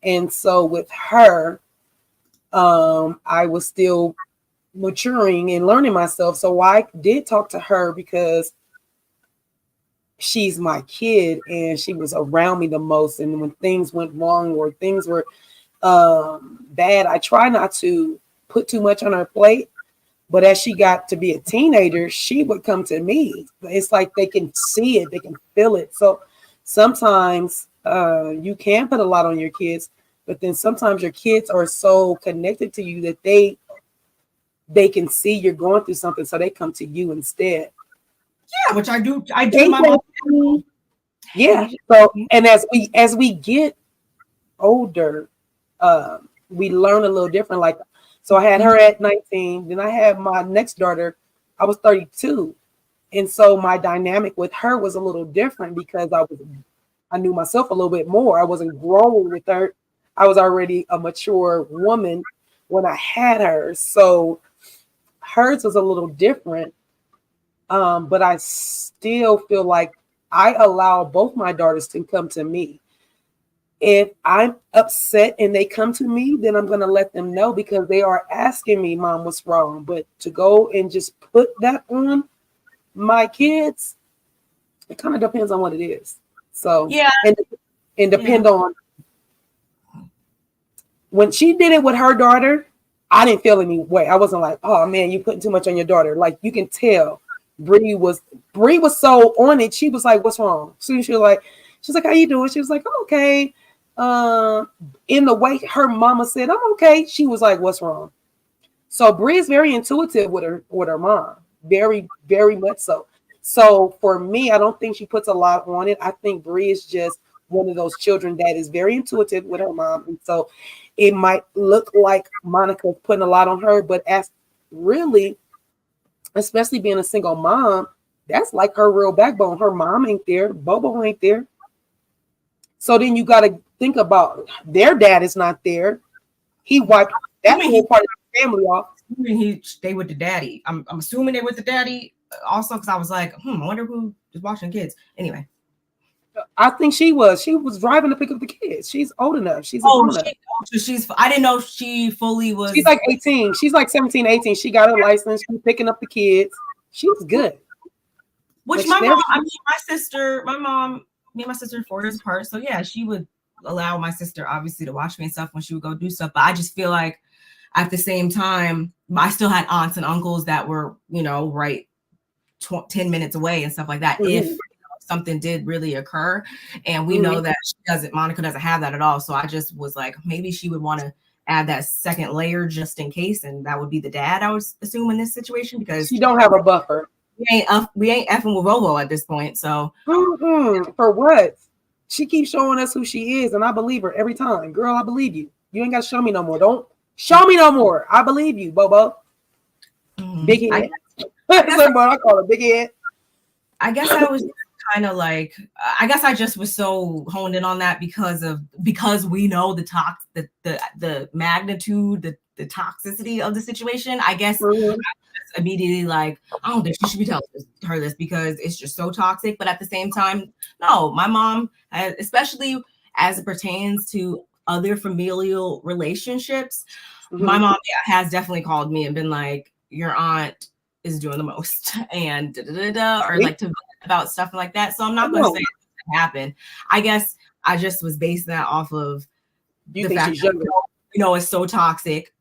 And so with her, I was still maturing and learning myself. So I did talk to her because she's my kid and she was around me the most. And when things went wrong or things were bad, I try not to put too much on her plate. But as she got to be a teenager, she would come to me. It's like they can see it, they can feel it. So sometimes you can put a lot on your kids, but then sometimes your kids are so connected to you that they can see you're going through something, so they come to you instead. Yeah, which I do my mom. Yeah. So, and as we get older, we learn a little different. Like, so I had her at 19, then I had my next daughter, I was 32. And so my dynamic with her was a little different because I knew myself a little bit more. I wasn't growing with her. I was already a mature woman when I had her. So hers was a little different. But I still feel like I allow both my daughters to come to me. If I'm upset and they come to me, then I'm going to let them know because they are asking me, Mom, what's wrong? But to go and just put that on my kids, it kind of depends on what it is. So, yeah. And depend on when she did it with her daughter, I didn't feel any way. I wasn't like, oh man, you're putting too much on your daughter. Like you can tell Bree was so on it. She was like, what's wrong? So she's like, how you doing? She was like, I'm okay. In the way her mama said, I'm okay. She was like, what's wrong? So Bree is very intuitive with her mom. Very, very much so. So for me, I don't think she puts a lot on it. I think Bree is just one of those children that is very intuitive with her mom. And so it might look like Monica's putting a lot on her, but as really, especially being a single mom, that's like her real backbone. Her mom ain't there. Bobo ain't there. So then you got to think about their dad is not there. He wiped that whole part of the family off. They with the daddy. I'm assuming they with the daddy also because I was like, I wonder who is watching kids. Anyway. I think she was driving to pick up the kids. She's old enough. She's I didn't know she fully was. She's like 18. She's like 17, 18. She got her license. She's picking up the kids. She was good. Which my mom, me and my sister are 4 years apart. So yeah, she would allow my sister obviously to watch me and stuff when she would go do stuff. But I just feel like at the same time, I still had aunts and uncles that were, right 10 minutes away and stuff like that. Mm-hmm. something did really occur. And we know that Monica doesn't have that at all. So I just was like, maybe she would want to add that second layer just in case. And that would be the dad, I would assume, in this situation, because she don't have a buffer. We ain't effing with Robo at this point. So for what? She keeps showing us who she is, and I believe her every time. Girl, I believe you. You ain't got to show me no more. Don't show me no more. I believe you, Bobo. Big head. I call her big head. I guess I was kind of like, I guess I just was so honed in on that because we know the magnitude, the toxicity of the situation. I guess I was just immediately like, I don't think she should be telling her this because it's just so toxic. But at the same time, no, my mom, especially as it pertains to other familial relationships, my mom has definitely called me and been like, your aunt is doing the most, and or like to about stuff like that. So I'm not going to say it happened. I guess I just was basing that off of the fact that, it's so toxic,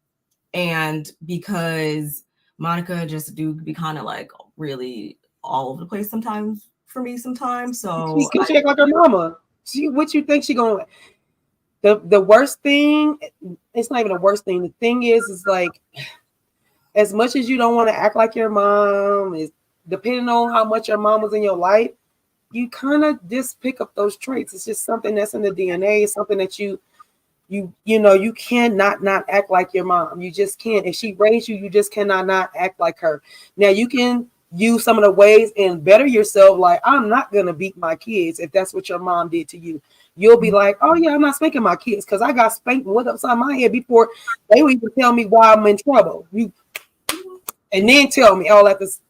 and because Monica just do be kind of like really all over the place sometimes for me sometimes. So she act like her mama. What you think she going? The worst thing, it's not even the worst thing. The thing is like, as much as you don't want to act like your mom, is depending on how much your mom was in your life, you kind of just pick up those traits. It's just something that's in the DNA. It's something that you cannot not act like your mom. You just can't. If she raised you, you just cannot not act like her. Now you can use some of the ways and better yourself. Like, I'm not gonna beat my kids if that's what your mom did to you. You'll be like, oh yeah, I'm not spanking my kids because I got spanked with upside my head before they would even tell me why I'm in trouble. And then tell me all at this.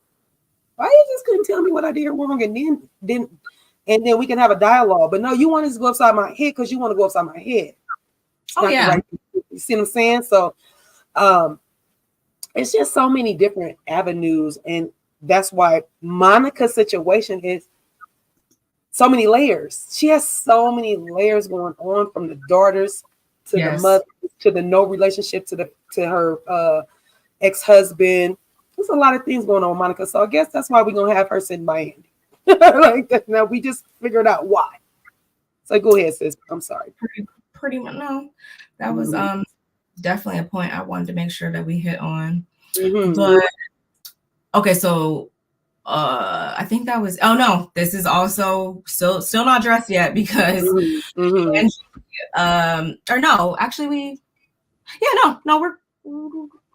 Why you just couldn't tell me what I did wrong, and then we can have a dialogue. But no, you want us to go upside my head because you want to go upside my head. Right. You see what I'm saying? So it's just so many different avenues, and that's why Monica's situation is so many layers. She has so many layers going on, from the daughters to the mother to the no relationship to her ex-husband. There's a lot of things going on with Monica. So I guess that's why we're gonna have her sit in Miami. Like that. Now we just figured out why. So go ahead, sis. I'm sorry. Pretty much no. That was definitely a point I wanted to make sure that we hit on. But okay, so I think that was this is also still not dressed yet because Angie, or no, actually we're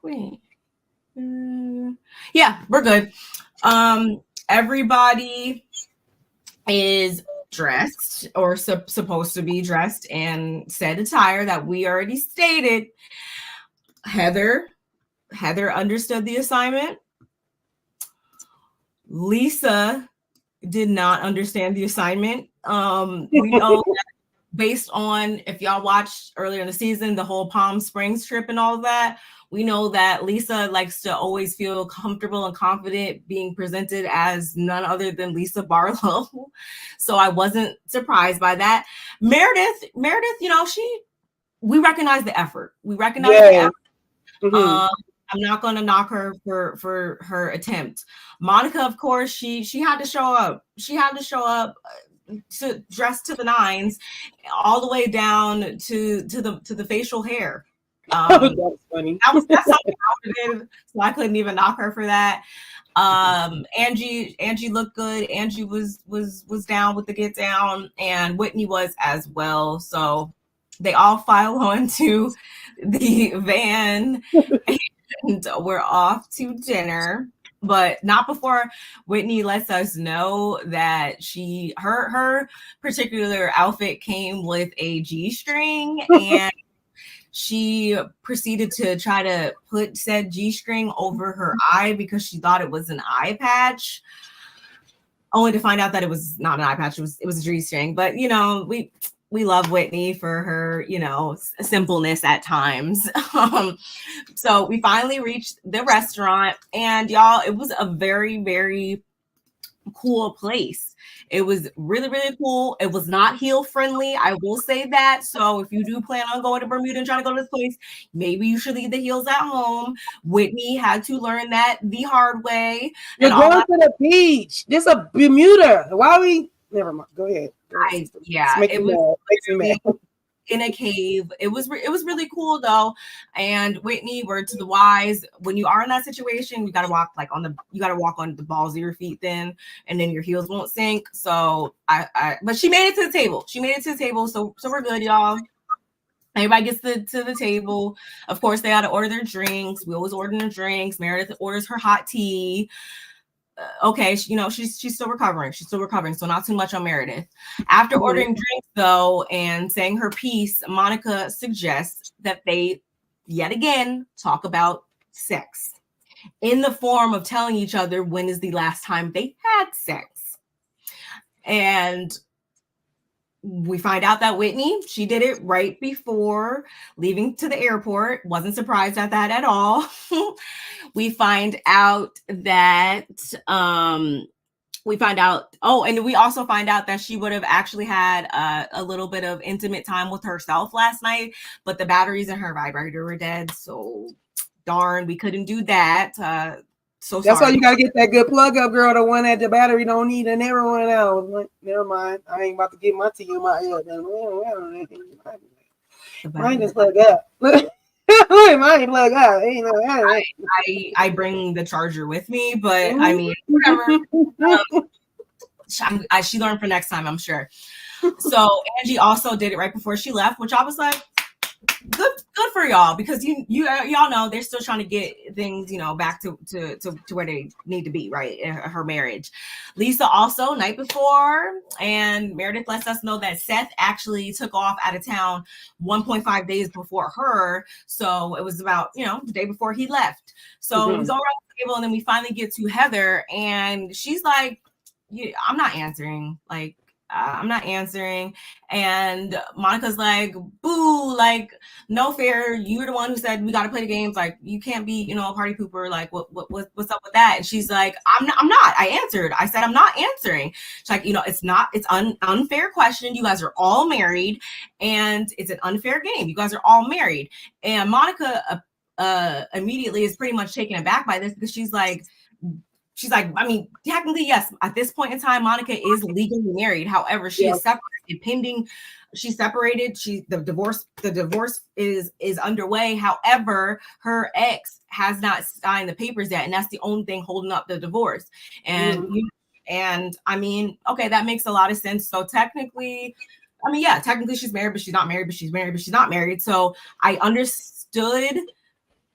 wait. Yeah, we're good. Everybody is dressed or supposed to be dressed and said attire that we already stated. Heather understood the assignment. Lisa did not understand the assignment. We know that based on, if y'all watched earlier in the season, the whole Palm Springs trip and all of that, we know that Lisa likes to always feel comfortable and confident being presented as none other than Lisa Barlow. So I wasn't surprised by that. Meredith, we recognize the effort. The effort. I'm not going to knock her for her attempt. Monica, of course, she had to show up. She had to show up to dress to the nines, all the way down to the facial hair. That was funny. That's something outdated, so I couldn't even knock her for that. Angie looked good. Angie was down with the get down, and Whitney was as well. So they all file onto the van, and we're off to dinner. But not before Whitney lets us know that her particular outfit came with a G-string, and she proceeded to try to put said G-string over her eye because she thought it was an eye patch, only to find out that it was not an eye patch. It was a G-string. But we love Whitney for her, simpleness at times. So we finally reached the restaurant, and y'all, it was a very, very cool place. It was really, really cool. It was not heel friendly, I will say that. So if you do plan on going to Bermuda and trying to go to this place, maybe you should leave the heels at home. Whitney had to learn that the hard way. You're going to the beach. This is a Bermuda. Why are we Never mind. Go ahead. It was Makes me mad. in a cave. It was really cool though. And Whitney, word to the wise, when you are in that situation, you gotta walk on the balls of your feet then, and then your heels won't sink. So but she made it to the table. So we're good, y'all. Everybody gets to the table. Of course, they got to order their drinks. We always order their drinks. Meredith orders her hot tea. Okay, she's still recovering. So not too much on Meredith. After ordering drinks, though, and saying her piece, Monica suggests that they, yet again, talk about sex in the form of telling each other when is the last time they had sex. And we find out that Whitney, she did it right before leaving to the airport. Wasn't surprised at that at all. We find out that and we also find out that she would have actually had a little bit of intimate time with herself last night, but the batteries in her vibrator were dead. So darn, we couldn't do that. So that's sorry. why you gotta get that good plug up, girl. The one that the battery don't need and everyone else. Like, never mind. I ain't about to get my tea in my ear. Mine just plug up. Mine plug up. I bring the charger with me, but I mean, whatever. She learned for next time, I'm sure. So Angie also did it right before she left, which I was like, good for y'all, because y'all know they're still trying to get things, back to where they need to be, right, in her marriage. Lisa also night before, and Meredith lets us know that Seth actually took off out of town 1.5 days before her, so it was about the day before he left. So we go around the table, and then we finally get to Heather, and she's like, I'm not answering, I'm not answering. And Monica's like, boo, like, no fair. You're the one who said we got to play the games. Like, you can't be, a party pooper. Like, what's up with that? And she's like, I'm not. I answered. I said, I'm not answering. She's like, it's unfair question. You guys are all married, and it's an unfair game. You guys are all married. And Monica immediately is pretty much taken aback by this, because she's like, I mean, technically, yes, at this point in time, Monica is legally married. However, she is separated, pending. She's separated. The divorce is underway. However, her ex has not signed the papers yet, and that's the only thing holding up the divorce. And I mean, okay, that makes a lot of sense. So technically, I mean, yeah, technically she's married, but she's not married, but she's married, but she's not married. So I understood.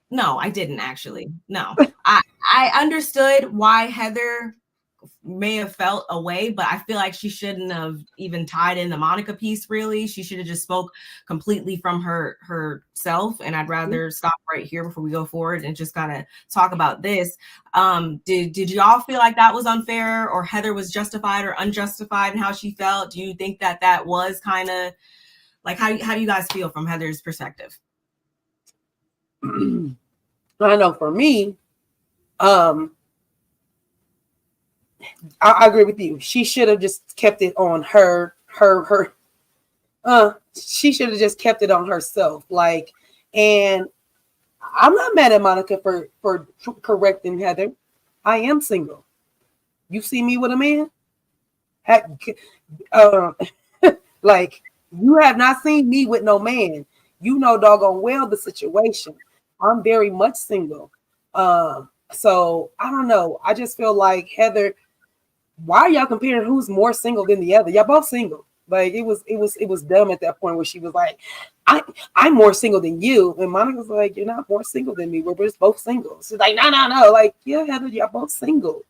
No, I didn't actually. No, I understood why Heather may have felt away, but I feel like she shouldn't have even tied in the Monica piece. Really, she should have just spoke completely from herself. And I'd rather stop right here before we go forward and just kind of talk about this. Did y'all feel like that was unfair, or Heather was justified or unjustified in how she felt? Do you think that was kind of like, how do you guys feel from Heather's perspective? I know for me, I agree with you. She should have just kept it on her. She should have just kept it on herself. Like, and I'm not mad at Monica for correcting Heather. I am single. You see me with a man? Like, you have not seen me with no man. You know doggone well the situation. I'm very much single. So I don't know. I just feel like Heather, why are y'all comparing who's more single than the other? Y'all both single. Like, it was dumb at that point where she was like, I'm more single than you. And Monica's like, you're not more single than me. We're just both single. She's like, no. Like, yeah, Heather, y'all both single.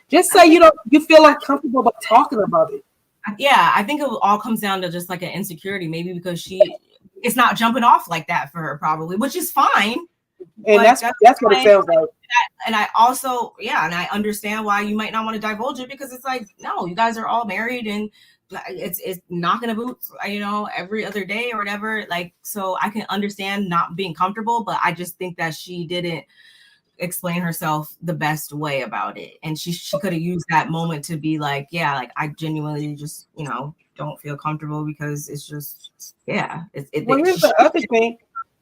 Just say you feel uncomfortable about talking about it. Yeah, I think it all comes down to just like an insecurity, maybe because it's not jumping off like that for her, probably, which is fine. And that's what it sounds like. And I also, and I understand why you might not want to divulge it, because it's like, no, you guys are all married, and it's knocking a boot, every other day or whatever. Like, so I can understand not being comfortable, but I just think that she didn't explain herself the best way about it, and she could have used that moment to be like, like, I genuinely just don't feel comfortable, because it's just here's the other thing.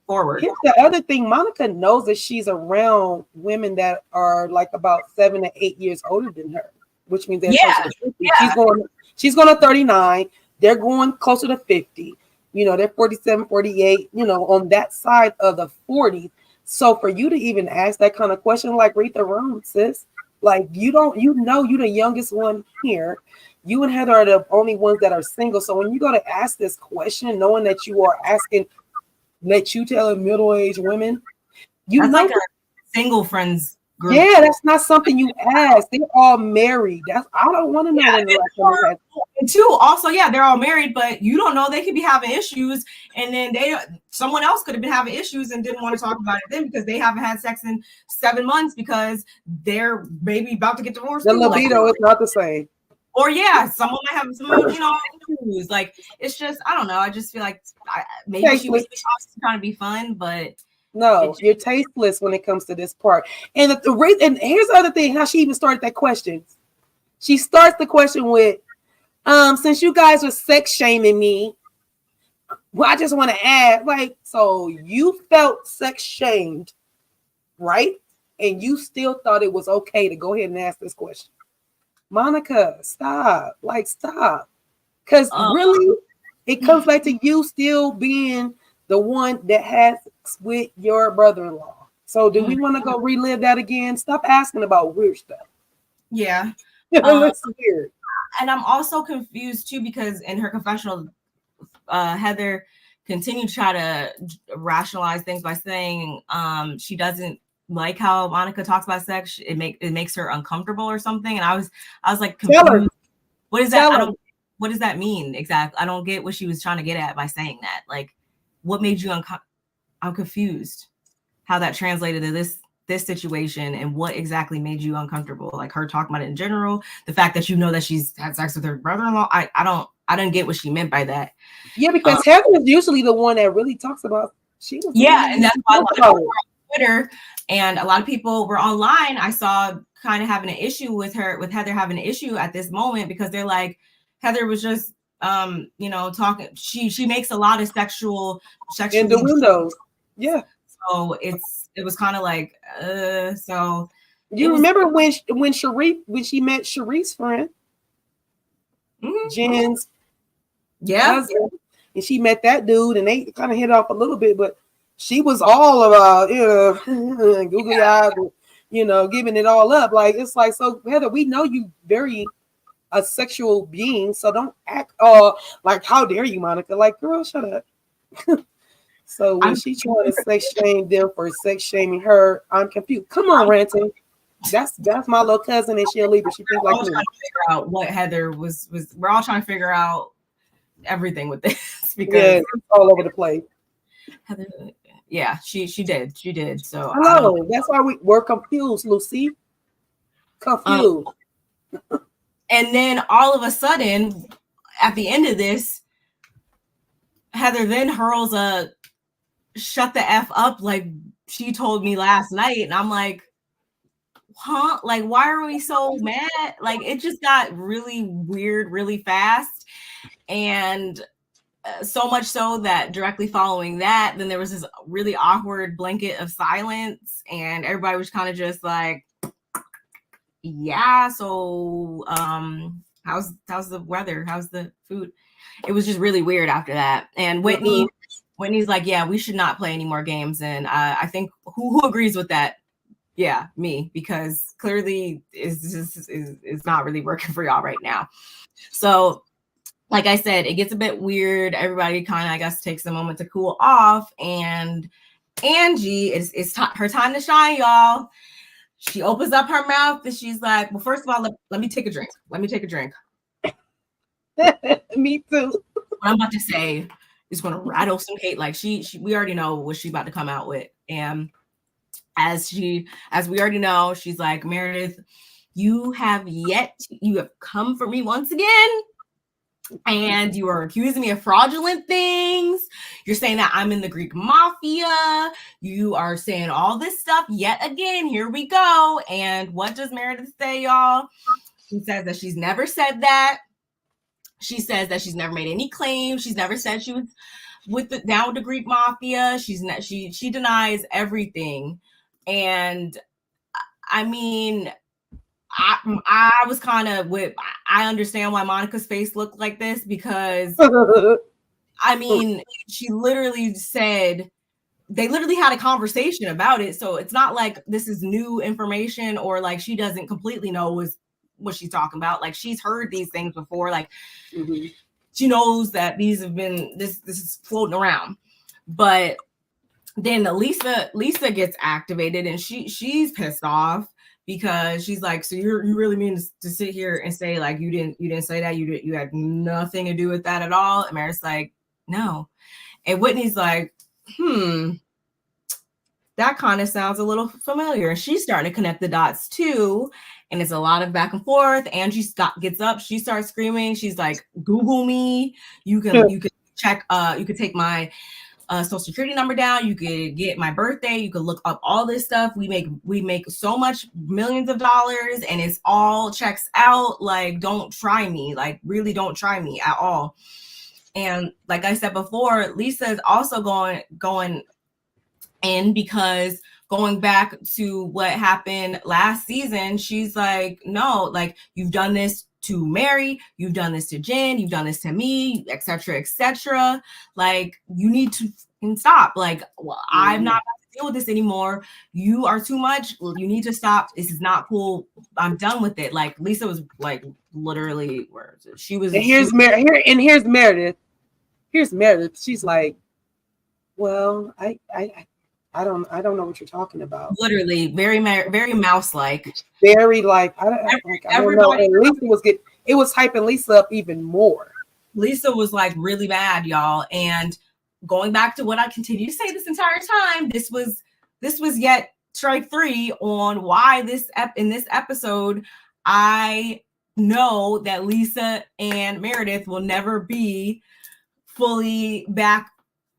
Forward. Here's the other thing. Monica knows that she's around women that are like about 7 to 8 years older than her, which means they're she's going. She's going to 39. They're going closer to 50. You know, they're 47, 48, you know, on that side of the 40s. So for you to even ask that kind of question, like, read the room, sis. Like, you don't, you know, you're the youngest one here. You and Heather are the only ones that are single. So when you go to ask this question, knowing that you are asking, let you tell middle-aged women, you That's know, like a single friends group. yeah, that's not something you ask. They're all married. That's I don't want to know when the last time they had. And two, also, yeah, they're all married, but you don't know, they could be having issues, and then someone else could have been having issues and didn't want to talk about it then because they haven't had sex in 7 months because they're maybe about to get divorced. The too. libido is not the same. Or yeah, someone might have some, you know, issues. Like, it's just, I don't know. I just feel like maybe she was trying to be fun, but no, you're tasteless when it comes to this part. And and here's the other thing: how she even started that question. She starts the question with, "Since you guys were sex shaming me, well, I just want to add, like, so you felt sex shamed, right? And you still thought it was okay to go ahead and ask this question." Monica, stop. Like, stop. Because really, it comes back to you still being the one that has sex with your brother-in-law. So do we want to go relive that again? Stop asking about weird stuff. Yeah. It's weird. And I'm also confused too, because in her confessional, Heather continued to try to rationalize things by saying she doesn't like how Monica talks about sex. It makes her uncomfortable or something. And I was like confused. What is that? What does that mean exactly? I don't get what she was trying to get at by saying that. Like, what made you I'm confused how that translated to this situation, and what exactly made you uncomfortable. Like, her talking about it in general, the fact that you know that she's had sex with her brother-in-law. I didn't get what she meant by that. Yeah, because Heather is usually the one that really talks about. And that's why a lot of people were on Twitter and a lot of people were online. I saw kind of having an issue with Heather having an issue at this moment, because they're like, Heather was just you know, talking. She makes a lot of sexually in the windows. Yeah. So it was kind of like so you remember when she met Sharice's friend, Jen's husband, and she met that dude, and they kind of hit off a little bit, but she was all about, you know, googly eyes, you know, giving it all up. Like, it's like, so Heather, we know you very a sexual being, so don't act like, how dare you, Monica? Like, girl, shut up. So when she trying to sex shame them for sex shaming her, I'm confused. Come on, Ranting. That's my little cousin, and she'll leave, but she thinks like me. Trying to figure out what Heather was. We're all trying to figure out everything with this, because it's all over the place. Heather, yeah, she did. So hello, that's why we're confused, Lucy. Confused. And then all of a sudden, at the end of this, Heather then hurls a "shut the F up," like she told me last night. And I'm like, huh? Like, why are we so mad? Like, it just got really weird really fast. And so much so that directly following that, then there was this really awkward blanket of silence, and everybody was kind of just like, yeah, so how's the weather? How's the food? It was just really weird after that. And Whitney's like, yeah, we should not play any more games. And I think who agrees with that? Yeah, me, because clearly is not really working for y'all right now. So, like I said, it gets a bit weird. Everybody kind of, I guess, takes a moment to cool off. And Angie, it's her time to shine, y'all. She opens up her mouth and she's like, well, first of all, let me take a drink. Let me take a drink. Me too. What I'm about to say is going to rattle some hate. Like, we already know what she's about to come out with. And as we already know, she's like, Meredith, you have come for me once again. And you are accusing me of fraudulent things. You're saying that I'm in the Greek mafia. You are saying all this stuff yet again. Here we go. And what does Meredith say, y'all? She says that she's never said that. She says that she's never made any claims. She's never said she was down with the Greek mafia. She denies everything. And I mean, I was kind of with. I understand why Monica's face looked like this because I mean, she literally said they literally had a conversation about it. So it's not like this is new information or like she doesn't completely know what she's talking about. Like she's heard these things before. Like she knows that these have been this is floating around. But then Lisa gets activated and she's pissed off because she's like, so you really mean to sit here and say like you didn't say that, you had nothing to do with that at all? And Meredith's like, no. And Whitney's like, that kind of sounds a little familiar. And she's starting to connect the dots too. And it's a lot of back and forth. Angie gets up, she starts screaming. She's like, Google me. You can check, you could take my social security number down. You could get my birthday. You could look up all this stuff. We make so much millions of dollars and it's all checks out. Like, don't try me. Like, really don't try me at all. And like I said before, Lisa is also going in because going back to what happened last season, she's like, no, like you've done this to Mary, you've done this to Jen, you've done this to me, etc., etc. Like you need to stop. Like, well, I'm not about to deal with this anymore. You are too much. You need to stop. This is not cool. I'm done with it. Like Lisa was like literally where she was. And here's Meredith. Here's Meredith. She's like, well, I don't know what you're talking about. Literally, very mouse-like. Very like I don't know. And Lisa it was hyping Lisa up even more. Lisa was like really mad, y'all. And going back to what I continue to say this entire time, this was yet strike 3 on why in this episode, I know that Lisa and Meredith will never be fully back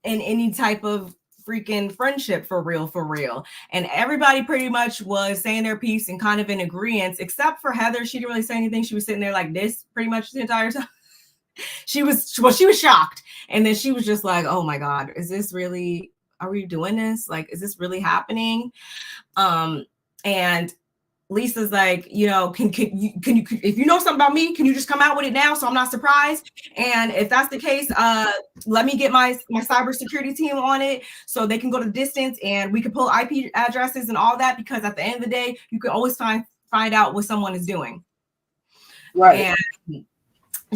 in any type of freaking friendship for real. And everybody pretty much was saying their piece and kind of in agreement, except for Heather. She didn't really say anything. She was sitting there like this pretty much the entire time. She was shocked. And then she was just like, oh my God, is this really, are we doing this? Like, is this really happening? And Lisa's like, you know, can you, if you know something about me, can you just come out with it now so I'm not surprised? And if that's the case, let me get my cybersecurity team on it so they can go to distance and we can pull IP addresses and all that, because at the end of the day, you can always find out what someone is doing. Right. And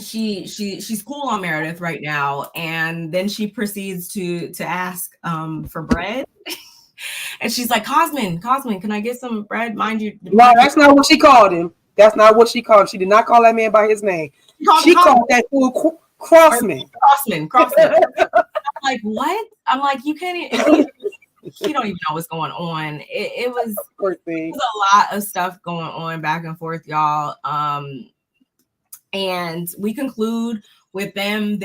she's cool on Meredith right now, and then she proceeds to ask for bread. And she's like, Cosmin, can I get some bread? Mind you. No, that's not what she called him. That's not what she called him. She did not call that man by his name. She called that fool Crossman. Crossman. I'm like, what? I'm like, you can't even, you don't even know what's going on. It was a lot of stuff going on back and forth, y'all. And we conclude with them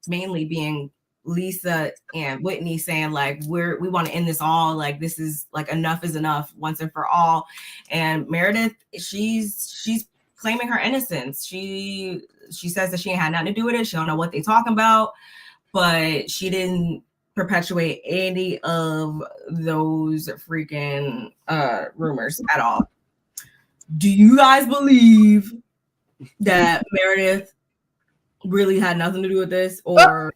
mainly being Lisa and Whitney saying like we want to end this all, like this is like enough is enough once and for all. And Meredith, she's claiming her innocence. She says that she ain't had nothing to do with it. She don't know what they talking about, but she didn't perpetuate any of those freaking rumors at all. Do you guys believe that Meredith really had nothing to do with this, or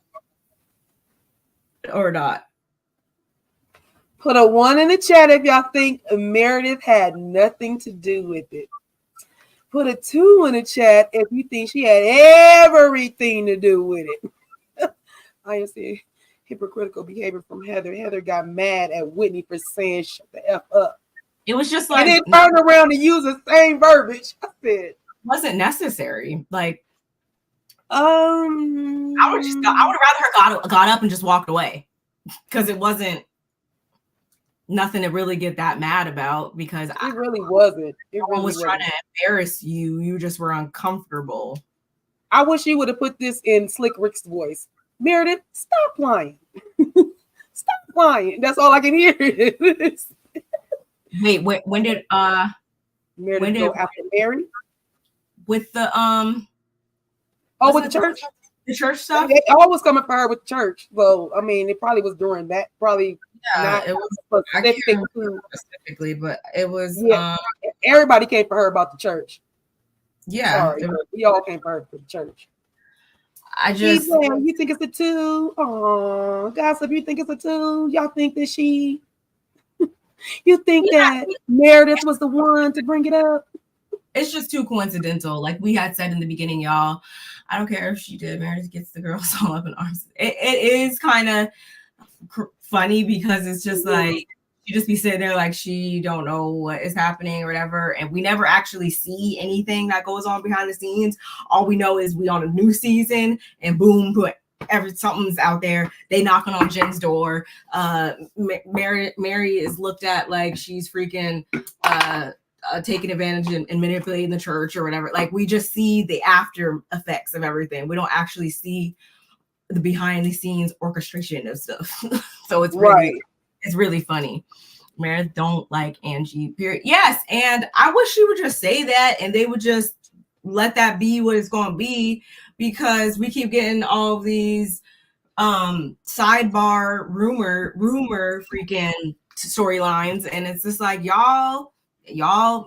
not? Put a 1 in the chat if y'all think Meredith had nothing to do with it. Put a 2 in the chat if you think she had everything to do with it. I see hypocritical behavior from Heather. Heather got mad at Whitney for saying shut the F up. It was just like, and then turned around and used the same verbiage. I said, wasn't necessary. Like, I would have rather her got up and just walked away, because it wasn't nothing to really get that mad about, because it really wasn't. No one was trying to embarrass you. You just were uncomfortable. I wish you would have put this in Slick Rick's voice. Meredith, stop lying. Stop lying. That's all I can hear. Wait, when did Meredith go after Mary? With the with the church? The church stuff? It always coming for her with church. Well, I mean, it probably was during that. Probably not. It was specifically, but it was. Everybody came for her about the church. Yeah. Sorry, but we all came for her for the church. I just you think it's a 2? Oh, gossip, you think it's a 2? Y'all think that you think that Meredith was the one to bring it up? It's just too coincidental. Like we had said in the beginning, y'all, I don't care if she did. Meredith gets the girls all up in arms. It is kind of funny because it's just like you just be sitting there like she don't know what is happening or whatever, and we never actually see anything that goes on behind the scenes. All we know is we on a new season, and boom, something's out there. They knocking on Jen's door. Mary is looked at like she's freaking taking advantage and manipulating the church or whatever. Like we just see the after effects of everything. We don't actually see the behind the scenes orchestration of stuff. So it's really funny. Meredith don't like Angie, period. Yes, and I wish she would just say that and they would just let that be what it's going to be, because we keep getting all of these sidebar rumor freaking storylines, and it's just like y'all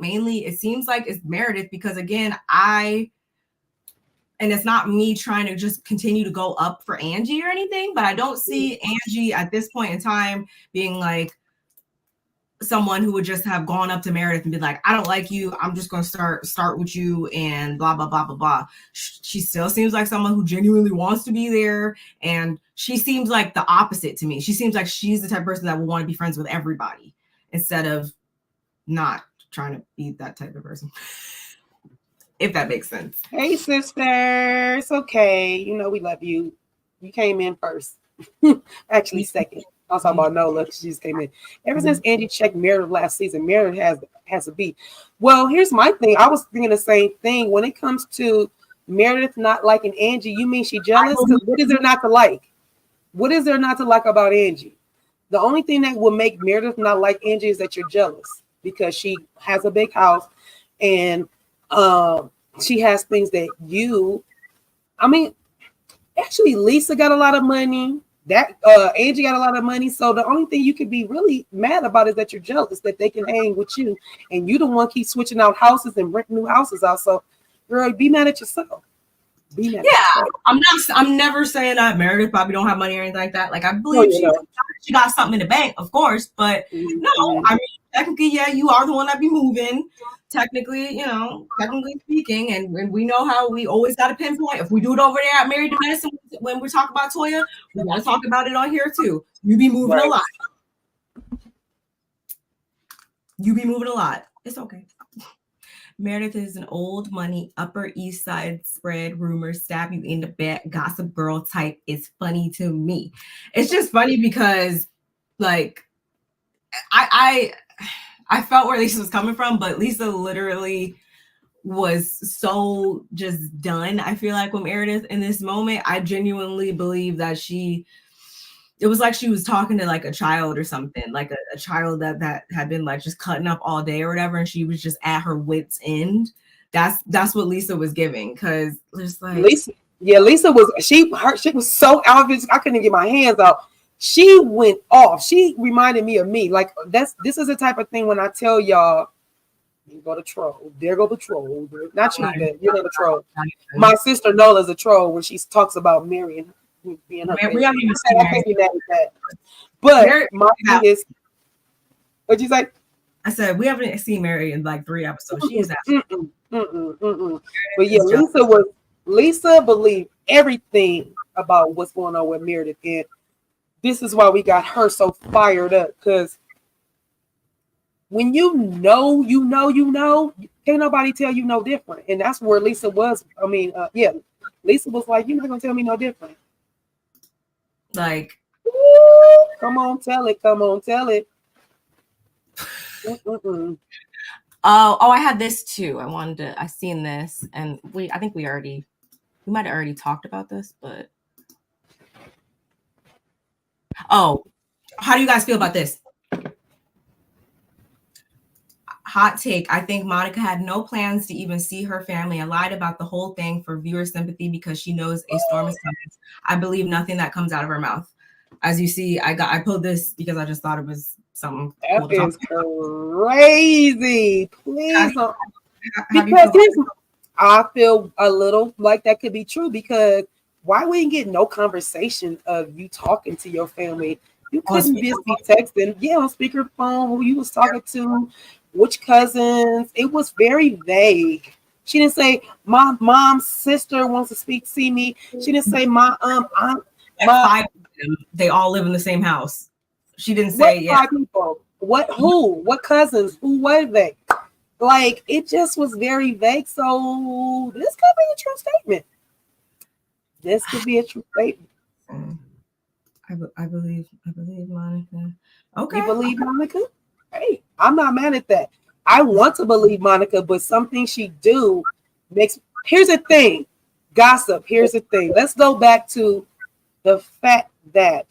mainly, it seems like it's Meredith, because again, and it's not me trying to just continue to go up for Angie or anything, but I don't see Angie at this point in time being like someone who would just have gone up to Meredith and be like, I don't like you, I'm just going to start with you and blah, blah, blah, blah, blah. She still seems like someone who genuinely wants to be there. And she seems like the opposite to me. She seems like she's the type of person that will want to be friends with everybody instead of not trying to be that type of person. If that makes sense. Hey, sister. It's okay. You know we love you. You came in first. Actually, second. I was talking about Nola. She just came in. Ever since Angie checked Meredith last season, Meredith has a beat. Well, here's my thing. I was thinking the same thing. When it comes to Meredith not liking Angie, you mean she jealous? Because what is there not to like? What is there not to like about Angie? The only thing that will make Meredith not like Angie is that you're jealous because she has a big house and she has things that actually Lisa got a lot of money, that Angie got a lot of money, so the only thing you could be really mad about is that you're jealous that they can hang with you and you don't want to keep switching out houses and renting new houses out. So girl, be mad at yourself. I'm never saying that Meredith probably don't have money or anything like that. Like I believe she got something in the bank, of course, but no, I mean technically, yeah, you are the one that be moving. Technically speaking, and we know how we always got to pinpoint. If we do it over there at Married to Medicine, when we talk about Toya, we got to talk about it on here too. You be moving a lot. It's okay. Meredith is an old money, Upper East Side spread rumor, stab you in the back, gossip girl type. It's funny to me. It's just funny because, like, I felt where Lisa was coming from, but Lisa literally was so just done. I feel like with Meredith in this moment, I genuinely believe that it was like she was talking to like a child or something, like a child that had been like just cutting up all day or whatever, and she was just at her wit's end. That's what Lisa was giving, because just like Lisa was she was so obvious. I couldn't get my hands out. She went off. She reminded me of me. Like this is the type of thing when I tell y'all, you go to troll. There go the troll. Not you, but you're not a troll. My sister Nola's a troll when she talks about Mary and being her. I can't be mad at that. But my thing is, what'd you say? I said we haven't seen Mary in like 3 episodes. She is that. But yeah, Lisa believed everything about what's going on with Meredith, and this is why we got her so fired up, because when you know, can't nobody tell you no different. And that's where Lisa was. I mean, Lisa was like, you're not going to tell me no different. Like, come on, tell it. Oh, I had this too. I seen this, and I think we might have already talked about this, but how do you guys feel about this? Hot take. I think Monica had no plans to even see her family and lied about the whole thing for viewer sympathy because she knows a storm is coming. I believe nothing that comes out of her mouth. As you see, I pulled this because I just thought it was something That cool to talk is crazy. Please don't. about. How do you Because feel? I feel a little like that could be true because why we didn't get no conversation of you talking to your family? You On couldn't just be texting, on speakerphone, who you was talking to, which cousins. It was very vague. She didn't say my mom's sister wants to see me. She didn't say my aunt, like my 5 of them, they all live in the same house. She didn't what say, yeah. 5 people? What cousins? Who were they? Like it just was very vague. So this could be a true statement. This could be a true statement. I believe Monica. Okay. You believe Monica? Hey, I'm not mad at that. I want to believe Monica, but something she do makes. Here's the thing, gossip. Here's the thing. Let's go back to the fact that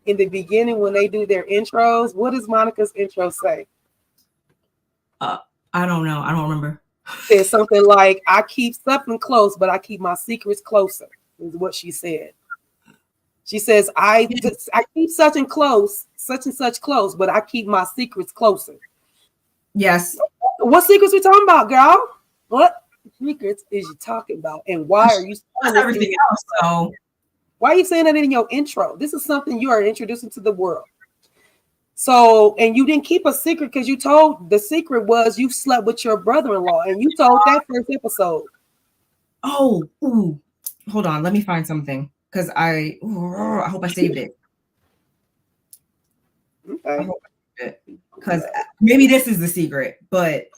in the beginning when they do their intros, what does Monica's intro say? I don't know. I don't remember. Says something like, "I keep something close, but I keep my secrets closer." Is what she said. She says, I keep such and such close, but I keep my secrets closer. Yes. What secrets we talking about, girl? What secrets is you talking about? And why are you saying everything else? So why are you saying that in your intro? This is something you are introducing to the world. So, and you didn't keep a secret because you told the secret was you slept with your brother-in-law, and you told that first episode. Oh, ooh. Hold on, let me find something because I hope I saved it. Okay. Because maybe this is the secret, but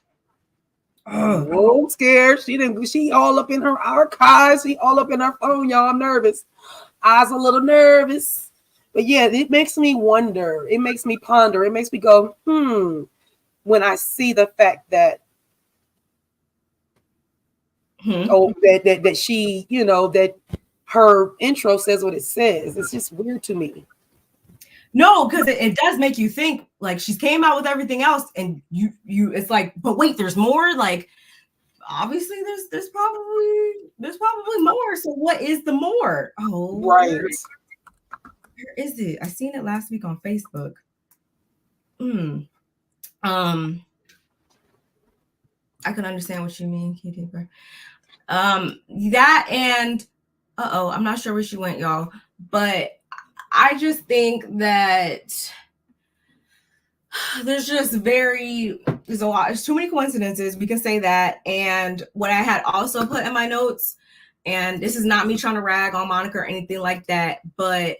oh, I'm scared. She all up in her archives. She all up in her phone, y'all. I'm nervous. Eyes a little nervous. But yeah, it makes me wonder. It makes me ponder. It makes me go, when I see the fact that that she, that her intro says what it says. It's just weird to me. No, because it does make you think. Like she's came out with everything else, and you it's like, but wait, there's more. Like obviously, there's probably more. So what is the more? Oh, right. Where is it? I seen it last week on Facebook. I can understand what you mean, Kitty. That and I'm not sure where she went, y'all. But I just think that there's a lot. There's too many coincidences. We can say that. And what I had also put in my notes, and this is not me trying to rag on Monica or anything like that, but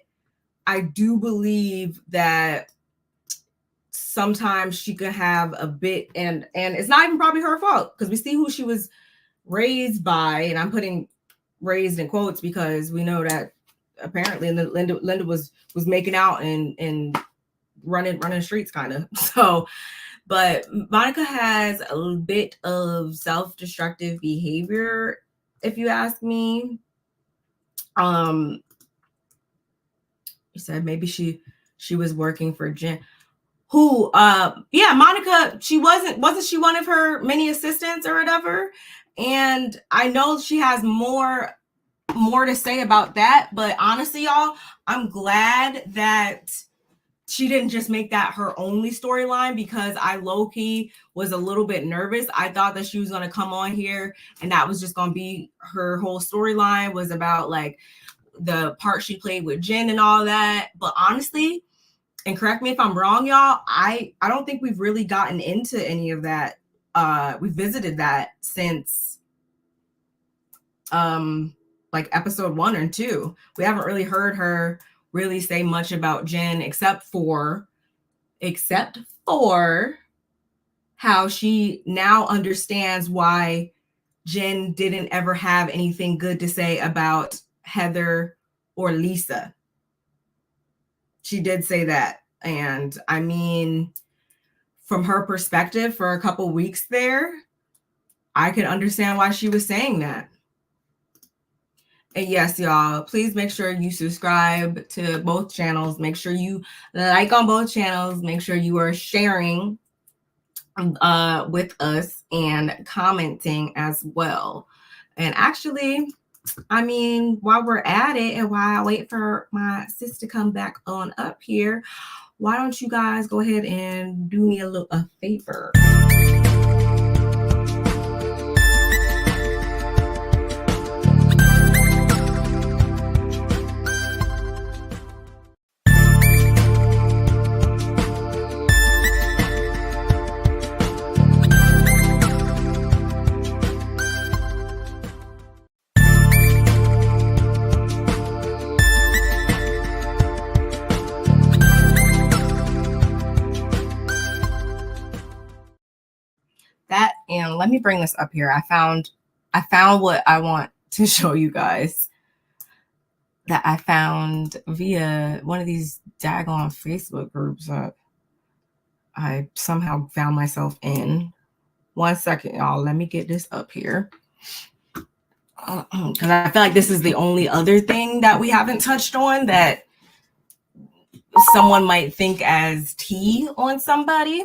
I do believe that sometimes she could have a bit, and it's not even probably her fault because we see who she was raised by, and I'm putting raised in quotes because we know that apparently Linda was making out and running streets kind of. So, but Monica has a bit of self-destructive behavior, if you ask me. You said maybe she was working for Jen. Who Monica, wasn't she one of her many assistants or whatever? And I know she has more to say about that, but honestly, y'all, I'm glad that she didn't just make that her only storyline because I low-key was a little bit nervous. I thought that she was going to come on here and that was just going to be her whole storyline, was about like the part she played with Jen and all that. But honestly, and correct me if I'm wrong, y'all, I don't think we've really gotten into any of that. We visited that since like episode 1 or 2. We haven't really heard her really say much about Jen except for how she now understands why Jen didn't ever have anything good to say about Heather or Lisa. She did say that. And I mean, from her perspective for a couple weeks there, I could understand why she was saying that. And yes, y'all, please make sure you subscribe to both channels. Make sure you like on both channels. Make sure you are sharing with us and commenting as well. And actually, I mean, while we're at it and while I wait for my sis to come back on up here, why don't you guys go ahead and do me a favor? That, and let me bring this up here. I found what I want to show you guys, that I found via one of these daggone Facebook groups that I somehow found myself in. 1 second, y'all. Let me get this up here. Because I feel like this is the only other thing that we haven't touched on that someone might think as tea on somebody.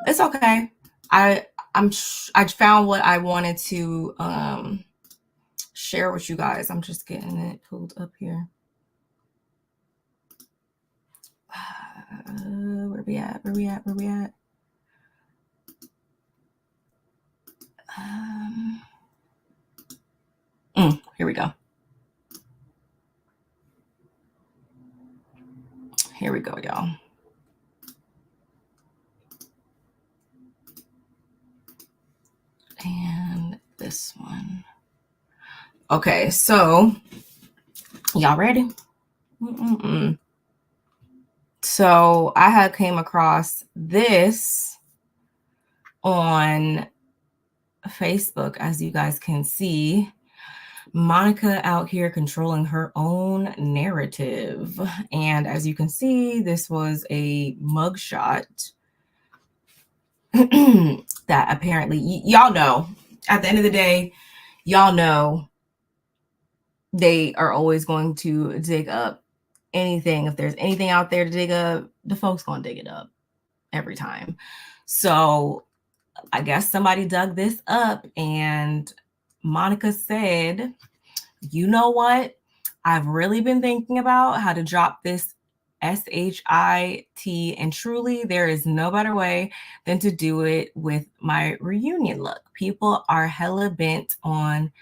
It's okay. I found what I wanted to share with you guys. I'm just getting it pulled up here. Where we at? Here we go. Here we go, y'all. And this one. Okay, so y'all ready? So I had came across this on Facebook, as you guys can see. Monica out here controlling her own narrative. And as you can see, this was a mugshot that apparently, y'all know, at the end of the day, y'all know they are always going to dig up anything. If there's anything out there to dig up, the folks gonna dig it up every time. So I guess somebody dug this up, and Monica said, you know what? I've really been thinking about how to drop this SHIT, and truly there is no better way than to do it with my reunion look. People are hella bent on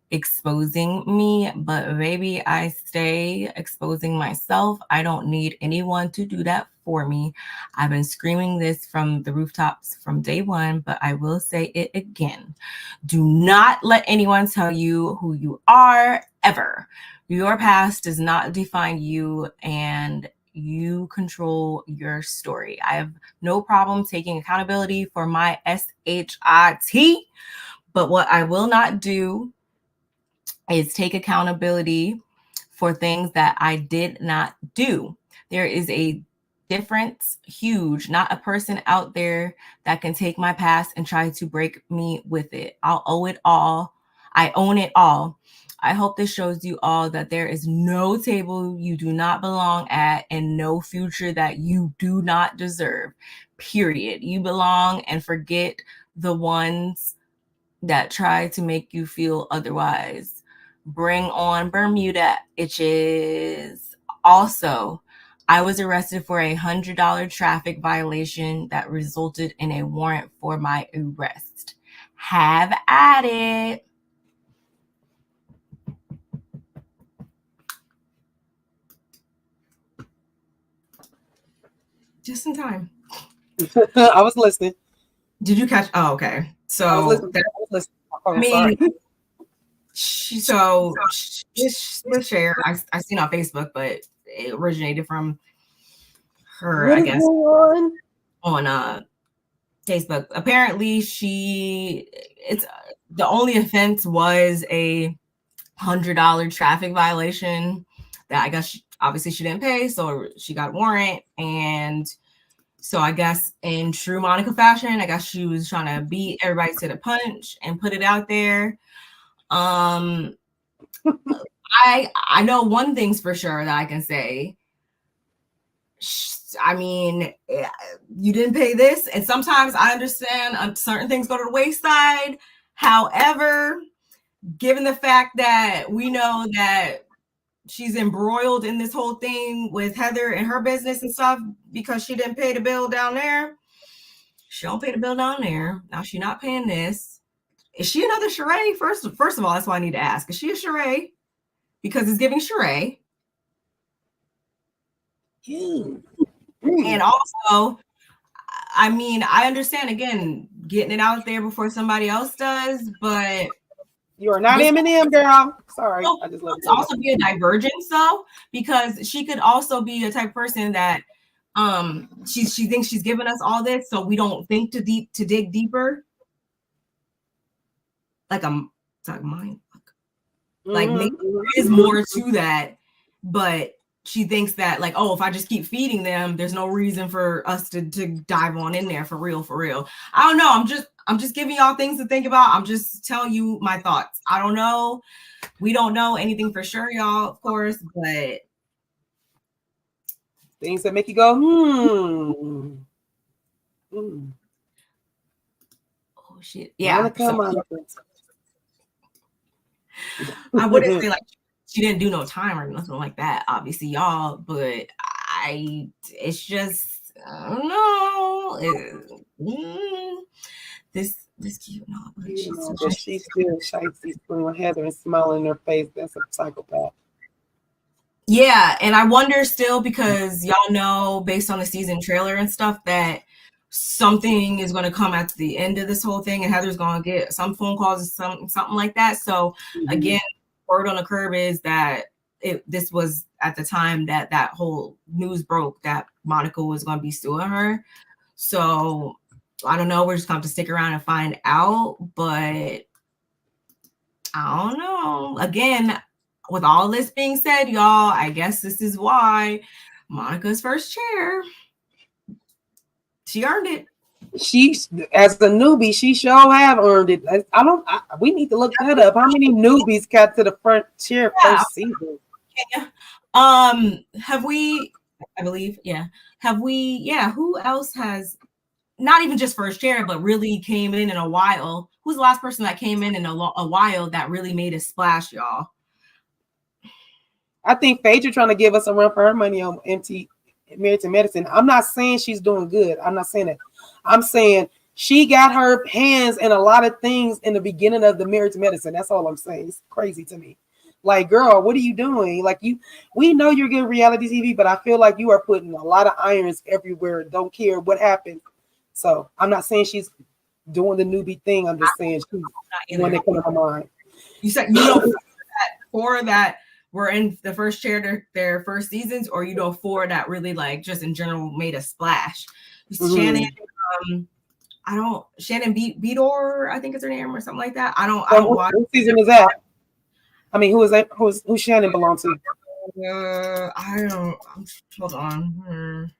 exposing me, but baby, I stay exposing myself. I don't need anyone to do that for me. I've been screaming this from the rooftops from day one, but I will say it again. Do not let anyone tell you who you are ever. Your past does not define you, and you control your story. I have no problem taking accountability for my SHIT, but what I will not do is take accountability for things that I did not do. There is a difference, huge, not a person out there that can take my past and try to break me with it. I'll owe it all. I own it all. I hope this shows you all that there is no table you do not belong at and no future that you do not deserve. Period. You belong, and forget the ones that try to make you feel otherwise. Bring on Bermuda, itches. Also, I was arrested for a $100 traffic violation that resulted in a warrant for my arrest. Have at it. Just in time. I was listening. Did you catch? Oh, okay. So I was listening. I mean, this share I seen on Facebook, but it originated from her, I guess, on Facebook. Apparently, the only offense was a $100 traffic violation that I guess obviously she didn't pay, so she got a warrant. And so I guess in true Monica fashion, I guess she was trying to beat everybody to the punch and put it out there. I know one thing's for sure that I can say. I mean, you didn't pay this. And sometimes I understand certain things go to the wayside. However, given the fact that we know that she's embroiled in this whole thing with Heather and her business and stuff because she didn't pay the bill down there. She don't pay the bill down there. Now she's not paying this. Is she another Sheree? First of all, that's what I need to ask. Is she a Sheree? Because it's giving Sheree. And also, I mean, I understand, again, getting it out there before somebody else does, but you are not Eminem, girl. Sorry. I just love it. Also be a divergence, though, because she could also be a type of person that she thinks she's giving us all this, so we don't think to dig deeper. Like it's like mine. Like maybe there is more to that, but she thinks that, like, oh, if I just keep feeding them, there's no reason for us to dive on in there for real. I don't know. I'm just giving y'all things to think about. I'm just telling you my thoughts. I don't know. We don't know anything for sure, y'all, of course, but things that make you go, Oh shit. Yeah. I wouldn't say like she didn't do no time or nothing like that, obviously, y'all, but it's just, I don't know. This cute, no, but she's still shifty with Heather and smiling in her face. That's a psychopath. Yeah, and I wonder still, because y'all know based on the season trailer and stuff that something is going to come at the end of this whole thing, and Heather's going to get some phone calls or something like that. So again, word on the curb is that this was at the time that whole news broke that Monica was going to be suing her. So I don't know. We're just going to have to stick around and find out. But I don't know. Again, with all this being said, y'all, I guess this is why Monica's first chair. She earned it. She, as a newbie, she sure have earned it. We need to look that up. How many newbies got to the front chair first season? Have we? I believe, yeah. Have we? Yeah. Who else has? Not even just first chair, but really came in a while. Who's the last person that came in a while that really made a splash, y'all? I think Phaedra trying to give us a run for her money on Married to Medicine. I'm not saying she's doing good. I'm not saying that. I'm saying she got her hands in a lot of things in the beginning of the Married to Medicine. That's all I'm saying. It's crazy to me. Like, girl, what are you doing? Like, we know you're good reality TV, but I feel like you are putting a lot of irons everywhere. Don't care what happens. So I'm not saying she's doing the newbie thing. I'm just saying she's one that comes to my mind. You said four that were in the first chair their first seasons, or four that really like just in general made a splash. Shannon, Shannon Beador, I think is her name, or something like that. I don't watch. What season is that? I mean, who is that? Who Shannon belongs to? I don't. Hold on.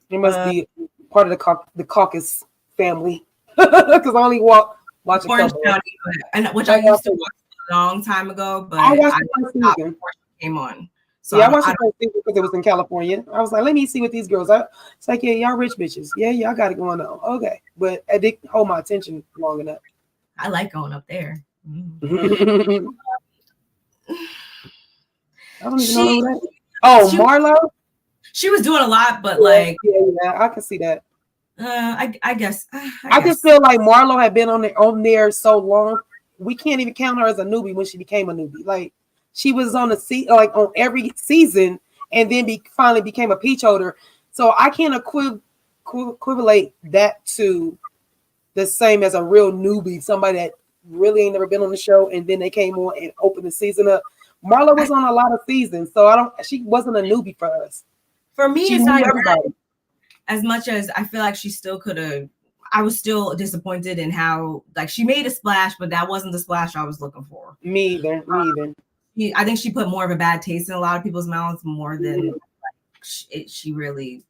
It must be part of the Caucus family, because I only watch a couple. And which I used to watch a long time ago, but I watched the first season before she came on. So yeah, I watched the first season because it was in California. I was like, let me see what these girls are. It's like, yeah, y'all rich bitches. Yeah, y'all got it going on. Okay, but I didn't hold my attention long enough. I like going up there. I don't even know who that is. Oh, Marlo. She was doing a lot, but like, yeah, I can see that. I guess I just feel like Marlo had been on there so long. We can't even count her as a newbie when she became a newbie. Like, she was on on every season, and then finally became a peach holder. So I can't equivalate that to the same as a real newbie, somebody that really ain't never been on the show, and then they came on and opened the season up. Marlo was on a lot of seasons, so she wasn't a newbie for us. For me, it's not everybody. As much as I feel like she still could have. I was still disappointed in how, like, she made a splash, but that wasn't the splash I was looking for. Me either. I think she put more of a bad taste in a lot of people's mouths more than she really.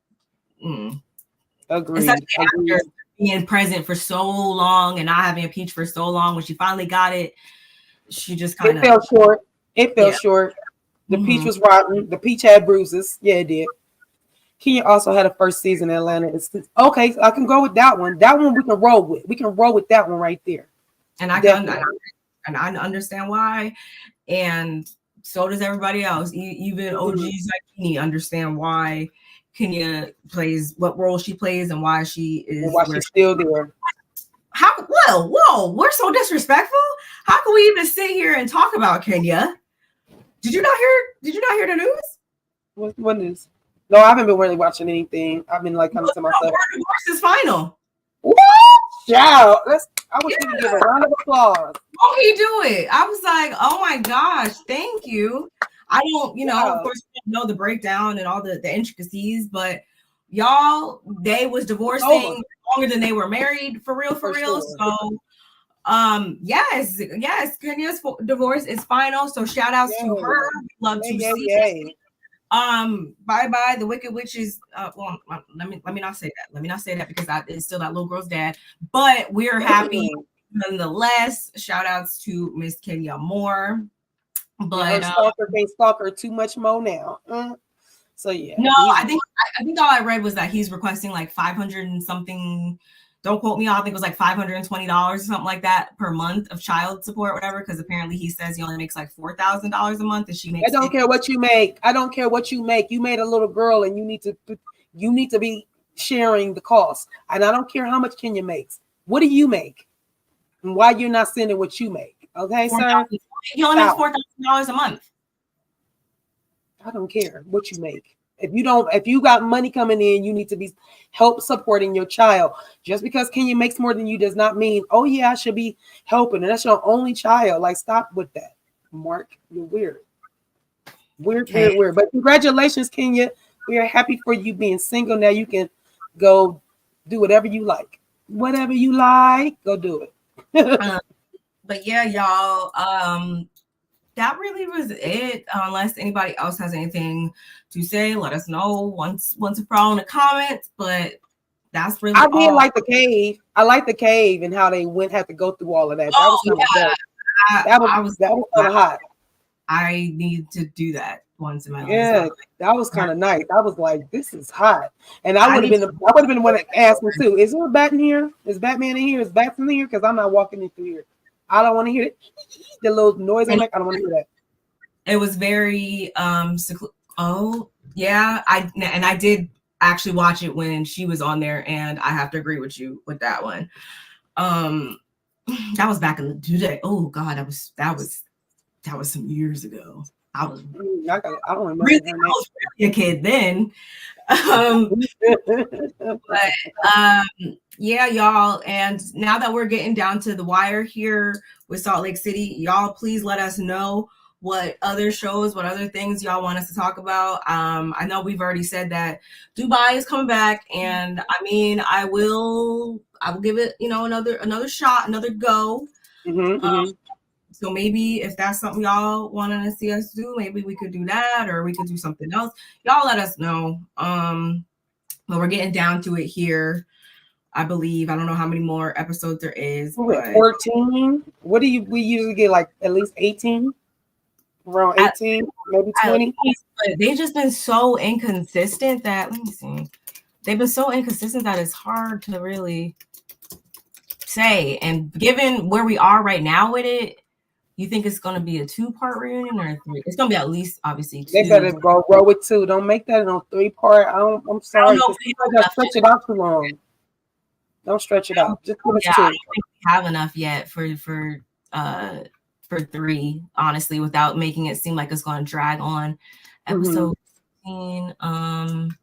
Agreed. Especially after being present for so long and not having a peach for so long, when she finally got it, she just kind of. It fell short. The peach was rotten. The peach had bruises. Yeah, it did. Kenya also had a first season in Atlanta. Okay, so I can go with that one. That one we can roll with. We can roll with that one right there. And I understand why. And so does everybody else. Even OGs like Kenya understand why Kenya plays what role she plays and why she is. And why she's still there. How? Whoa! We're so disrespectful. How can we even sit here and talk about Kenya? Did you not hear the news? What news? No, I haven't been really watching anything. I've been like coming to myself. Divorce is final. What? Shout! I wish we could give a round of applause. Oh, he do it. I was like, oh my gosh, thank you. I don't, of course, know the breakdown and all the intricacies, but y'all, they was divorcing longer than they were married, for real. Sure. So, yes, Kenya's divorce is final. So shout outs to her. Love to see it. Bye the Wicked Witches. Well, let me not say that. Let me not say that because it's still that little girl's dad. But we're happy nonetheless. Shout outs to Miss Kenya Moore. But stalker can't stalk her too much more now. So yeah. No, I think all I read was that he's requesting like 500 and something. Don't quote me. I think it was like $520 or something like that per month of child support, whatever. Because apparently he says he only makes like $4,000 a month, and she makes. I don't care what you make. I don't care what you make. You made a little girl, and you need to be sharing the cost. And I don't care how much Kenya makes. What do you make? And why you're not sending what you make? Okay, sir. He only makes $4,000 a month. I don't care what you make. If you got money coming in, you need to be help supporting your child. Just because Kenya makes more than you does not mean, oh yeah, I should be helping. And that's your only child. Like, stop with that, Mark. You're weird. Weird. But congratulations, Kenya. We are happy for you being single. Now you can go do whatever you like. Whatever you like, go do it. But yeah, y'all, that really was it. Unless anybody else has anything to say, let us know once for all in the comments. But that's really I did like the cave. I like the cave and how they had to go through all of that. That was kind of hot. I need to do that once in my life. Yeah, that was kind of nice. I was like, this is hot. And I would have been the one that asked me too, is there a bat in here? Is Batman in here? Is bats in here? Because I'm not walking into here. I don't want to hear it. The little noise. I don't want to hear that. It was very oh yeah. I did actually watch it when she was on there, and I have to agree with you with that one. That was back in the day. Oh God, that was some years ago. I don't remember. I was really a kid then. Yeah, y'all. And now that we're getting down to the wire here with Salt Lake City, y'all please let us know what other shows, what other things y'all want us to talk about. I know we've already said that Dubai is coming back, and I mean, I will give it, another shot, another go. So maybe if that's something y'all want to see us do, maybe we could do that, or we could do something else. Y'all let us know. But we're getting down to it here. I believe. I don't know how many more episodes there is. 14. What do we usually get? Like at least 18? Around 18, maybe 20. But they've just been so inconsistent that, let me see. They've been so inconsistent that it's hard to really say. And given where we are right now with it, you think it's going to be a 2-part reunion or a 3? It's going to be at least, obviously, 2. They better go roll with 2. Don't make that a 3-part. I'm sorry. Just stretch it out too long. Don't stretch it out. Just give us 2. I don't think we have enough yet for 3, honestly, without making it seem like it's going to drag on. Episode 15. I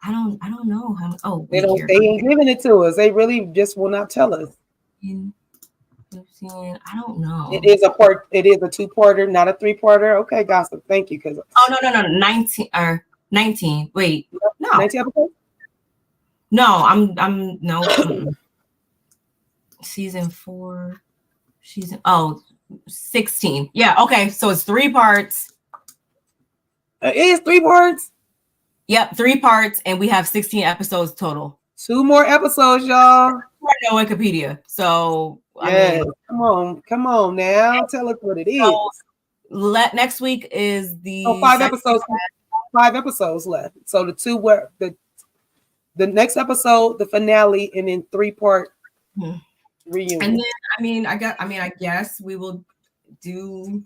don't know how. They ain't giving it to us. They really just will not tell us. 15, I don't know. It is a 2-parter, not a 3-parter. Okay, gossip. Thank you. No. 19. Wait, no. 19 episodes? No, I'm no. Season 4. 16. Yeah, okay. So it's 3 parts. It is 3 parts? Yep, 3 parts, and we have 16 episodes total. 2 more episodes, y'all. No Wikipedia. So yeah, come on now. Tell us what it is. Next week is the 5 episodes. 5 episodes left. So the two were the next episode, the finale, and then 3-part reunion. And then I guess we will do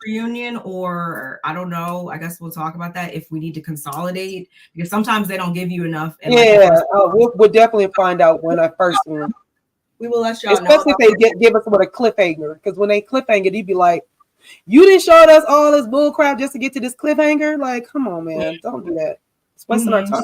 reunion, or I don't know. I guess we'll talk about that if we need to consolidate, because sometimes they don't give you enough. And we'll definitely find out when I first one. We will let y'all know. Especially if they give us with a cliffhanger, because when they cliffhanger, you'd be like, you didn't show us all this bull crap just to get to this cliffhanger. Like, come on, man, don't do that. It's wasting our time.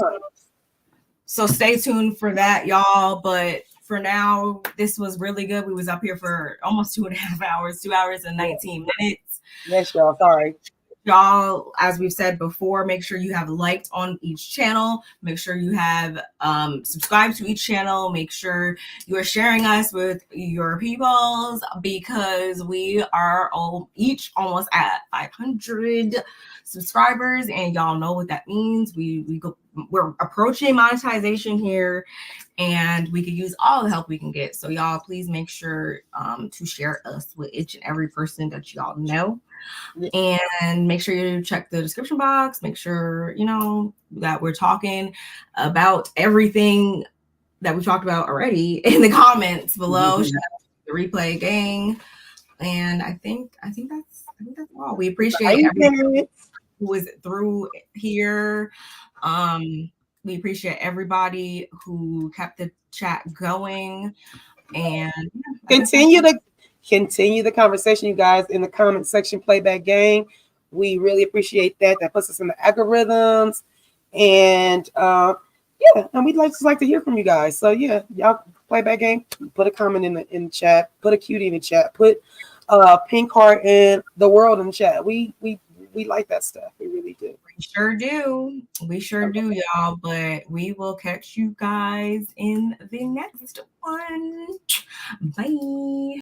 So stay tuned for that, y'all. But for now, this was really good. We was up here for almost 2.5 hours, 2 hours and 19 minutes. Yes, y'all. Sorry. Y'all, as we've said before, make sure you have liked on each channel. Make sure you have subscribed to each channel. Make sure you are sharing us with your peoples, because we are each almost at 500 subscribers, and y'all know what that means. We're approaching monetization here, and we could use all the help we can get. So y'all, please make sure to share us with each and every person that y'all know. And make sure you check the description box. Make sure that we're talking about everything that we talked about already in the comments below. Shout out to the replay gang. And I think that's all. We appreciate everyone who was through here. We appreciate everybody who kept the chat going, and continue the conversation, you guys, in the comment section. Playback gang, we really appreciate that. That puts us in the algorithms, and and we'd just like to hear from you guys. So yeah, y'all, playback gang, put a comment in the chat, put a cutie in the chat, put pink heart and the world in the chat. We like that stuff. We really do. We sure do, y'all. But we will catch you guys in the next one. Bye.